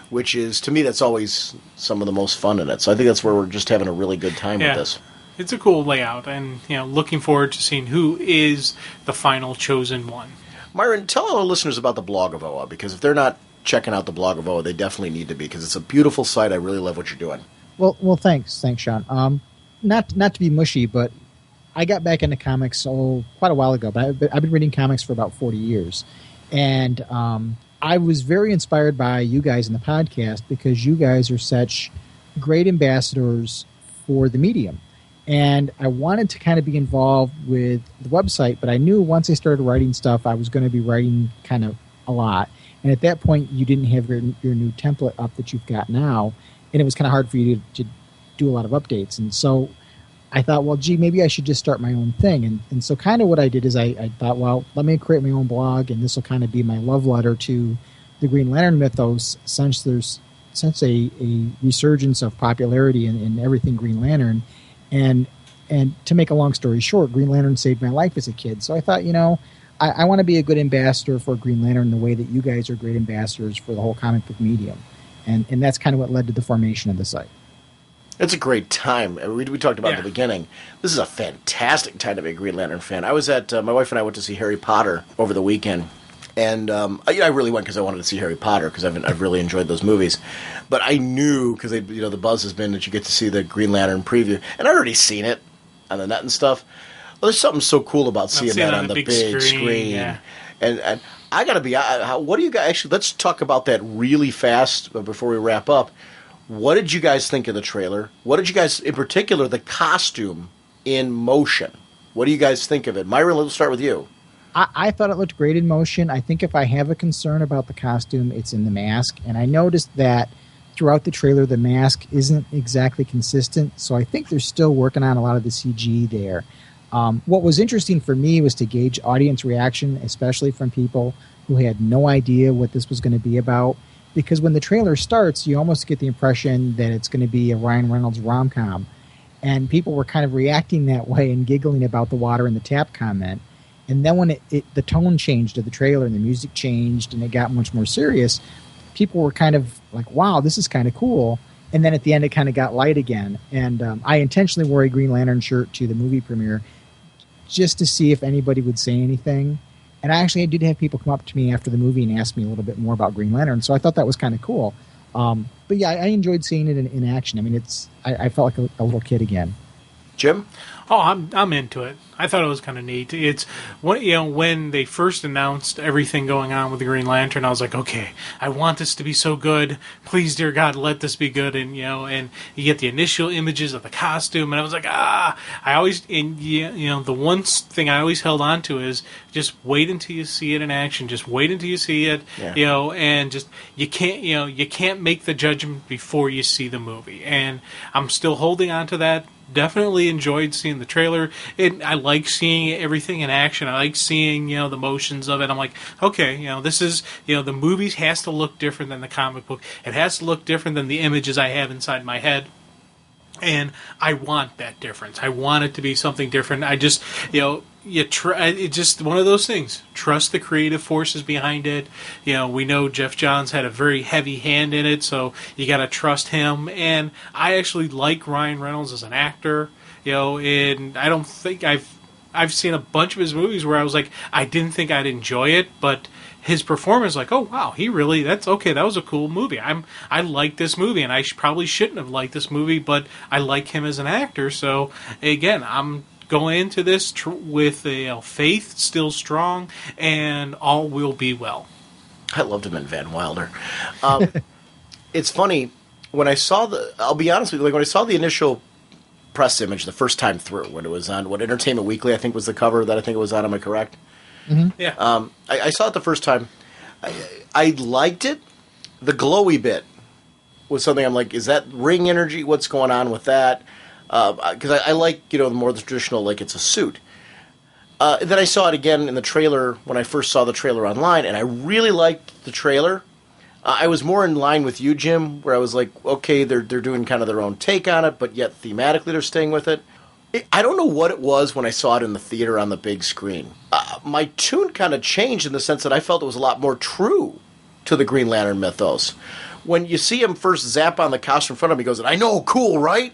which is, to me, that's always some of the most fun in it. So I think that's where we're just having a really good time with this. It's a cool layout, and looking forward to seeing who is the final chosen one. Myron, tell our listeners about the blog of OA, because if they're not checking out the blog of OA, they definitely need to be, because it's a beautiful site. I really love what you're doing. Well, thanks, Sean. Not to be mushy, but I got back into comics quite a while ago. But I've been reading comics for about 40 years, And I was very inspired by you guys in the podcast because you guys are such great ambassadors for the medium. And I wanted to kind of be involved with the website, but I knew once I started writing stuff, I was going to be writing kind of a lot. And at that point, you didn't have your new template up that you've got now, and it was kind of hard for you to do a lot of updates. And so I thought, well, gee, maybe I should just start my own thing. And so kind of what I did is I thought, well, let me create my own blog, and this will kind of be my love letter to the Green Lantern mythos since there's a resurgence of popularity in everything Green Lantern. And to make a long story short, Green Lantern saved my life as a kid. So I thought, I want to be a good ambassador for Green Lantern the way that you guys are great ambassadors for the whole comic book medium. And that's kind of what led to the formation of the site. It's a great time. We talked about it at the beginning. This is a fantastic time to be a Green Lantern fan. I was at, my wife and I went to see Harry Potter over the weekend. And I really went because I wanted to see Harry Potter because I've really enjoyed those movies. But I knew because the buzz has been that you get to see the Green Lantern preview, and I'd already seen it on the net and stuff. Well, there's something so cool about seeing that on the big screen. Yeah. And I got to be. What do you guys actually? Let's talk about that really fast before we wrap up. What did you guys think of the trailer? What did you guys, in particular, the costume in motion? What do you guys think of it, Myron? Let's start with you. I thought it looked great in motion. I think if I have a concern about the costume, it's in the mask. And I noticed that throughout the trailer, the mask isn't exactly consistent. So I think they're still working on a lot of the CG there. What was interesting for me was to gauge audience reaction, especially from people who had no idea what this was going to be about. Because when the trailer starts, you almost get the impression that it's going to be a Ryan Reynolds rom-com. And people were kind of reacting that way and giggling about the water in the tap comment. And then when the tone changed of the trailer and the music changed and it got much more serious, people were kind of like, wow, this is kind of cool. And then at the end, it kind of got light again. And I intentionally wore a Green Lantern shirt to the movie premiere just to see if anybody would say anything. And I did have people come up to me after the movie and ask me a little bit more about Green Lantern. So I thought that was kind of cool. But yeah, I enjoyed seeing it in action. I mean, I felt like a little kid again. Jim? Oh, I'm into it. I thought it was kind of neat. It's when they first announced everything going on with the Green Lantern, I was like, okay, I want this to be so good. Please, dear God, let this be good. And and you get the initial images of the costume, and I was like, I always, the one thing I always held on to is just wait until you see it in action. Just wait until you see it, and just you can't make the judgment before you see the movie. And I'm still holding on to that. Definitely enjoyed seeing the trailer. I like seeing everything in action. I like seeing, the motions of it. I'm like, okay, this is, the movie has to look different than the comic book. It has to look different than the images I have inside my head. And I want that difference. I want it to be something different. I just, it's just one of those things. Trust the creative forces behind it. We know Jeff Johns had a very heavy hand in it, so you got to trust him. And I actually like Ryan Reynolds as an actor. And I don't think I've seen a bunch of his movies where I was like, I didn't think I'd enjoy it, but his performance, like, oh wow, that was a cool movie. I like this movie, and I probably shouldn't have liked this movie, but I like him as an actor. So again, I'm going into this with faith still strong, and all will be well. I loved him in Van Wilder. It's funny when I saw I'll be honest with you, like when I saw the initial press image the first time through, when it was on Entertainment Weekly, I think was the cover that I think it was on. Am I correct? Mm-hmm. Yeah. I saw it the first time. I liked it. The glowy bit was something I'm like, is that ring energy? What's going on with that? Because I like, the more the traditional, like it's a suit. Then I saw it again in the trailer when I first saw the trailer online, and I really liked the trailer. I was more in line with you, Jim, where I was like, okay, they're doing kind of their own take on it, but yet thematically they're staying with it. I don't know what it was when I saw it in the theater on the big screen. My tune kind of changed in the sense that I felt it was a lot more true to the Green Lantern mythos. When you see him first zap on the costume in front of him, he goes, I know, cool, right?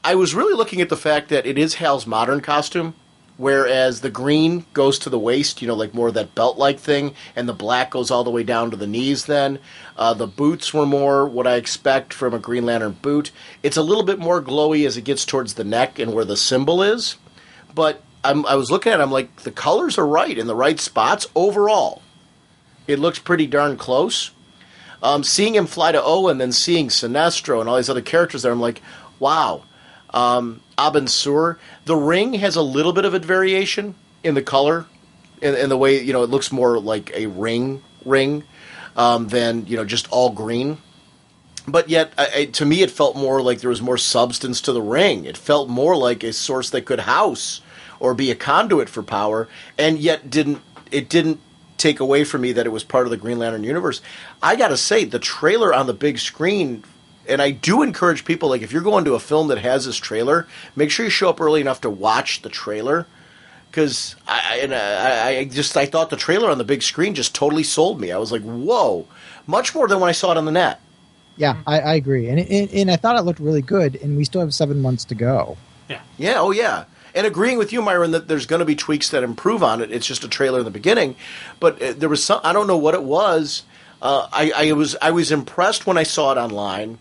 I was really looking at the fact that it is Hal's modern costume, whereas the green goes to the waist, like more of that belt-like thing, and the black goes all the way down to the knees then. The boots were more what I expect from a Green Lantern boot. It's a little bit more glowy as it gets towards the neck and where the symbol is. But I was looking at it, I'm like, the colors are right in the right spots overall. It looks pretty darn close. Seeing him fly to O and then seeing Sinestro and all these other characters there, I'm like, wow. Abin Sur. The ring has a little bit of a variation in the color, in the way, it looks more like a ring than, just all green. But yet, to me, it felt more like there was more substance to the ring. It felt more like a source that could house or be a conduit for power, and yet didn't take away from me that it was part of the Green Lantern universe. I gotta say, the trailer on the big screen, and I do encourage people, like, if you're going to a film that has this trailer, make sure you show up early enough to watch the trailer, because I thought the trailer on the big screen just totally sold me. I was like, whoa, much more than when I saw it on the net. Yeah, I agree, and I thought it looked really good, and we still have 7 months to go. Yeah, oh yeah. And agreeing with you, Myron, that there's going to be tweaks that improve on it. It's just a trailer in the beginning, but there was some. I don't know what it was. I was impressed when I saw it online.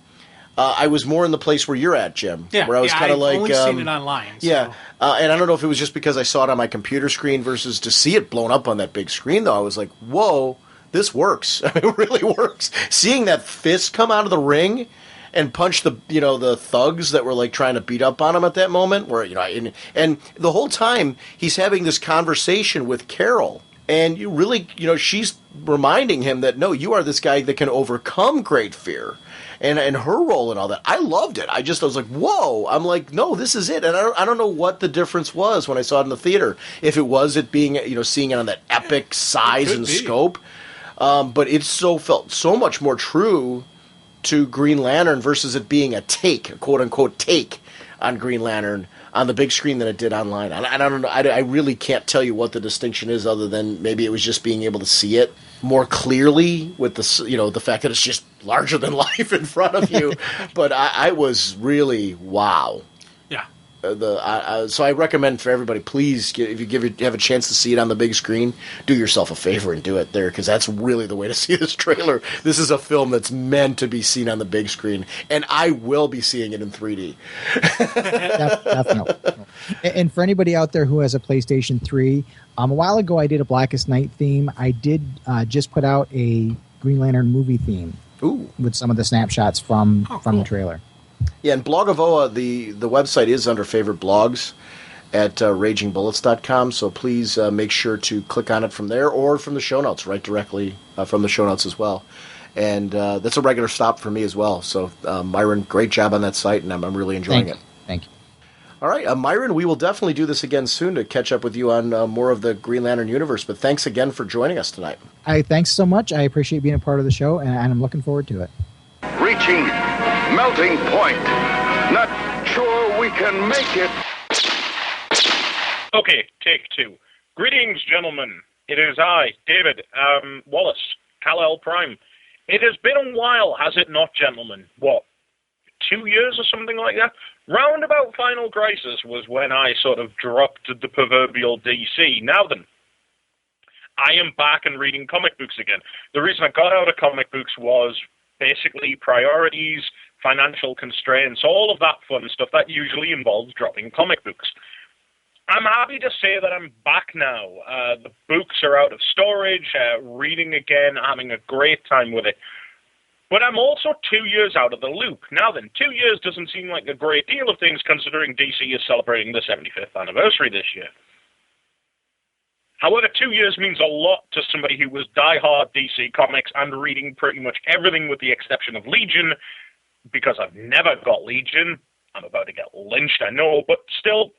I was more in the place where you're at, Jim. Yeah, where I was kind of like, I've only seen it online. So. Yeah, and I don't know if it was just because I saw it on my computer screen versus to see it blown up on that big screen. Though I was like, whoa, this works. It really works. Seeing that fist come out of the ring and punch the thugs that were like trying to beat up on him at that moment, where and the whole time he's having this conversation with Carol, and you really she's reminding him that no, you are this guy that can overcome great fear, and her role and all that. I loved it. I was like, whoa! I'm like, no, this is it. And I don't know what the difference was when I saw it in the theater. If it was it being seeing it on that epic size and scope, but it felt so much more true to Green Lantern versus it being a quote-unquote take on Green Lantern on the big screen than it did online. I don't know. I really can't tell you what the distinction is, other than maybe it was just being able to see it more clearly with the fact that it's just larger than life in front of you. But I was really wow. Yeah. So I recommend for everybody, please, if you have a chance to see it on the big screen, do yourself a favor and do it there, because that's really the way to see this trailer. This is a film that's meant to be seen on the big screen, and I will be seeing it in 3D. Definitely. And for anybody out there who has a PlayStation 3, a while ago I did a Blackest Night theme. I did just put out a Green Lantern movie theme. Ooh. With some of the snapshots from cool. the trailer. Yeah, and Blogavoa, the website is under favorite blogs at ragingbullets.com, so please make sure to click on it from there or from the show notes, right directly from the show notes as well. And that's a regular stop for me as well. So, Myron, great job on that site, and I'm really enjoying it. Thank you. All right, Myron, we will definitely do this again soon to catch up with you on more of the Green Lantern universe, but thanks again for joining us tonight. Thanks so much. I appreciate being a part of the show, and I'm looking forward to it. Reaching melting point. Not sure we can make it. Okay, take 2. Greetings, gentlemen. It is I, David, Wallace, Kal-El Prime. It has been a while, has it not, gentlemen? What, 2 years or something like that? Round about Final Crisis was when I sort of dropped the proverbial DC. Now then, I am back and reading comic books again. The reason I got out of comic books was basically priorities, financial constraints, all of that fun stuff that usually involves dropping comic books. I'm happy to say that I'm back now. The books are out of storage, reading again, having a great time with it. But I'm also 2 years out of the loop. Now then, 2 years doesn't seem like a great deal of things considering DC is celebrating the 75th anniversary this year. However, 2 years means a lot to somebody who was diehard DC Comics and reading pretty much everything with the exception of Legion, because I've never got Legion. I'm about to get lynched, I know, but still,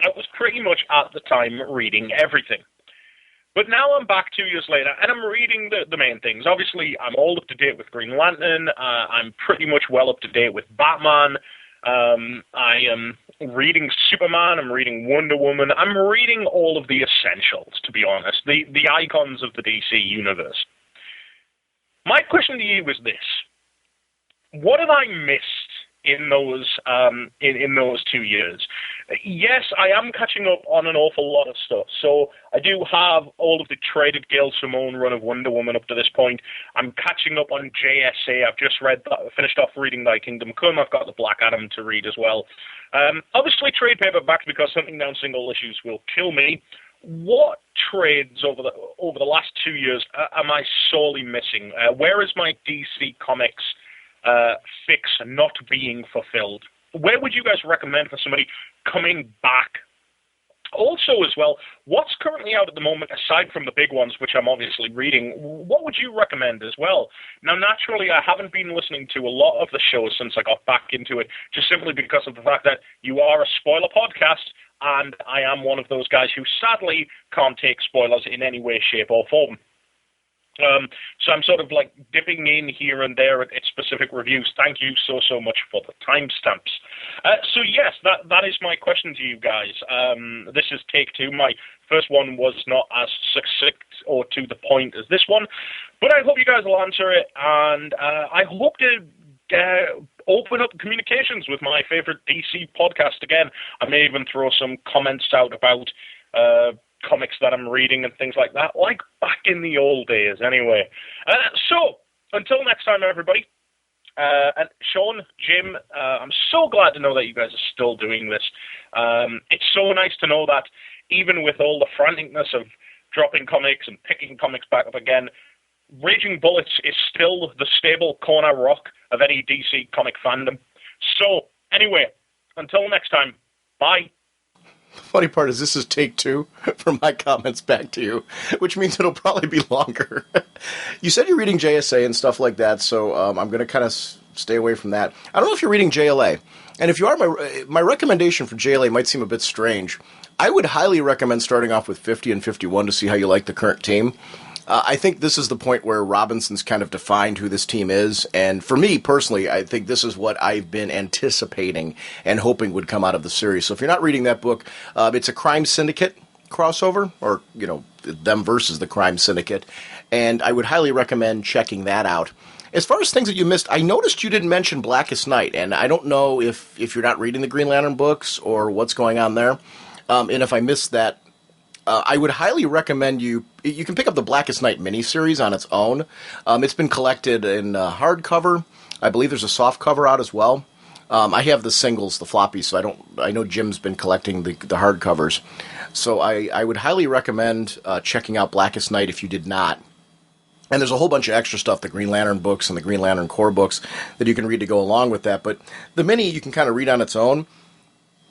I was pretty much at the time reading everything. But now I'm back 2 years later, and I'm reading the main things. Obviously, I'm all up to date with Green Lantern. I'm pretty much well up to date with Batman. I am reading Superman. I'm reading Wonder Woman. I'm reading all of the essentials, to be honest, the icons of the DC universe. My question to you is this. What have I missed in those 2 years? Yes, I am catching up on an awful lot of stuff. So I do have all of the traded Gail Simone run of Wonder Woman up to this point. I'm catching up on JSA. I've just finished off reading Thy Kingdom Come. I've got the Black Adam to read as well. Obviously trade paperbacks because hunting down single issues will kill me. what trades over the last 2 years am I sorely missing? Where is my DC Comics fix not being fulfilled? Where would you guys recommend for somebody coming back? Also, as well, what's currently out at the moment, aside from the big ones, which I'm obviously reading, what would you recommend as well? Now, naturally, I haven't been listening to a lot of the shows since I got back into it, just simply because of the fact that you are a spoiler podcast, and I am one of those guys who sadly can't take spoilers in any way, shape, or form. So I'm sort of like dipping in here and there at specific reviews. Thank you so much for the timestamps. So yes, that is my question to you guys. This is take two. My first one was not as succinct or to the point as this one, but I hope you guys will answer it, and I hope to open up communications with my favorite DC podcast again. I may even throw some comments out about comics that I'm reading and things like that, like back in the old days anyway. So, until next time, everybody. And Sean, Jim, I'm so glad to know that you guys are still doing this. It's so nice to know that even with all the franticness of dropping comics and picking comics back up again, Raging Bullets is still the stable corner rock of any DC comic fandom. So, anyway, until next time, bye. Funny part is this is take two for my comments back to you, which means it'll probably be longer. You said you're reading JSA and stuff like that, so I'm going to kind of stay away from that. I don't know if you're reading JLA, and if you are, my recommendation for JLA might seem a bit strange. I would highly recommend starting off with 50 and 51 to see how you like the current team. I think this is the point where Robinson's kind of defined who this team is, and for me personally, I think this is what I've been anticipating and hoping would come out of the series. So if you're not reading that book, it's a Crime Syndicate crossover, or, you know, them versus the Crime Syndicate, and I would highly recommend checking that out. As far as things that you missed, I noticed you didn't mention Blackest Night, and I don't know if you're not reading the Green Lantern books or what's going on there, and if I missed that, I would highly recommend you can pick up the Blackest Night miniseries on its own. It's been collected in hardcover. I believe there's a soft cover out as well. I have the singles, the floppies, so I know Jim's been collecting the hardcovers. So I would highly recommend checking out Blackest Night if you did not. And there's a whole bunch of extra stuff, the Green Lantern books and the Green Lantern Corps books, that you can read to go along with that. But the mini you can kind of read on its own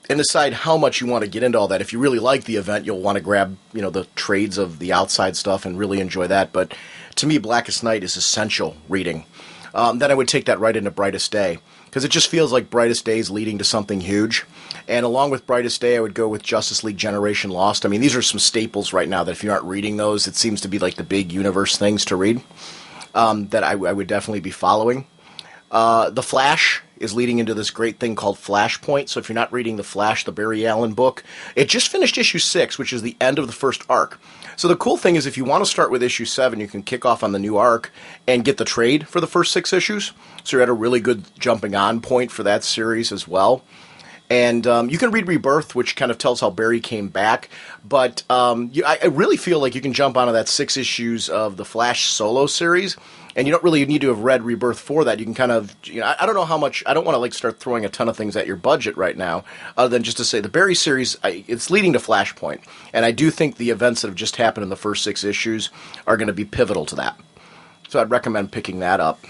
and decide how much you want to get into all that. If you really like the event, you'll want to grab, you know, the trades of the outside stuff and really enjoy that. But to me, Blackest Night is essential reading. Then I would take that right into Brightest Day, because it just feels like Brightest Day is leading to something huge. And along with Brightest Day, I would go with Justice League Generation Lost. I mean, these are some staples right now that if you aren't reading those, it seems to be like the big universe things to read that I would definitely be following. The Flash is leading into this great thing called Flashpoint. So if you're not reading The Flash, the Barry Allen book, it just finished issue 6, which is the end of the first arc. So the cool thing is if you want to start with issue 7, you can kick off on the new arc and get the trade for the first 6 issues. So you're at a really good jumping on point for that series as well. And you can read Rebirth, which kind of tells how Barry came back. But I really feel like you can jump onto that 6 issues of the Flash solo series. And you don't really need to have read Rebirth for that. You can kind of, you know, I don't know how much, I don't want to like start throwing a ton of things at your budget right now, other than just to say the Barry series, it's leading to Flashpoint. And I do think the events that have just happened in the first 6 issues are going to be pivotal to that. So I'd recommend picking that up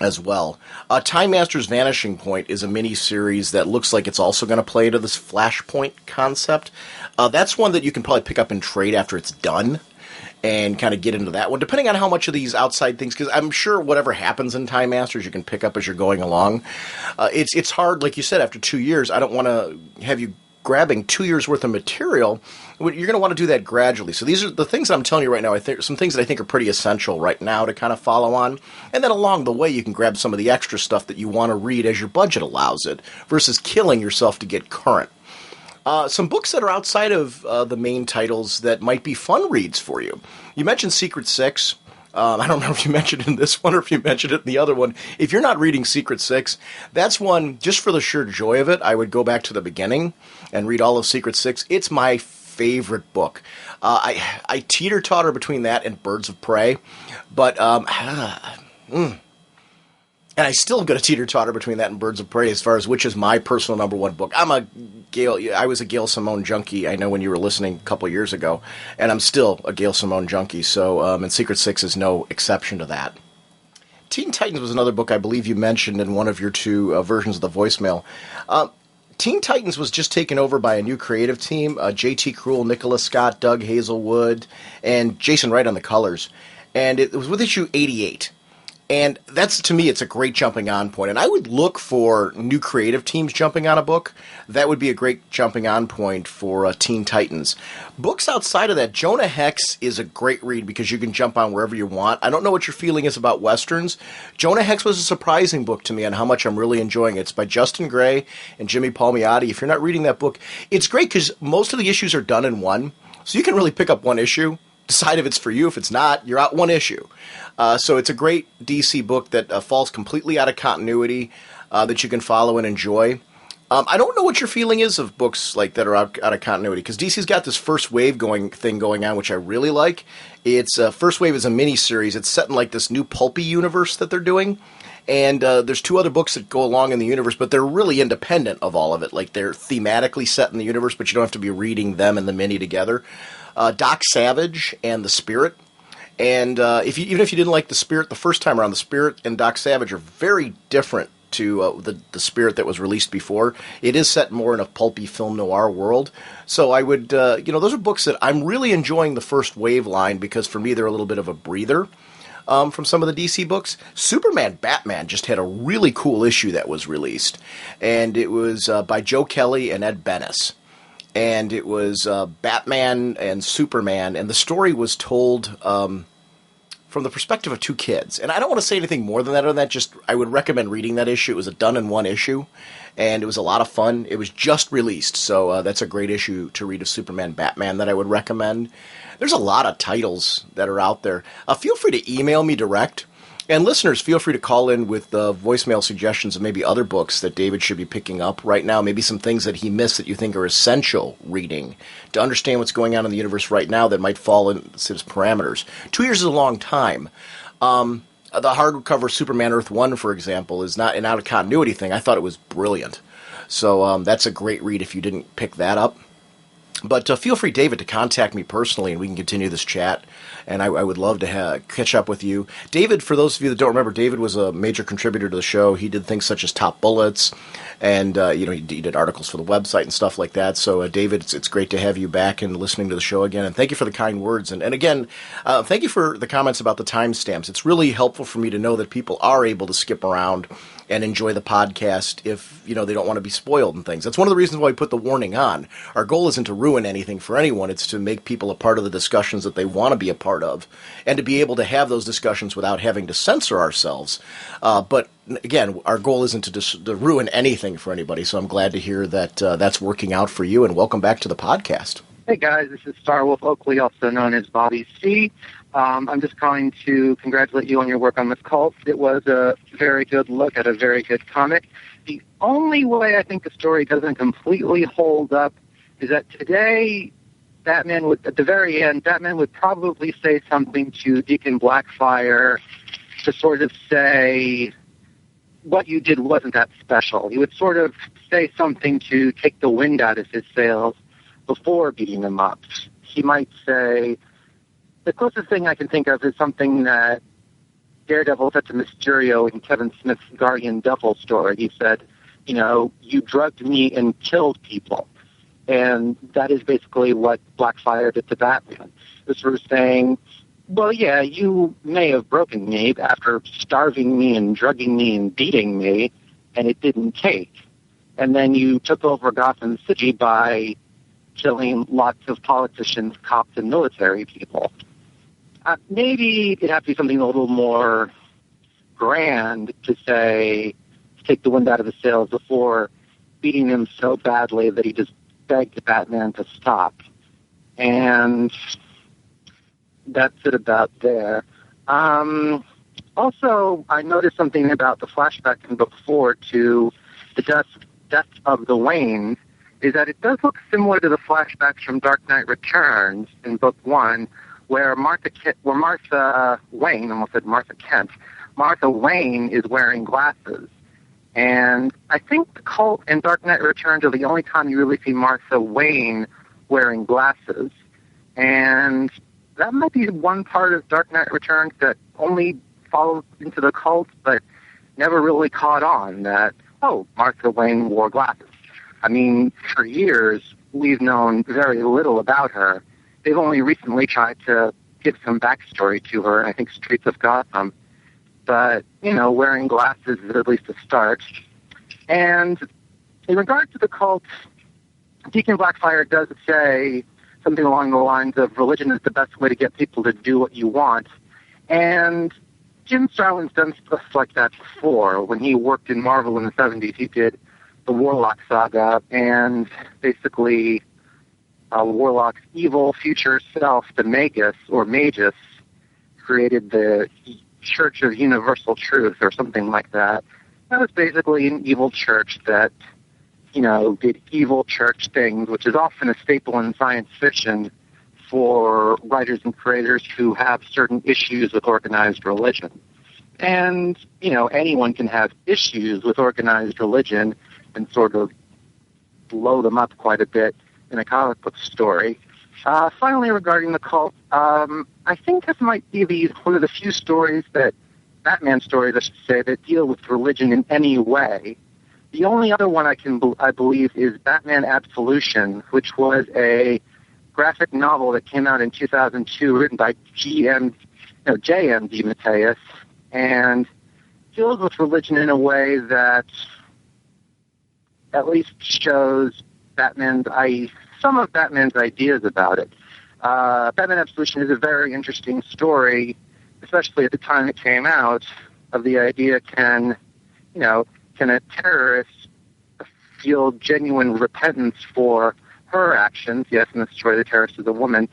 as well. Time Master's Vanishing Point is a mini-series that looks like it's also going to play into this Flashpoint concept. That's one that you can probably pick up and trade after it's done, and kind of get into that one, depending on how much of these outside things, because I'm sure whatever happens in Time Masters you can pick up as you're going along. It's hard, like you said, after 2 years, I don't want to have you grabbing 2 years worth of material. You're going to want to do that gradually. So these are the things I'm telling you right now. I think some things that I think are pretty essential right now to kind of follow on. And then along the way, you can grab some of the extra stuff that you want to read as your budget allows it, versus killing yourself to get current. Some books that are outside of the main titles that might be fun reads for you. You mentioned Secret Six. I don't remember if you mentioned it in this one or if you mentioned it in the other one. If you're not reading Secret Six, that's one, just for the sheer joy of it, I would go back to the beginning and read all of Secret Six. It's my favorite book. I teeter-totter between that and Birds of Prey, but and And I still got a teeter-totter between that and Birds of Prey as far as which is my personal number one book. I was a Gail Simone junkie, I know when you were listening a couple years ago, and I'm still a Gail Simone junkie, so, and Secret Six is no exception to that. Teen Titans was another book I believe you mentioned in one of your two versions of the voicemail. Teen Titans was just taken over by a new creative team, J.T. Krull, Nicholas Scott, Doug Hazelwood, and Jason Wright on the colors. And it was with issue 88. And that's, to me, it's a great jumping on point. And I would look for new creative teams jumping on a book. That would be a great jumping on point for Teen Titans. Books outside of that, Jonah Hex is a great read because you can jump on wherever you want. I don't know what your feeling is about Westerns. Jonah Hex was a surprising book to me on how much I'm really enjoying it. It's by Justin Gray and Jimmy Palmiotti. If you're not reading that book, it's great because most of the issues are done in one. So you can really pick up one issue, decide if it's for you. If it's not, you're out one issue. So it's a great DC book that falls completely out of continuity that you can follow and enjoy. I don't know what your feeling is of books like that are out of continuity, because DC's got this First Wave going on, which I really like. It's First Wave is a mini-series. It's set in like this new pulpy universe that they're doing. And there's two other books that go along in the universe, but they're really independent of all of it. Like they're thematically set in the universe, but you don't have to be reading them and the mini together. Doc Savage and The Spirit. And even if you didn't like The Spirit the first time around, The Spirit and Doc Savage are very different to the Spirit that was released before. It is set more in a pulpy film noir world. So I would, those are books that I'm really enjoying the First Wave line because for me they're a little bit of a breather from some of the DC books. Superman Batman just had a really cool issue that was released. And it was by Joe Kelly and Ed Benes. And it was Batman and Superman, and the story was told from the perspective of two kids. And I don't want to say anything more than that on that, just I would recommend reading that issue. It was a done-in-one issue, and it was a lot of fun. It was just released, so that's a great issue to read of Superman Batman that I would recommend. There's a lot of titles that are out there. Feel free to email me direct. And listeners, feel free to call in with voicemail suggestions of maybe other books that David should be picking up right now, maybe some things that he missed that you think are essential reading to understand what's going on in the universe right now that might fall into his parameters. 2 years is a long time. The hardcover Superman Earth 1, for example, is not an out-of-continuity thing. I thought it was brilliant. So that's a great read if you didn't pick that up. But feel free, David, to contact me personally, and we can continue this chat. And I would love to catch up with you. David, for those of you that don't remember, David was a major contributor to the show. He did things such as Top Bullets, and he did articles for the website and stuff like that. So, David, it's great to have you back and listening to the show again. And thank you for the kind words. And again, thank you for the comments about the timestamps. It's really helpful for me to know that people are able to skip around and enjoy the podcast if, they don't want to be spoiled and things. That's one of the reasons why we put the warning on. Our goal isn't to ruin anything for anyone. It's to make people a part of the discussions that they want to be a part of and to be able to have those discussions without having to censor ourselves. But again, our goal isn't to ruin anything for anybody. So I'm glad to hear that that's working out for you, and welcome back to the podcast. Hey guys, this is Starwolf Oakley, also known as Bobby C. I'm just calling to congratulate you on your work on this cult. It was a very good look at a very good comic. The only way I think the story doesn't completely hold up is that today, Batman would, at the very end, Batman would probably say something to Deacon Blackfire to sort of say, what you did wasn't that special. He would sort of say something to take the wind out of his sails before beating him up. He might say, the closest thing I can think of is something that Daredevil said to Mysterio in Kevin Smith's Guardian Devil story. He said, you drugged me and killed people. And that is basically what Blackfire did to Batman. This was saying, well, yeah, you may have broken me after starving me and drugging me and beating me, and it didn't take. And then you took over Gotham City by killing lots of politicians, cops, and military people. Maybe it'd have to be something a little more grand to say, to take the wind out of the sails before beating him so badly that he just begged Batman to stop. And that's it about there. Also, I noticed something about the flashback in book 4 to the death of the Wayne, is that it does look similar to the flashbacks from Dark Knight Returns in book 1, where Martha Wayne, almost said Martha Kent, Martha Wayne is wearing glasses. And I think the Cult and Dark Knight Returns are the only time you really see Martha Wayne wearing glasses. And that might be one part of Dark Knight Returns that only followed into the Cult, but never really caught on that, oh, Martha Wayne wore glasses. I mean, for years, we've known very little about her. They've only recently tried to give some backstory to her, I think Streets of Gotham. But, wearing glasses is at least a start. And in regard to the Cult, Deacon Blackfire does say something along the lines of religion is the best way to get people to do what you want. And Jim Starlin's done stuff like that before. When he worked in Marvel in the 70s, he did the Warlock saga, and basically Warlock's evil future self, the Magus, or Magus, created the Church of Universal Truth, or something like that. That was basically an evil church that, did evil church things, which is often a staple in science fiction for writers and creators who have certain issues with organized religion. And, anyone can have issues with organized religion and sort of blow them up quite a bit in a comic book story. Finally, regarding the Cult, I think this might be one of the few stories Batman stories, I should say, that deal with religion in any way. The only other one I believe is Batman Absolution, which was a graphic novel that came out in 2002, written by J.M. DeMatteis, and deals with religion in a way that at least shows some of Batman's ideas about it. Batman Absolution is a very interesting story, especially at the time it came out, of the idea can a terrorist feel genuine repentance for her actions, yes, in the story the terrorist is a woman,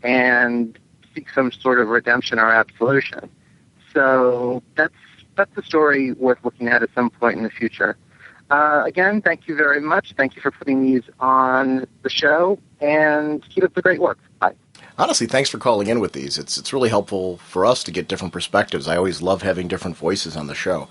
and seek some sort of redemption or absolution. So that's a story worth looking at some point in the future. Again, thank you very much. Thank you for putting these on the show, and keep up the great work. Bye. Honestly, thanks for calling in with these. It's really helpful for us to get different perspectives. I always love having different voices on the show.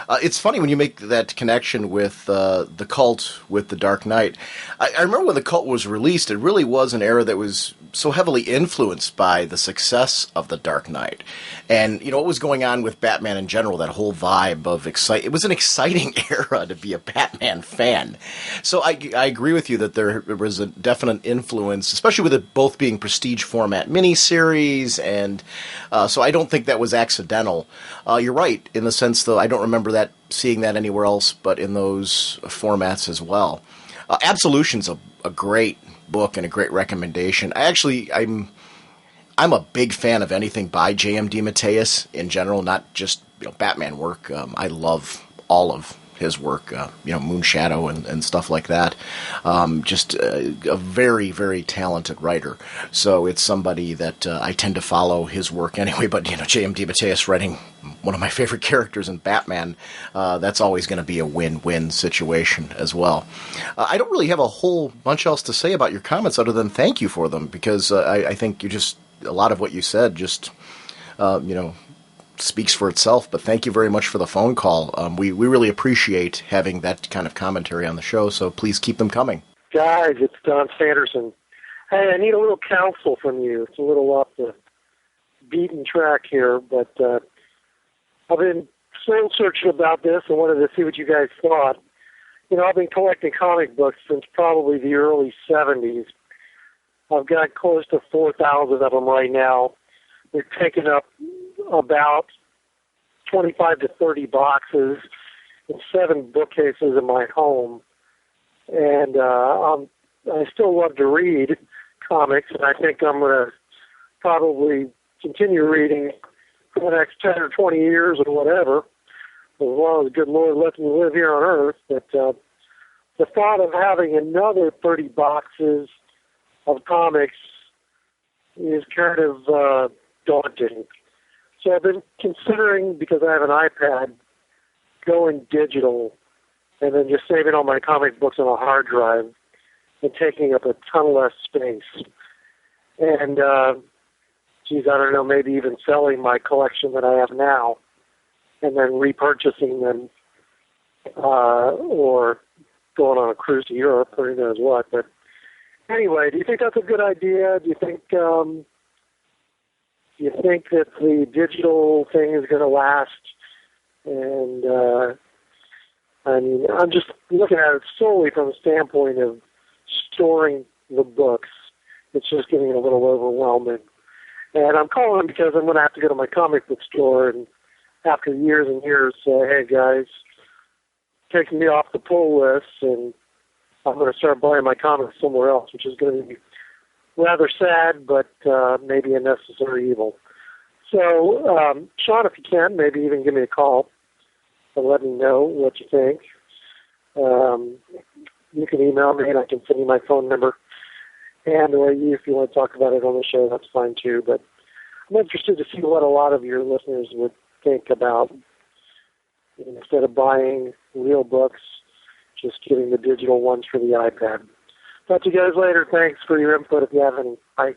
It's funny when you make that connection with the Cult, with the Dark Knight. I remember when the Cult was released, it really was an era that was so heavily influenced by the success of the Dark Knight. And, what was going on with Batman in general, that whole vibe of it was an exciting era to be a Batman fan. So I agree with you that there was a definite influence, especially with it both being prestige format miniseries, and so I don't think that was accidental. You're right, in the sense, though, I don't remember seeing that anywhere else but in those formats as well. Absolution's a great book and a great recommendation. I'm a big fan of anything by J.M. DeMatteis in general, not just Batman work. I love all of his work, Moonshadow and stuff like that. Just a very, very talented writer. So it's somebody that I tend to follow his work anyway. But J.M. DeMatteis writing one of my favorite characters in Batman, that's always going to be a win-win situation as well. I don't really have a whole bunch else to say about your comments other than thank you for them, because I think a lot of what you said just, speaks for itself. But thank you very much for the phone call. We really appreciate having that kind of commentary on the show, so please keep them coming. Guys, it's Don Sanderson. Hey, I need a little counsel from you. It's a little off the beaten track here, but I've been soul searching about this and wanted to see what you guys thought. I've been collecting comic books since probably the early 70s. I've got close to 4,000 of them right now. They're taking up about 25 to 30 boxes and 7 bookcases in my home. And I still love to read comics, and I think I'm going to probably continue reading for the next 10 or 20 years or whatever, as long as the good Lord lets me live here on Earth. But the thought of having another 30 boxes of comics is kind of daunting. So I've been considering, because I have an iPad, going digital and then just saving all my comic books on a hard drive and taking up a ton less space. And, I don't know, maybe even selling my collection that I have now. and then repurchasing them, or going on a cruise to Europe, or who knows what. But anyway, do you think that's a good idea? Do you think that the digital thing is going to last? And I mean, I'm just looking at it solely from the standpoint of storing the books. It's just getting a little overwhelming. And I'm calling because I'm going to have to go to my comic book store and after years and years say, hey guys, taking me off the pull list, and I'm going to start buying my comics somewhere else, which is going to be rather sad, but maybe a necessary evil. So, Sean, if you can, maybe even give me a call and let me know what you think. You can email me, and I can send you my phone number. And if you want to talk about it on the show, that's fine too. But I'm interested to see what a lot of your listeners would think about, instead of buying real books, just getting the digital ones for the iPad. Talk to you guys later. Thanks for your input if you have any. Bye.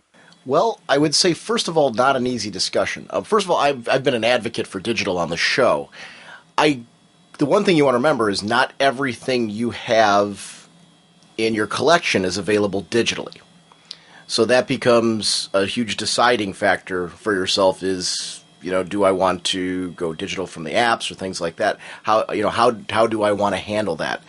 Well, I would say, first of all, not an easy discussion. First of all, I've been an advocate for digital on the show. The one thing you want to remember is not everything you have in your collection is available digitally. So that becomes a huge deciding factor for yourself is, do I want to go digital from the apps or things like that? How do I want to handle that?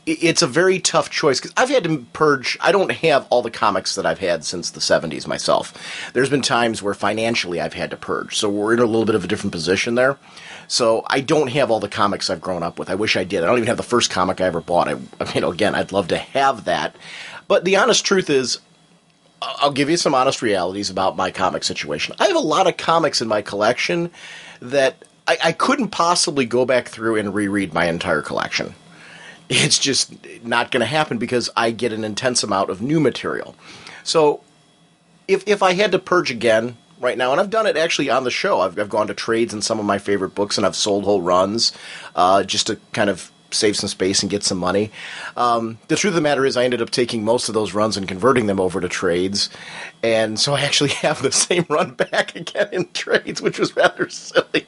It's a very tough choice because I've had to purge. I don't have all the comics that I've had since the 70s myself. There's been times where financially I've had to purge. So we're in a little bit of a different position there. So I don't have all the comics I've grown up with. I wish I did. I don't even have the first comic I ever bought. Again, I'd love to have that. But the honest truth is, I'll give you some honest realities about my comic situation. I have a lot of comics in my collection that I couldn't possibly go back through and reread my entire collection. It's just not going to happen because I get an intense amount of new material. So if I had to purge again right now, and I've done it actually on the show, I've gone to trades in some of my favorite books, and I've sold whole runs just to kind of save some space and get some money. The truth of the matter is I ended up taking most of those runs and converting them over to trades, and so I actually have the same run back again in trades, which was rather silly.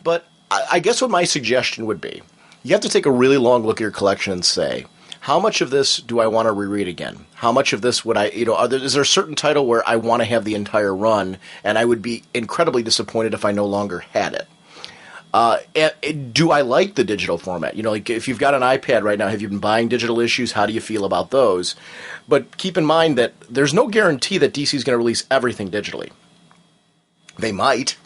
But I guess what my suggestion would be, you have to take a really long look at your collection and say, how much of this do I want to reread again? How much of this would I, is there a certain title where I want to have the entire run, and I would be incredibly disappointed if I no longer had it? Do I like the digital format? Like if you've got an iPad right now, have you been buying digital issues? How do you feel about those? But keep in mind that there's no guarantee that DC is going to release everything digitally. They might.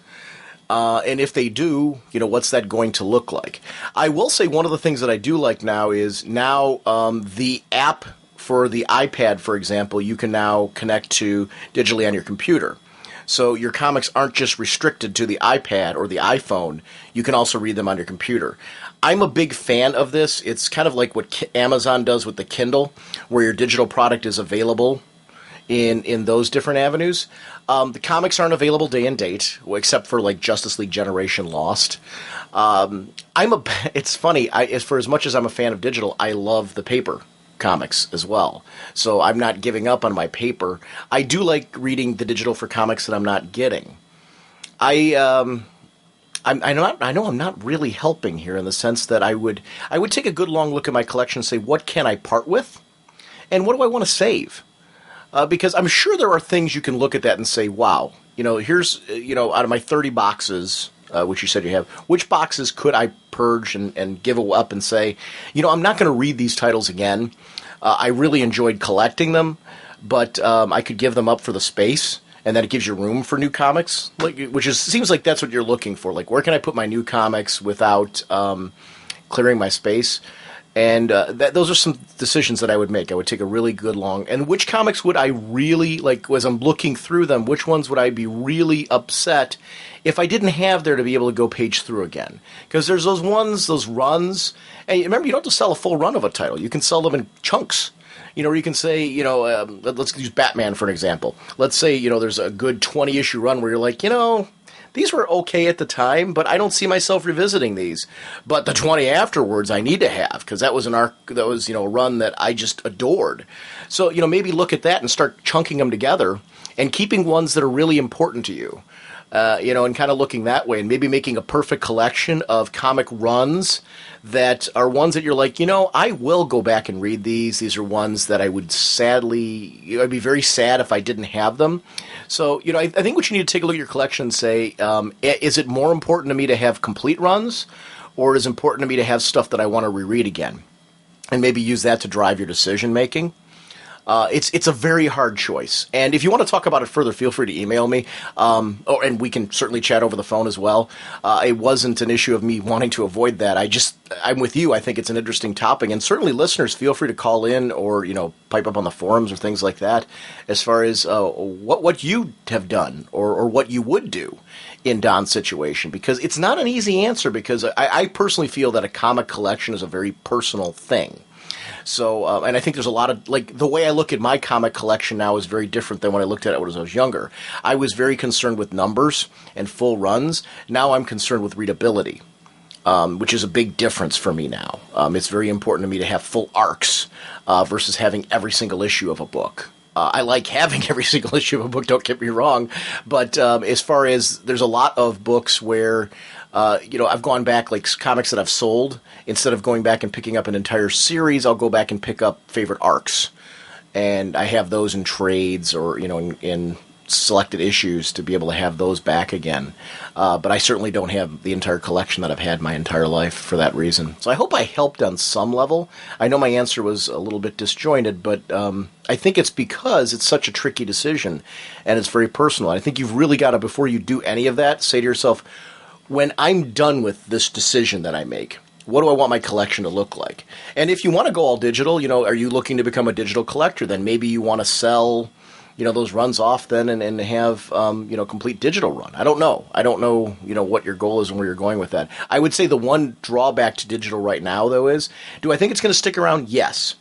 And if they do, what's that going to look like? I will say one of the things that I do like now is the app for the iPad, for example, you can now connect to digitally on your computer. So your comics aren't just restricted to the iPad or the iPhone. You can also read them on your computer. I'm a big fan of this. It's kind of like what Amazon does with the Kindle, where your digital product is available in those different avenues. The comics aren't available day and date, except for like Justice League Generation Lost. It's funny. For as much as I'm a fan of digital, I love the paper comics as well. So I'm not giving up on my paper. I do like reading the digital for comics that I'm not getting. I know I'm not really helping here in the sense that I would take a good long look at my collection and say, what can I part with, and what do I want to save? Because I'm sure there are things you can look at that and say, wow, here's out of my 30 boxes, which you said you have, which boxes could I purge and give up and say, I'm not going to read these titles again. I really enjoyed collecting them, but I could give them up for the space, and then it gives you room for new comics, seems like that's what you're looking for. Like, where can I put my new comics without clearing my space? And those are some decisions that I would make. I would take a really good long... And which comics would I really, as I'm looking through them, which ones would I be really upset if I didn't have there to be able to go page through again? Because there's those runs... And remember, you don't have to sell a full run of a title. You can sell them in chunks. Or you can say, let's use Batman for an example. Let's say, there's a good 20-issue run where you're like, these were okay at the time, but I don't see myself revisiting these. But the 20 afterwards I need to have, because that was a run that I just adored. So, maybe look at that and start chunking them together and keeping ones that are really important to you. and kind of looking that way and maybe making a perfect collection of comic runs that are ones that you're like, I will go back and read these. These are ones that I would I'd be very sad if I didn't have them. So, I think what you need to take a look at your collection and say, is it more important to me to have complete runs, or is it important to me to have stuff that I want to reread again? And maybe use that to drive your decision making. It's a very hard choice. And if you want to talk about it further, feel free to email me. And we can certainly chat over the phone as well. It wasn't an issue of me wanting to avoid that. I'm with you. I think it's an interesting topic. And certainly listeners, feel free to call in or, pipe up on the forums or things like that as far as what you have done or what you would do in Don's situation. Because it's not an easy answer, because I personally feel that a comic collection is a very personal thing. So, and I think there's a lot of, the way I look at my comic collection now is very different than when I looked at it when I was younger. I was very concerned with numbers and full runs. Now I'm concerned with readability, which is a big difference for me now. It's very important to me to have full arcs versus having every single issue of a book. I like having every single issue of a book, don't get me wrong, but as far as there's a lot of books where I've gone back, comics that I've sold, instead of going back and picking up an entire series, I'll go back and pick up favorite arcs. And I have those in trades or, in selected issues to be able to have those back again. But I certainly don't have the entire collection that I've had my entire life for that reason. So I hope I helped on some level. I know my answer was a little bit disjointed, but I think it's because it's such a tricky decision and it's very personal. I think you've really got to, before you do any of that, say to yourself, when I'm done with this decision that I make, what do I want my collection to look like? And if you want to go all digital, are you looking to become a digital collector? Then maybe you want to sell, those runs off then and have, complete digital run. I don't know. What your goal is and where you're going with that. I would say the one drawback to digital right now, though, is, do I think it's going to stick around? Yes.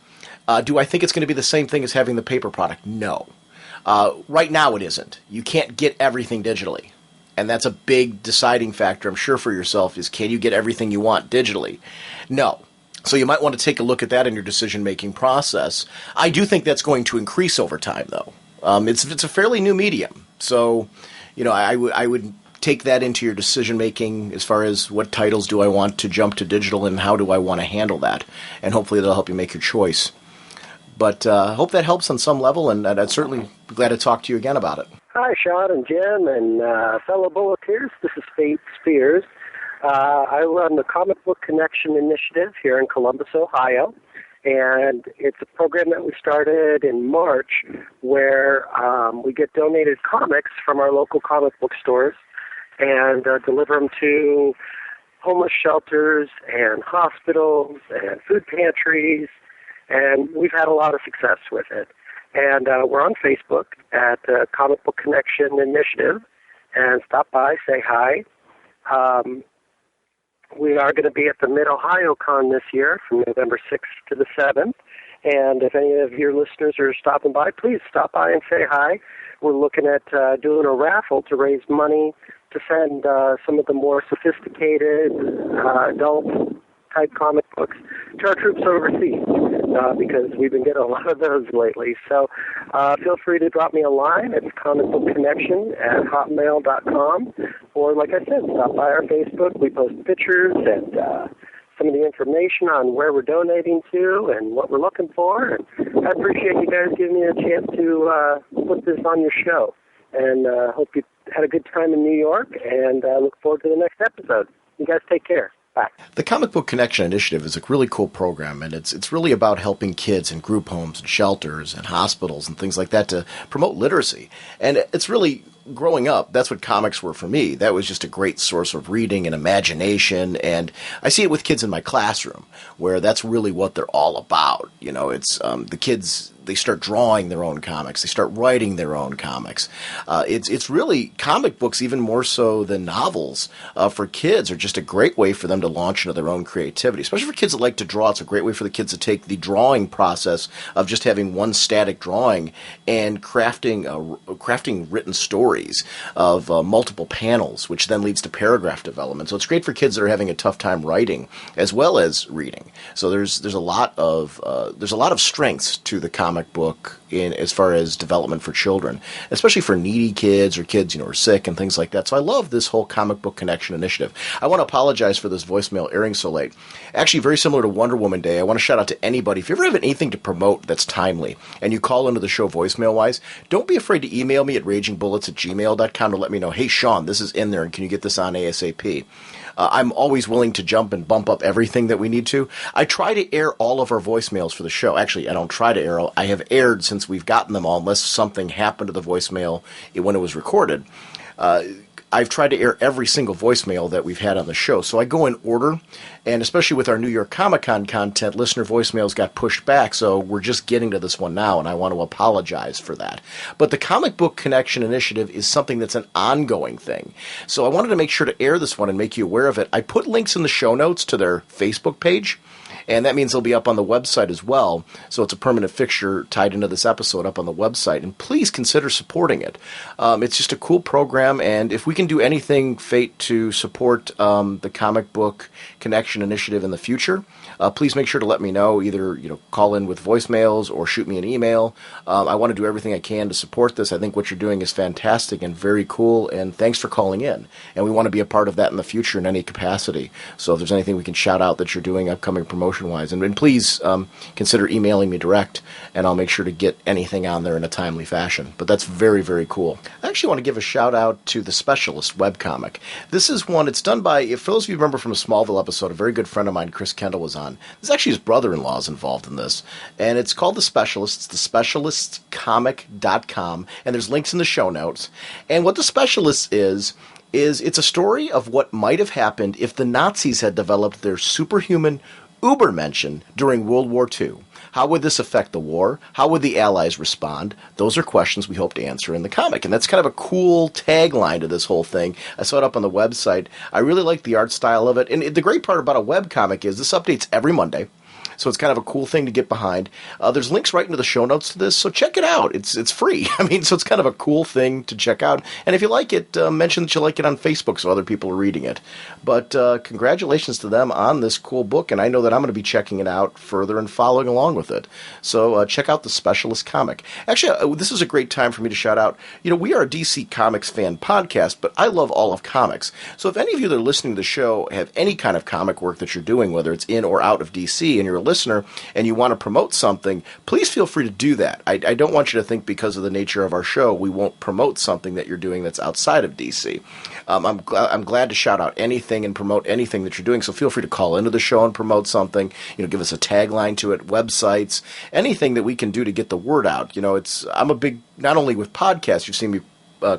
Do I think it's going to be the same thing as having the paper product? No. Right now it isn't. You can't get everything digitally. And that's a big deciding factor, I'm sure, for yourself, is can you get everything you want digitally? No. So you might want to take a look at that in your decision-making process. I do think that's going to increase over time, though. It's a fairly new medium. So, I would take that into your decision-making as far as what titles do I want to jump to digital and how do I want to handle that. And hopefully that'll help you make your choice. But I hope that helps on some level, and I'd certainly be glad to talk to you again about it. Hi, Sean and Jim and fellow Bulleteers. This is Faith Spears. I run the Comic Book Connection Initiative here in Columbus, Ohio, and it's a program that we started in March where we get donated comics from our local comic book stores and deliver them to homeless shelters and hospitals and food pantries, and we've had a lot of success with it. And we're on Facebook at Comic Book Connection Initiative, and stop by, say hi. We are going to be at the Mid-Ohio Con this year from November 6th to the 7th, and if any of your listeners are stopping by, please stop by and say hi. We're looking at doing a raffle to raise money to send some of the more sophisticated adult-type comic books to our troops overseas. Because we've been getting a lot of those lately. So feel free to drop me a line. It's comicbookconnection@hotmail.com. Or, like I said, stop by our Facebook. We post pictures and some of the information on where we're donating to and what we're looking for. And I appreciate you guys giving me a chance to put this on your show. And hope you had a good time in New York, and look forward to the next episode. You guys take care. Bye. The Comic Book Connection Initiative is a really cool program, and it's really about helping kids in group homes and shelters and hospitals and things like that to promote literacy. And it's really, growing up, that's what comics were for me. That was just a great source of reading and imagination, and I see it with kids in my classroom, where that's really what they're all about. It's the kids, they start drawing their own comics. They start writing their own comics. It's really, comic books, even more so than novels, for kids are just a great way for them to launch into their own creativity. Especially for kids that like to draw, it's a great way for the kids to take the drawing process of just having one static drawing and crafting written stories stories of multiple panels, which then leads to paragraph development. So it's great for kids that are having a tough time writing as well as reading. So there's a lot of strengths to the comic book in as far as development for children, especially for needy kids or kids who are sick and things like that. So I love this whole comic book connection initiative. I want to apologize for this voicemail airing so late. Actually, very similar to Wonder Woman Day, I want to shout out to anybody. If you ever have anything to promote that's timely and you call into the show voicemail-wise, don't be afraid to email me at ragingbullets@gmail.com to let me know, hey, Sean, this is in there, and can you get this on ASAP? I'm always willing to jump and bump up everything that we need to. I try to air all of our voicemails for the show. Actually, I don't try to air all. I have aired since we've gotten them all, unless something happened to the voicemail when it was recorded. I've tried to air every single voicemail that we've had on the show. So I go in order, and especially with our New York Comic-Con content, listener voicemails got pushed back, so we're just getting to this one now, and I want to apologize for that. But the Comic Book Connection Initiative is something that's an ongoing thing. So I wanted to make sure to air this one and make you aware of it. I put links in the show notes to their Facebook page, and that means they'll be up on the website as well. So it's a permanent fixture tied into this episode up on the website. And please consider supporting it. It's just a cool program. And if we can do anything, Fate, to support the Comic Book Connection Initiative in the future, please make sure to let me know. Either call in with voicemails or shoot me an email. I want to do everything I can to support this. I think what you're doing is fantastic and very cool. And thanks for calling in. And we want to be a part of that in the future in any capacity. So if there's anything we can shout out that you're doing upcoming promotion-wise, and please consider emailing me direct, and I'll make sure to get anything on there in a timely fashion. But that's very, very cool. I actually want to give a shout-out to The Specialist webcomic. This is one, it's done by, for those of you who remember from a Smallville episode, a very good friend of mine, Chris Kendall, was on. This is actually his brother-in-law is involved in this, and it's called The Specialist. It's thespecialistcomic.com, and there's links in the show notes. And what The Specialist is it's a story of what might have happened if the Nazis had developed their superhuman Ubermenschen during World War II. How would this affect the war? How would the Allies respond? Those are questions we hope to answer in the comic. And that's kind of a cool tagline to this whole thing. I saw it up on the website. I really like the art style of it. And the great part about a webcomic is this updates every Monday. So it's kind of a cool thing to get behind. There's links right into the show notes to this, so check it out. It's free. So it's kind of a cool thing to check out. And if you like it, mention that you like it on Facebook so other people are reading it. But congratulations to them on this cool book, and I know that I'm going to be checking it out further and following along with it. So check out The Specialist Comic. Actually, this is a great time for me to shout out. We are a DC Comics fan podcast, but I love all of comics. So if any of you that are listening to the show have any kind of comic work that you're doing, whether it's in or out of DC, and you're a listener and you want to promote something, please feel free to do that. I don't want you to think because of the nature of our show we won't promote something that you're doing that's outside of DC. I'm glad to shout out anything and promote anything that you're doing, so feel free to call into the show and promote something. Give us a tagline to it, websites, anything that we can do to get the word out. I'm a big, not only with podcasts, you've seen me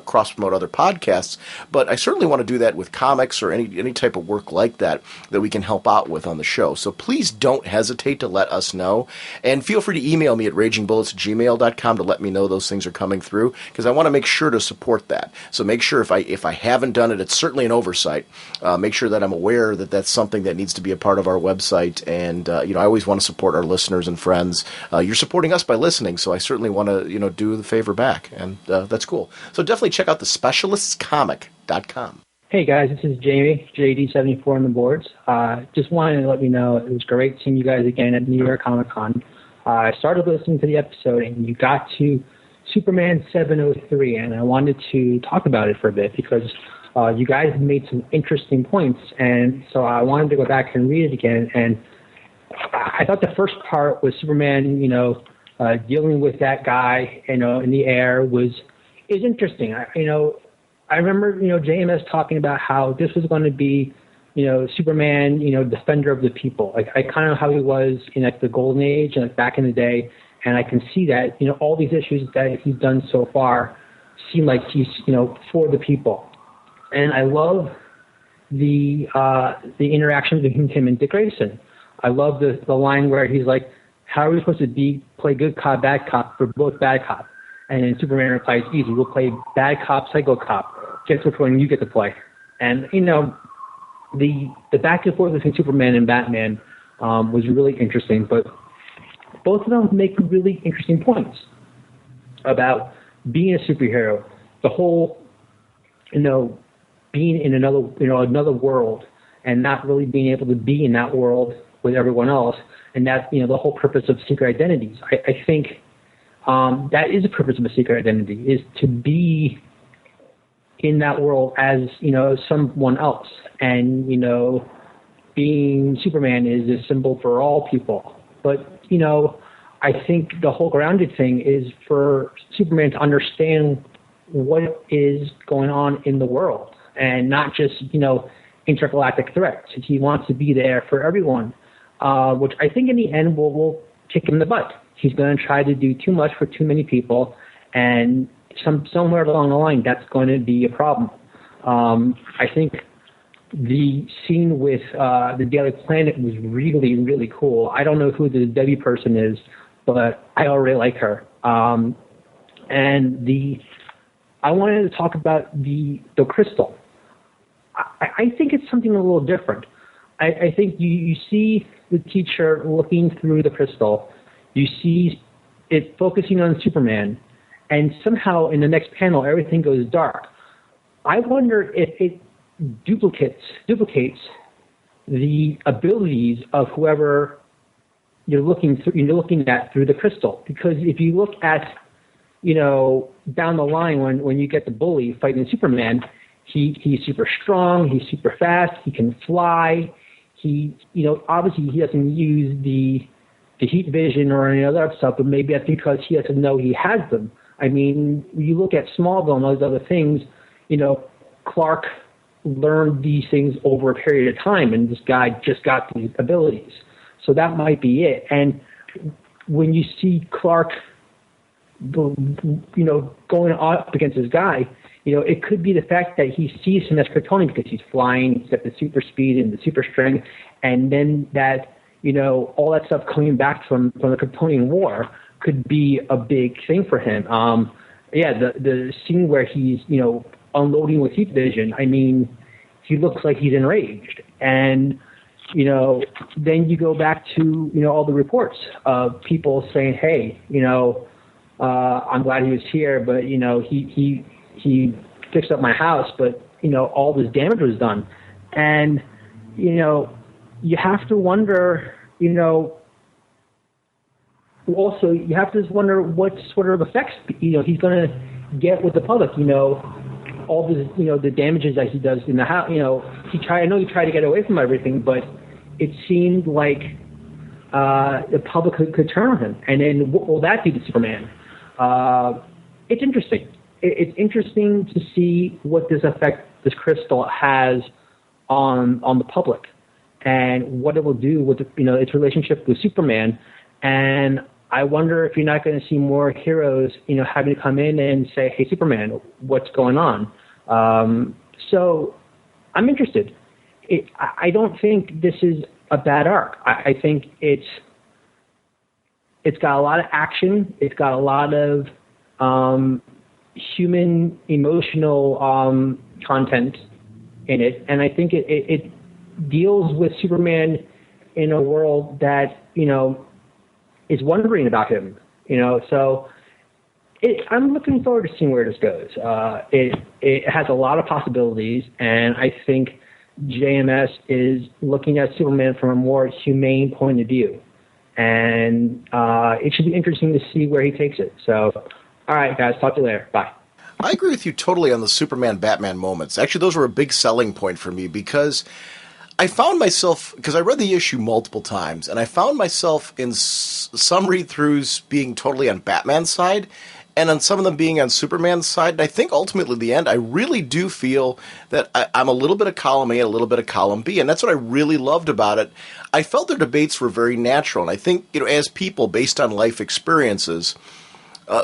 cross-promote other podcasts, but I certainly want to do that with comics or any type of work like that we can help out with on the show. So please don't hesitate to let us know, and feel free to email me at ragingbullets@gmail.com to let me know those things are coming through, because I want to make sure to support that. So make sure if I haven't done it, it's certainly an oversight. Make sure that I'm aware that that's something that needs to be a part of our website, and I always want to support our listeners and friends. You're supporting us by listening, so I certainly want to do the favor back, and that's cool. So definitely check out thespecialistcomic.com. Hey guys, this is Jamie, JD74 on the boards. Just wanted to let you know it was great seeing you guys again at New York Comic Con. I started listening to the episode and you got to Superman 703, and I wanted to talk about it for a bit because you guys made some interesting points, and so I wanted to go back and read it again. And I thought the first part was Superman, dealing with that guy, in the air is interesting. I remember, JMS talking about how this was going to be, Superman, defender of the people. Like kind of how he was in the Golden Age and back in the day. And I can see that, all these issues that he's done so far seem like he's, for the people. And I love the interaction between him and Dick Grayson. I love the line where he's like, how are we supposed to play good cop, bad cop for both bad cops? And then Superman replies, easy, we'll play bad cop, psycho cop. Guess which one you get to play. And, the back and forth between Superman and Batman was really interesting. But both of them make really interesting points about being a superhero. The whole being in another world and not really being able to be in that world with everyone else. And that's, the whole purpose of secret identities. I think that is the purpose of a secret identity, is to be in that world as, someone else. And, being Superman is a symbol for all people. But, I think the whole grounded thing is for Superman to understand what is going on in the world and not just, intergalactic threats. He wants to be there for everyone, which I think in the end will kick him in the butt. He's going to try to do too much for too many people, and somewhere along the line, that's going to be a problem. I think the scene with the Daily Planet was really, really cool. I don't know who the Debbie person is, but I already like her. And I wanted to talk about the crystal. I think it's something a little different. I think you see the teacher looking through the crystal. You see it focusing on Superman, and somehow in the next panel, everything goes dark. I wonder if it duplicates the abilities of whoever you're looking at through the crystal. Because if you look at, down the line when you get the bully fighting Superman, he's super strong, he's super fast, he can fly. He, obviously he doesn't use the heat vision or any other stuff, but maybe that's because he doesn't know he has them. I mean, you look at Smallville and those other things, Clark learned these things over a period of time, and this guy just got these abilities. So that might be it. And when you see Clark, going up against this guy, it could be the fact that he sees him as Kryptonian because he's flying, he's got the super speed and the super strength, and then that, all that stuff coming back from the Kryptonian War could be a big thing for him. The scene where he's, unloading with heat vision, I mean, he looks like he's enraged. And, then you go back to, all the reports of people saying, hey, I'm glad he was here, but, he fixed up my house, but, all this damage was done. And, you have to wonder, also you have to just wonder what sort of effects, he's going to get with the public, all the, the damages that he does in the house, I know he tried to get away from everything, but it seemed like the public could turn on him. And then what will that do to Superman? It's interesting. It's interesting to see what this effect this crystal has on the public and what it will do with its relationship with Superman. And I wonder if you're not going to see more heroes, having to come in and say, hey, Superman, what's going on? So I'm interested. I don't think this is a bad arc. I think it's got a lot of action. It's got a lot of human emotional content in it, and I think it deals with Superman in a world that is wondering about him. So I'm looking forward to seeing where this goes. It has a lot of possibilities, and I think JMS is looking at Superman from a more humane point of view. And it should be interesting to see where he takes it. So, all right, guys, talk to you later. Bye. I agree with you totally on the Superman-Batman moments. Actually, those were a big selling point for me because I found myself, because I read the issue multiple times, and I found myself in some read-throughs being totally on Batman's side, and on some of them being on Superman's side. And I think ultimately, in the end, I really do feel that I'm a little bit of column A, a little bit of column B, and that's what I really loved about it. I felt their debates were very natural, and I think, as people, based on life experiences,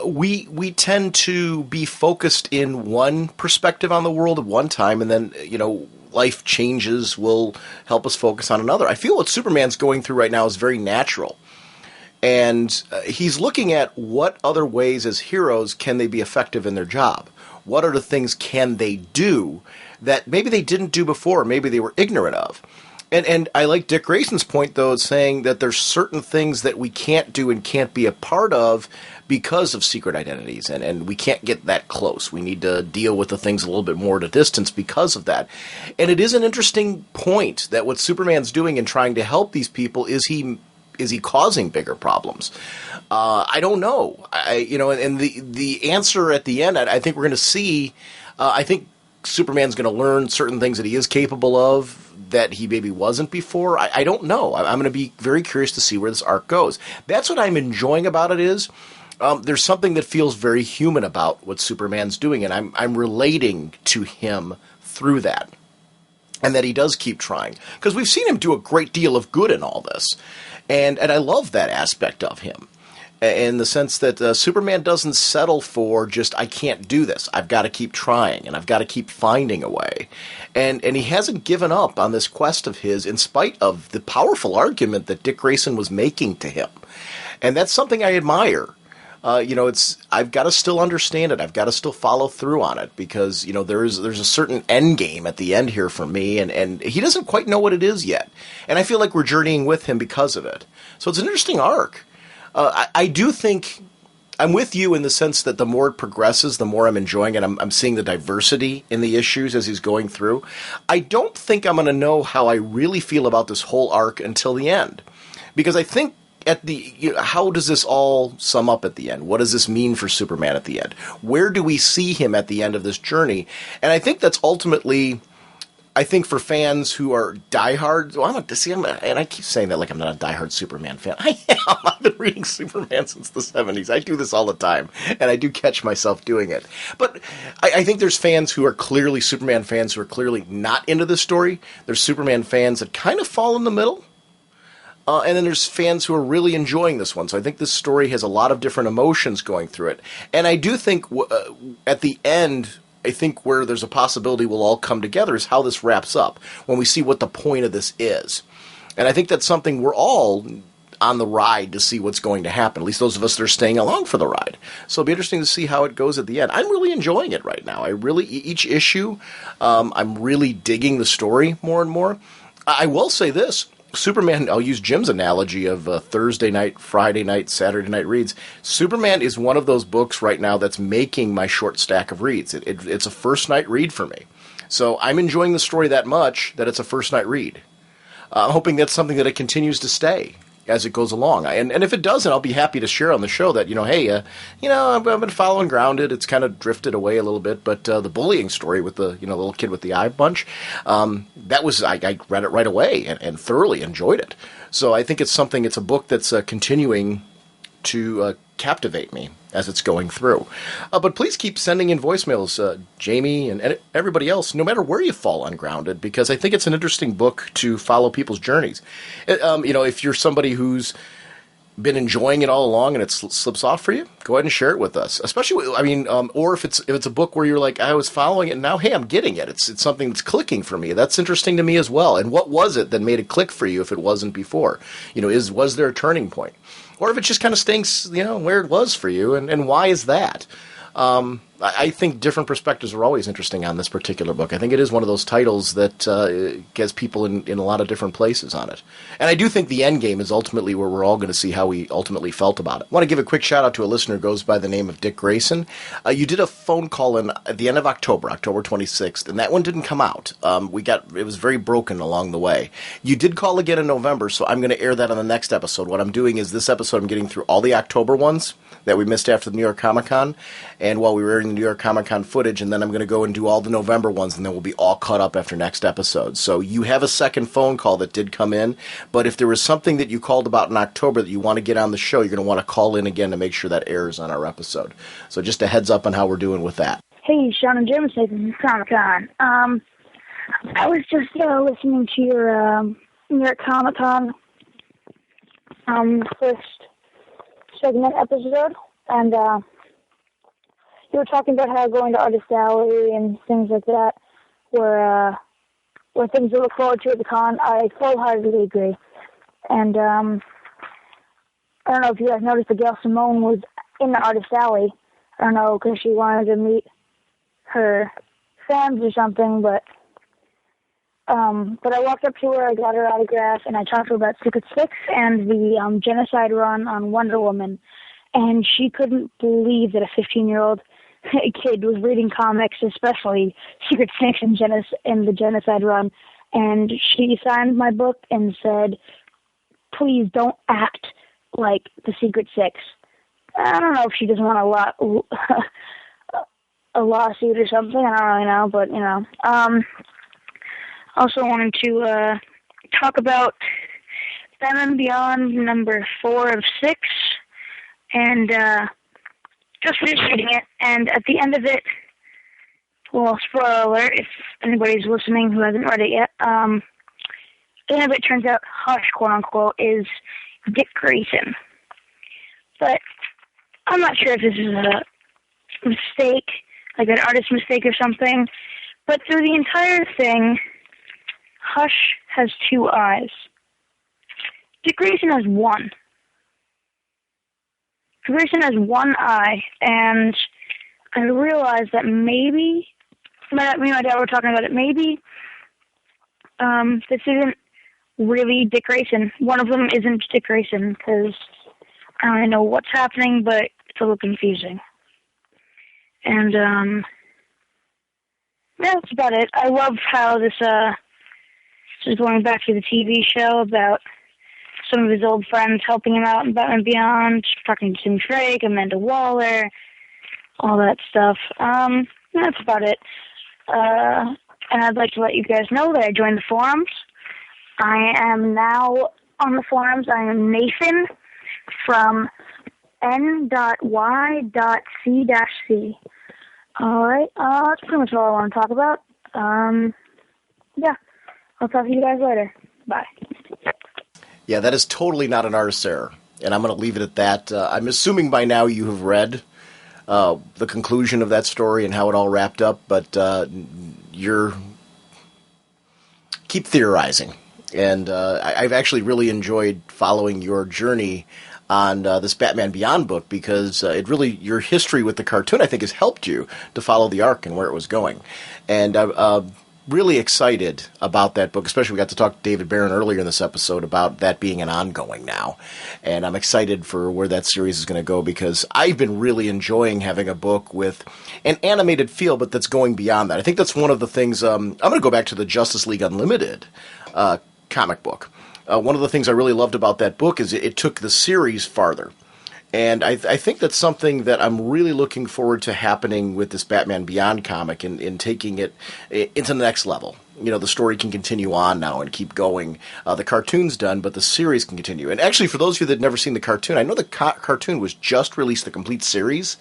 we tend to be focused in one perspective on the world at one time, and then, life changes will help us focus on another. I feel what Superman's going through right now is very natural. And he's looking at what other ways as heroes can they be effective in their job? What other things can they do that maybe they didn't do before, maybe they were ignorant of? And I like Dick Grayson's point, though, saying that there's certain things that we can't do and can't be a part of because of secret identities, and we can't get that close. We need to deal with the things a little bit more at a distance because of that. And it is an interesting point that what Superman's doing in trying to help these people is he causing bigger problems? I don't know. And the answer at the end, I think we're going to see. I think Superman's going to learn certain things that he is capable of that he maybe wasn't before. I don't know. I'm going to be very curious to see where this arc goes. That's what I'm enjoying about it is there's something that feels very human about what Superman's doing, and I'm relating to him through that. And that he does keep trying. Because we've seen him do a great deal of good in all this. And I love that aspect of him. In the sense that Superman doesn't settle for just, I can't do this. I've got to keep trying, and I've got to keep finding a way. And he hasn't given up on this quest of his in spite of the powerful argument that Dick Grayson was making to him. And that's something I admire. I've got to still understand it. I've got to still follow through on it because, there's a certain end game at the end here for me, and he doesn't quite know what it is yet. And I feel like we're journeying with him because of it. So it's an interesting arc. I do think I'm with you in the sense that the more it progresses, the more I'm enjoying it. I'm seeing the diversity in the issues as he's going through. I don't think I'm going to know how I really feel about this whole arc until the end. Because I think how does this all sum up at the end? What does this mean for Superman at the end? Where do we see him at the end of this journey? And I think that's ultimately... I think for fans who are diehards, and I keep saying that like I'm not a diehard Superman fan. I am. I've been reading Superman since the 70s. I do this all the time, and I do catch myself doing it. But I think there's fans who are clearly Superman fans who are clearly not into this story. There's Superman fans that kind of fall in the middle. And then there's fans who are really enjoying this one. So I think this story has a lot of different emotions going through it. And I do think at the end... I think where there's a possibility we'll all come together is how this wraps up when we see what the point of this is. And I think that's something we're all on the ride to see what's going to happen, at least those of us that are staying along for the ride. So it'll be interesting to see how it goes at the end. I'm really enjoying it right now. Each issue, I'm really digging the story more and more. I will say this. Superman, I'll use Jim's analogy of Thursday night, Friday night, Saturday night reads. Superman is one of those books right now that's making my short stack of reads. It's a first night read for me. So I'm enjoying the story that much that it's a first night read. I'm hoping that's something that it continues to stay as it goes along. And if it doesn't, I'll be happy to share on the show that, I've been following Grounded. It's kind of drifted away a little bit, but the bullying story with the, little kid with the eye bunch, I read it right away and thoroughly enjoyed it. So I think it's a book that's continuing to captivate me as it's going through. But please keep sending in voicemails, Jamie and everybody else, no matter where you fall on Grounded, because I think it's an interesting book to follow people's journeys. If you're somebody who's been enjoying it all along and it slips off for you, go ahead and share it with us. Especially, or if it's a book where you're like, I was following it and now, hey, I'm getting it. It's something that's clicking for me. That's interesting to me as well. And what was it that made it click for you if it wasn't before? Was there a turning point? Or if it just kind of stinks, where it was for you, and why is that? I think different perspectives are always interesting on this particular book. I think it is one of those titles that gets people in a lot of different places on it. And I do think the end game is ultimately where we're all going to see how we ultimately felt about it. I want to give a quick shout out to a listener who goes by the name of Dick Grayson. You did a phone call at the end of October 26th, and that one didn't come out. It was very broken along the way. You did call again in November, so I'm going to air that on the next episode. What I'm doing is this episode I'm getting through all the October ones that we missed after the New York Comic Con, and while we were airing the New York Comic Con footage, and then I'm going to go and do all the November ones, and then we'll be all caught up after next episode. So you have a second phone call that did come in, but if there was something that you called about in October that you want to get on the show, you're going to want to call in again to make sure that airs on our episode. So just a heads up on how we're doing with that. Hey, Sean and Jim, from Comic Con. I was just listening to your New York Comic Con first segment episode, and you were talking about how going to Artist Alley and things like that were things to look forward to at the con. I full-heartedly agree. And I don't know if you guys noticed, but Gail Simone was in the Artist Alley. I don't know, because she wanted to meet her fans or something, but I walked up to her, I got her autograph, and I talked to her about Secret Six and the genocide run on Wonder Woman. and she couldn't believe that a 15-year-old kid was reading comics, especially Secret Six and the Genocide Run, and she signed my book and said, please don't act like the Secret Six. I don't know if she doesn't want a lawsuit or something. I don't really know, but, you know. Also wanted to talk about Batman Beyond number 4 of 6, and just finished reading it, and at the end of it, well, spoiler alert, if anybody's listening who hasn't read it yet, at the end of it turns out Hush, quote-unquote, is Dick Grayson. But I'm not sure if this is a mistake, like an artist mistake or something, but through the entire thing, Hush has 2 eyes. Dick Grayson has 1. Dick Grayson has 1 eye, and I realized that maybe, me and my dad were talking about it, maybe this isn't really Dick Grayson. One of them isn't Dick Grayson, because I don't really know what's happening, but it's a little confusing. And, yeah, that's about it. I love how this is going back to the TV show about some of his old friends helping him out in Batman Beyond, talking to Tim Drake, Amanda Waller, all that stuff. That's about it. And I'd like to let you guys know that I joined the forums. I am now on the forums. I am Nathan from n.y.c-c. Alright, that's pretty much all I want to talk about. Yeah, I'll talk to you guys later. Bye. Yeah, that is totally not an artist's error, and I'm going to leave it at that. I'm assuming by now you have read the conclusion of that story and how it all wrapped up, but you're keep theorizing. And I've actually really enjoyed following your journey on this Batman Beyond book, because it really, your history with the cartoon, I think, has helped you to follow the arc and where it was going. And I'm really excited about that book, especially we got to talk to David Barron earlier in this episode about that being an ongoing now. And I'm excited for where that series is going to go, because I've been really enjoying having a book with an animated feel, but that's going beyond that. I think that's one of the things, I'm going to go back to the Justice League Unlimited comic book. One of the things I really loved about that book is it took the series farther. And I think that's something that I'm really looking forward to happening with this Batman Beyond comic, and taking it into the next level. You know, the story can continue on now and keep going. The cartoon's done, but the series can continue. And actually, for those of you that have never seen the cartoon, I know the cartoon was just released, the complete series,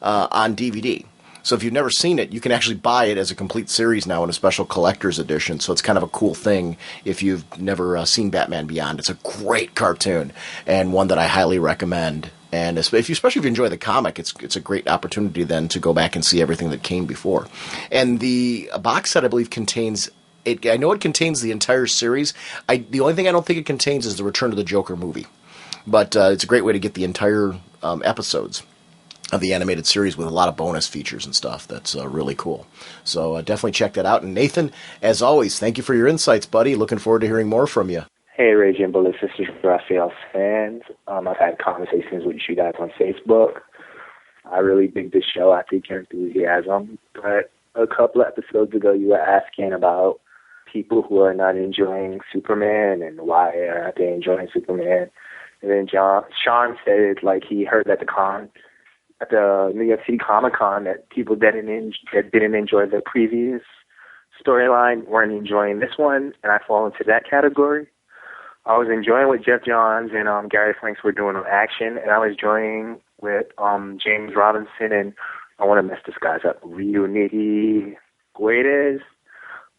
on DVD. So if you've never seen it, you can actually buy it as a complete series now in a special collector's edition. So it's kind of a cool thing if you've never seen Batman Beyond. It's a great cartoon, and one that I highly recommend. And especially if you enjoy the comic, it's a great opportunity then to go back and see everything that came before. And the box set, I believe, contains it. I know it contains the entire series. The only thing I don't think it contains is the Return of the Joker movie. But it's a great way to get the entire episodes of the animated series with a lot of bonus features and stuff. That's really cool. So definitely check that out. And Nathan, as always, thank you for your insights, buddy. Looking forward to hearing more from you. Hey, Raging Bullets, this is Raphael's fans. I've had conversations with you guys on Facebook. I really dig this show. I think your enthusiasm. But a couple of episodes ago, you were asking about people who are not enjoying Superman and why aren't they enjoying Superman. And then Sean said, like, he heard at the New York City Comic Con that people that didn't enjoy the previous storyline weren't enjoying this one, and I fall into that category. I was enjoying what Jeff Johns and Gary Franks were doing on Action, and I was enjoying with James Robinson and, I want to mess this guy's up, Reuniti Guedes.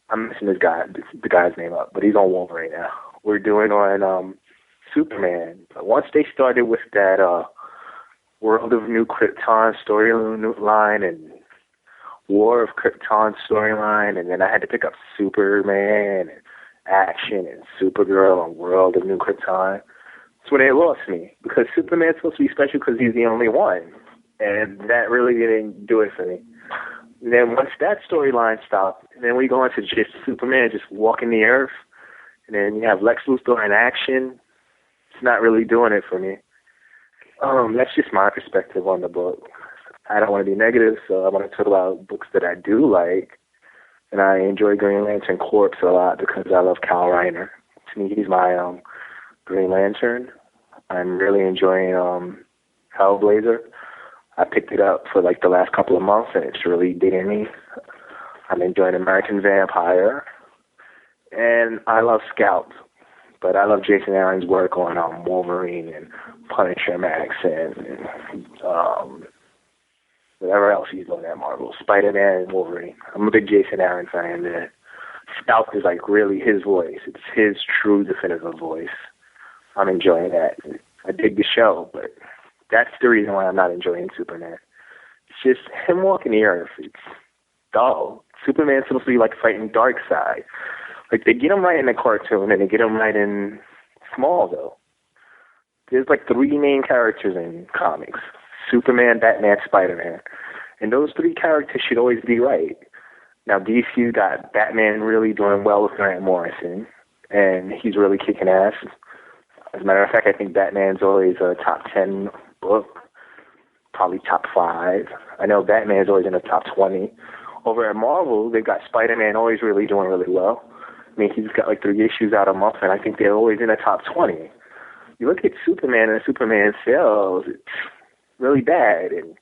I'm messing the guy's name up, but he's on Wolverine now. We're doing on Superman. But once they started with that World of New Krypton storyline and War of Krypton storyline, and then I had to pick up Superman and Action and Supergirl and World of New Krypton. That's when it lost me, because Superman's supposed to be special because he's the only one, and that really didn't do it for me. And then once that storyline stopped, and then we go into just Superman just walking the earth, and then you have Lex Luthor in action. It's not really doing it for me. That's just my perspective on the book. I don't want to be negative, so I want to talk about books that I do like. And I enjoy Green Lantern Corps a lot because I love Kyle Reiner. To me, he's my Green Lantern. I'm really enjoying Hellblazer. I picked it up for like the last couple of months, and it's really digging me. I'm enjoying American Vampire. And I love Scout. But I love Jason Aaron's work on Wolverine and Punisher Max and whatever else he's doing at Marvel. Spider-Man and Wolverine. I'm a big Jason Aaron fan. Scout is like really his voice. It's his true definitive voice. I'm enjoying that. I dig the show, but that's the reason why I'm not enjoying Superman. It's just him walking the earth. It's dull. Superman's supposed to be like fighting Darkseid. Like, they get him right in the cartoon, and they get him right in Smallville. There's like 3 main characters in comics. Superman, Batman, Spider-Man. And those 3 characters should always be right. Now, DC's got Batman really doing well with Grant Morrison, and he's really kicking ass. As a matter of fact, I think Batman's always a top 10 book, probably top 5. I know Batman's always in the top 20. Over at Marvel, they've got Spider-Man always really doing really well. I mean, he's got like 3 issues out a month, and I think they're always in the top 20. You look at Superman and Superman sales, it's really bad. And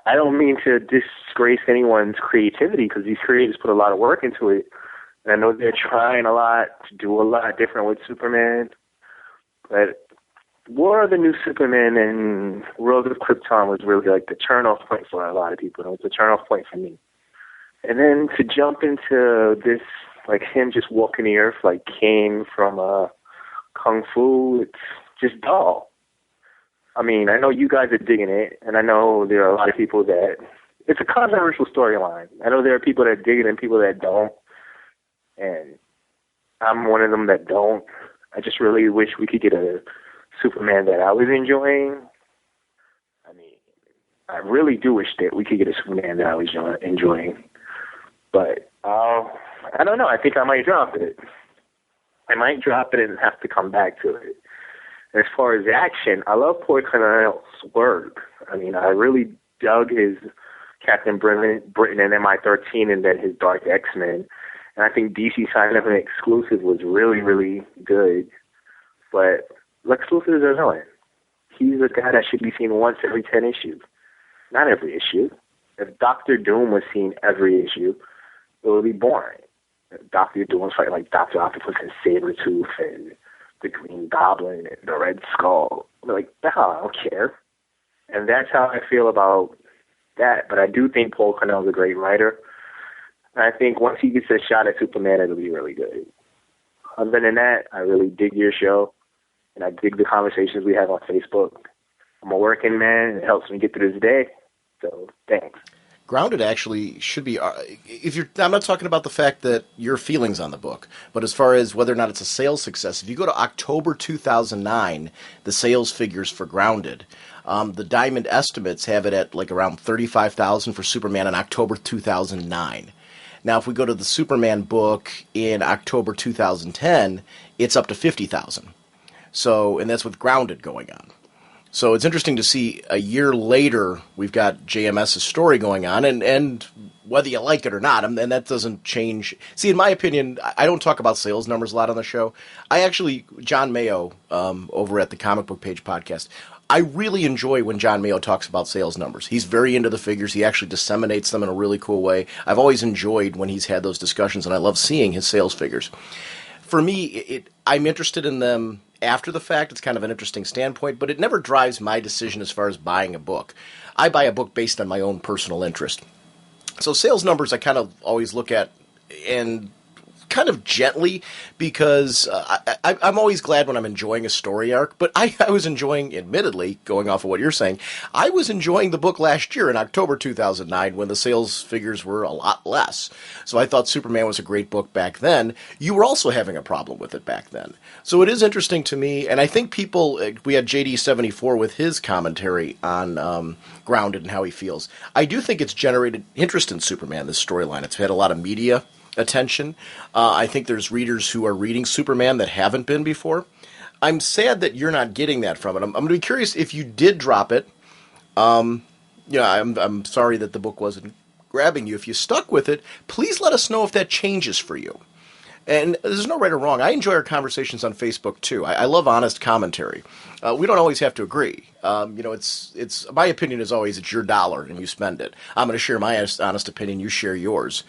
I don't mean to disgrace anyone's creativity because these creators put a lot of work into it. And I know they're trying a lot to do a lot different with Superman. But War of the New Superman and World of Krypton was really like the turn-off point for a lot of people. And it was the turn-off point for me. And then to jump into this, like him just walking the earth like Kane from Kung Fu, it's just dull. I mean, I know you guys are digging it, and I know there are a lot of people that... It's a controversial storyline. I know there are people that dig it and people that don't, and I'm one of them that don't. I just really wish we could get a Superman that I was enjoying. I mean, I really do wish that we could get a Superman that I was enjoying. But I don't know. I think I might drop it. I might drop it and have to come back to it. As far as action, I love Paul Cornell's work. I mean, I really dug his Captain Britain and MI-13 and then his Dark X-Men. And I think DC signing up an exclusive was really, really good. But Lex Luthor is a villain. He's a guy that should be seen once every 10 issues. Not every issue. If Doctor Doom was seen every issue, it would be boring. Dr. Doom's fighting like Dr. Octopus and Sabretooth and the Green Goblin and the Red Skull. I'm like, no, I don't care. And that's how I feel about that. But I do think Paul Cornell's a great writer. And I think once he gets a shot at Superman, it'll be really good. Other than that, I really dig your show. And I dig the conversations we have on Facebook. I'm a working man, and it helps me get through this day. So, thanks. Grounded actually should be, I'm not talking about the fact that your feelings on the book, but as far as whether or not it's a sales success, if you go to October 2009, the sales figures for Grounded, the Diamond estimates have it at like around 35,000 for Superman in October 2009. Now, if we go to the Superman book in October 2010, it's up to 50,000. So, and that's with Grounded going on. So it's interesting to see a year later we've got JMS's story going on, and whether you like it or not, and that doesn't change. See, in my opinion, I don't talk about sales numbers a lot on the show. John Mayo over at the Comic Book Page podcast, I really enjoy when John Mayo talks about sales numbers. He's very into the figures. He actually disseminates them in a really cool way. I've always enjoyed when he's had those discussions, and I love seeing his sales figures. For me, I'm interested in them after the fact. It's kind of an interesting standpoint, but it never drives my decision as far as buying a book. I buy a book based on my own personal interest. So sales numbers I kind of always look at and kind of gently, because I'm always glad when I'm enjoying a story arc, but I was enjoying, admittedly, going off of what you're saying, I was enjoying the book last year in October 2009 when the sales figures were a lot less. So I thought Superman was a great book back then. You were also having a problem with it back then. So it is interesting to me, and I think people, we had JD74 with his commentary on Grounded and how he feels. I do think it's generated interest in Superman, this storyline. It's had a lot of media attention. I think there's readers who are reading Superman that haven't been before. I'm sad that you're not getting that from it. I'm going to be curious if you did drop it. I'm sorry that the book wasn't grabbing you. If you stuck with it, please let us know if that changes for you. And there's no right or wrong. I enjoy our conversations on Facebook too. I love honest commentary. We don't always have to agree. It's my opinion is always it's your dollar and you spend it. I'm going to share my honest opinion. You share yours.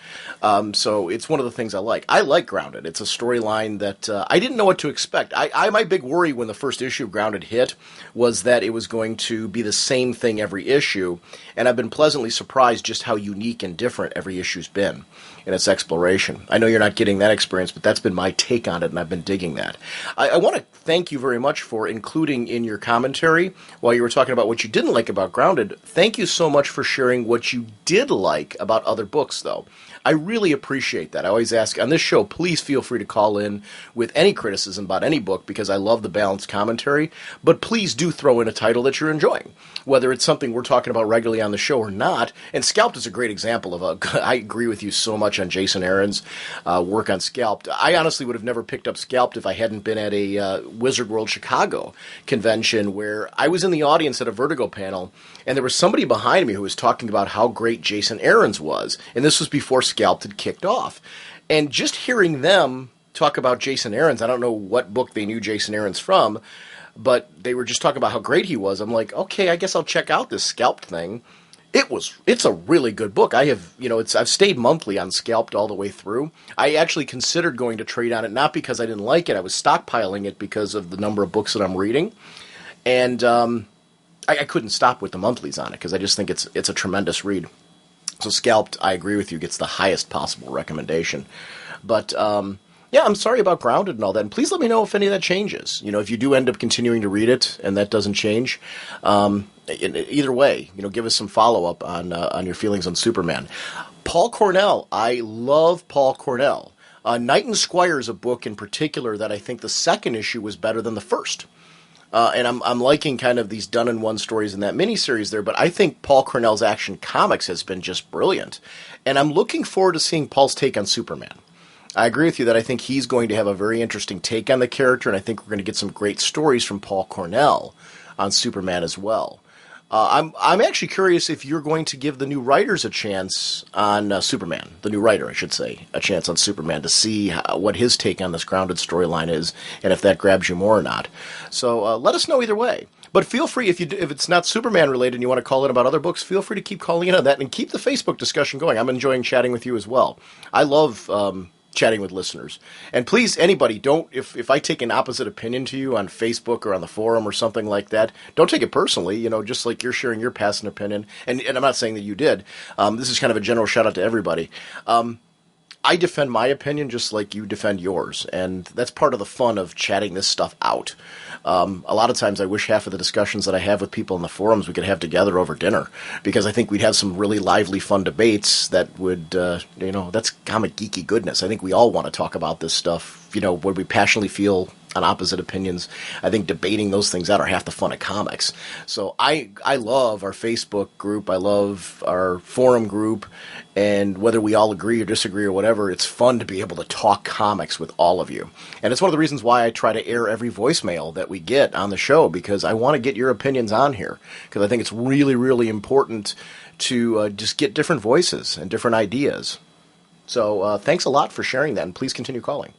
So it's one of the things I like. I like Grounded. It's a storyline that I didn't know what to expect. My big worry when the first issue of Grounded hit was that it was going to be the same thing every issue, and I've been pleasantly surprised just how unique and different every issue's been in its exploration. I know you're not getting that experience, but that's been my take on it, and I've been digging that. I want to thank you very much for including in your commentary, while you were talking about what you didn't like about Grounded, thank you so much for sharing what you did like about other books, though. I really appreciate that. I always ask on this show, please feel free to call in with any criticism about any book because I love the balanced commentary, but please do throw in a title that you're enjoying, whether it's something we're talking about regularly on the show or not. And Scalped is a great example of I agree with you so much on Jason Aaron's work on Scalped. I honestly would have never picked up Scalped if I hadn't been at a Wizard World Chicago convention where I was in the audience at a Vertigo panel, and there was somebody behind me who was talking about how great Jason Aaron's was, and this was before Scalped had kicked off. And just hearing them talk about Jason Aaron's, I don't know what book they knew Jason Aaron's from, but they were just talking about how great he was. I'm like, okay, I guess I'll check out this Scalped thing. It's a really good book. I've stayed monthly on Scalped all the way through. I actually considered going to trade on it, not because I didn't like it. I was stockpiling it because of the number of books that I'm reading. And I couldn't stop with the monthlies on it because I just think it's a tremendous read. So Scalped, I agree with you, gets the highest possible recommendation. But I'm sorry about Grounded and all that. And please let me know if any of that changes. If you do end up continuing to read it and that doesn't change, either way, give us some follow-up on your feelings on Superman. Paul Cornell. I love Paul Cornell. Knight and Squire is a book in particular that I think the second issue was better than the first. And I'm liking kind of these done-in-one stories in that miniseries there, but I think Paul Cornell's Action Comics has been just brilliant. And I'm looking forward to seeing Paul's take on Superman. I agree with you that I think he's going to have a very interesting take on the character, and I think we're going to get some great stories from Paul Cornell on Superman as well. I'm actually curious if you're going to give the new writers a chance on Superman, the new writer, I should say, a chance on Superman to see what his take on this Grounded storyline is and if that grabs you more or not. So let us know either way. But feel free, if it's not Superman related and you want to call in about other books, feel free to keep calling in on that and keep the Facebook discussion going. I'm enjoying chatting with you as well. I love chatting with listeners. And please, anybody, if I take an opposite opinion to you on Facebook or on the forum or something like that, don't take it personally, just like you're sharing your past and opinion. And I'm not saying that you did. This is kind of a general shout out to everybody. I defend my opinion just like you defend yours. And that's part of the fun of chatting this stuff out. A lot of times I wish half of the discussions that I have with people in the forums we could have together over dinner, because I think we'd have some really lively, fun debates that would, that's comic geeky goodness. I think we all want to talk about this stuff, when we passionately feel on opposite opinions. I think debating those things out are half the fun of comics. So I love our Facebook group. I love our forum group. And whether we all agree or disagree or whatever, it's fun to be able to talk comics with all of you. And it's one of the reasons why I try to air every voicemail that we get on the show, because I want to get your opinions on here. Because I think it's really, really important to just get different voices and different ideas. So thanks a lot for sharing that, and please continue calling.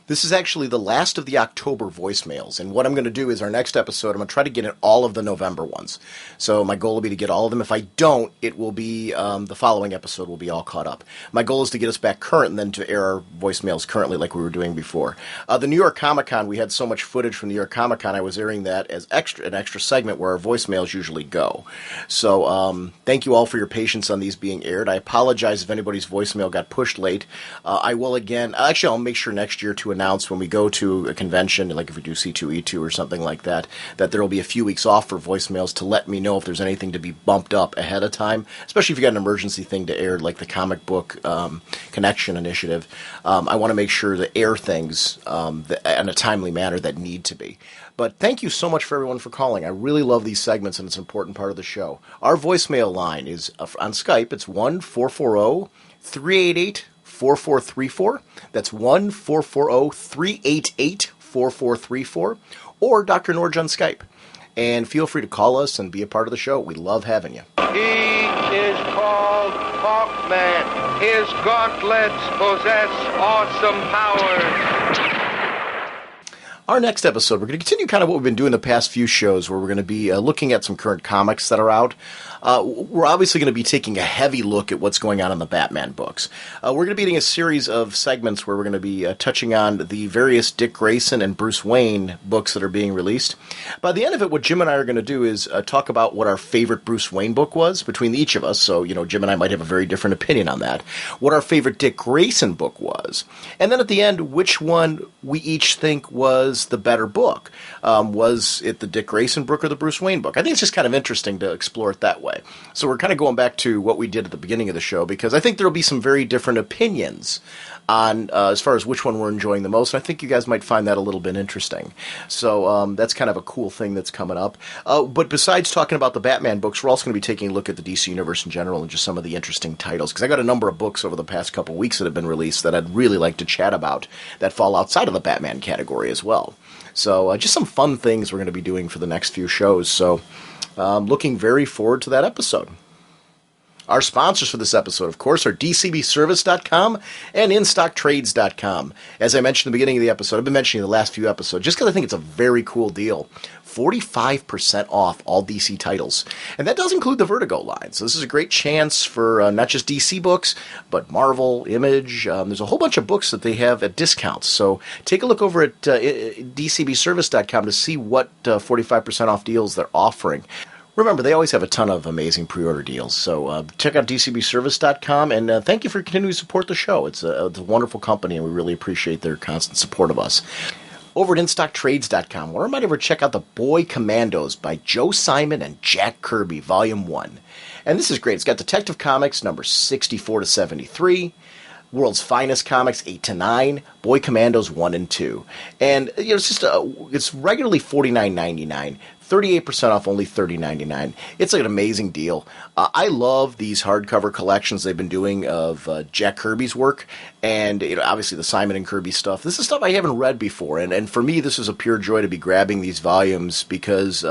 This is actually the last of the October voicemails, and what I'm going to do is our next episode, I'm going to try to get in all of the November ones. So my goal will be to get all of them. If I don't, it will be, the following episode will be all caught up. My goal is to get us back current and then to air our voicemails currently like we were doing before. The New York Comic Con, we had so much footage from New York Comic Con, I was airing that as an extra segment where our voicemails usually go. So thank you all for your patience on these being aired. I apologize if anybody's voicemail got pushed late. I will again, actually I'll make sure next year to announce when we go to a convention, like if we do C2E2 or something like that, that there will be a few weeks off for voicemails to let me know if there's anything to be bumped up ahead of time, especially if you got an emergency thing to air, like the comic book connection initiative. I want to make sure to air things in a timely manner that need to be. But thank you so much for everyone for calling. I really love these segments, and it's an important part of the show. Our voicemail line is on Skype. It's 1-440-388-4434. That's 1-440-388-4434. 888-848-4434 or Dr. Norge on Skype. And feel free to call us and be a part of the show. We love having you. He is called Hawkman. His gauntlets possess awesome powers. Our next episode, we're going to continue kind of what we've been doing the past few shows, where we're going to be looking at some current comics that are out. We're obviously going to be taking a heavy look at what's going on in the Batman books. We're going to be doing a series of segments where we're going to be touching on the various Dick Grayson and Bruce Wayne books that are being released. By the end of it, what Jim and I are going to do is talk about what our favorite Bruce Wayne book was between each of us. So, Jim and I might have a very different opinion on that. What our favorite Dick Grayson book was. And then at the end, which one we each think was the better book. Was it the Dick Grayson book or the Bruce Wayne book? I think it's just kind of interesting to explore it that way. So we're kind of going back to what we did at the beginning of the show, because I think there will be some very different opinions on as far as which one we're enjoying the most. And I think you guys might find that a little bit interesting. So that's kind of a cool thing that's coming up. But besides talking about the Batman books, we're also going to be taking a look at the DC Universe in general and just some of the interesting titles. Because I got a number of books over the past couple of weeks that have been released that I'd really like to chat about that fall outside of the Batman category as well. So just some fun things we're going to be doing for the next few shows. So looking very forward to that episode. Our sponsors for this episode, of course, are DCBService.com and InStockTrades.com. As I mentioned at the beginning of the episode, I've been mentioning the last few episodes just because I think it's a very cool deal. 45% off all DC titles. And that does include the Vertigo line. So this is a great chance for not just DC books, but Marvel, Image. There's a whole bunch of books that they have at discounts. So take a look over at DCBService.com to see what 45% off deals they're offering. Remember, they always have a ton of amazing pre-order deals, so check out DCBService.com, and thank you for continuing to support the show. It's a wonderful company, and we really appreciate their constant support of us. Over at InStockTrades.com, I want to remind everyone to check out The Boy Commandos by Joe Simon and Jack Kirby, Volume 1. And this is great. It's got Detective Comics number 64 to 73, World's Finest Comics 8 to 9, Boy Commandos 1 and 2. And it's just it's regularly $49.99. 38% off, only $30.99. It's like an amazing deal. I love these hardcover collections they've been doing of Jack Kirby's work, and obviously the Simon and Kirby stuff. This is stuff I haven't read before, and for me, this is a pure joy to be grabbing these volumes because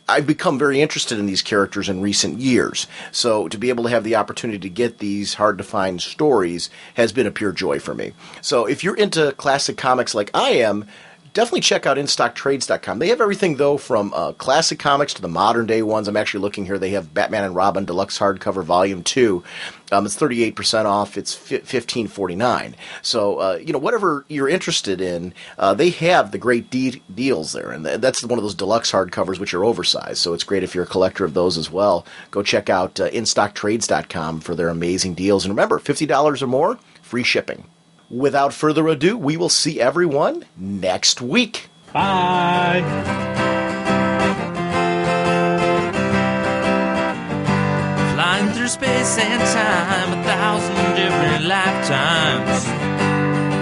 I've become very interested in these characters in recent years. So to be able to have the opportunity to get these hard-to-find stories has been a pure joy for me. So if you're into classic comics like I am, definitely check out InStockTrades.com. They have everything, though, from classic comics to the modern-day ones. I'm actually looking here. They have Batman and Robin Deluxe Hardcover Volume 2. It's 38% off. It's $15.49. So, whatever you're interested in, they have the great deals there. And that's one of those deluxe hardcovers, which are oversized. So it's great if you're a collector of those as well. Go check out InStockTrades.com for their amazing deals. And remember, $50 or more, free shipping. Without further ado, we will see everyone next week. Bye. Flying through space and time, 1,000 different lifetimes.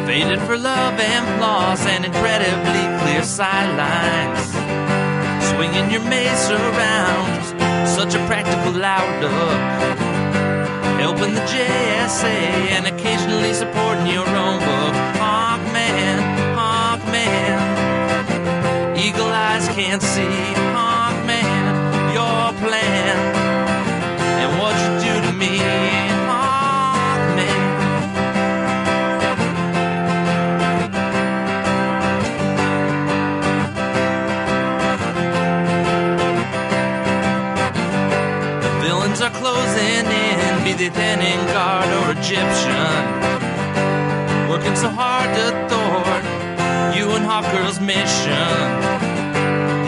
Faded for love and loss and incredibly clear sightlines. Swinging your mace around, such a practical outlook. Helping the JSA and occasionally supporting your own book. Hawkman, Hawkman, eagle eyes can't see. Hawkman, your plan and what you do to me. Hawkman. The villains are closing in. Be they Thenin Guard or Egyptian, working so hard to thwart you and Hawkgirl's mission.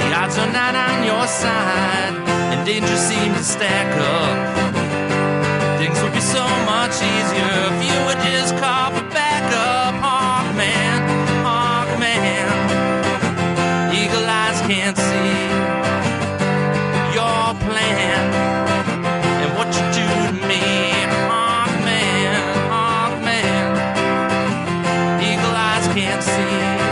The odds are not on your side, and danger seems to stack up. Things would be so much easier if you would just call for backup. Hawkman, Hawkman, eagle eyes can't see your plan and what you do to me. Hawkman, Hawkman, eagle eyes can't see.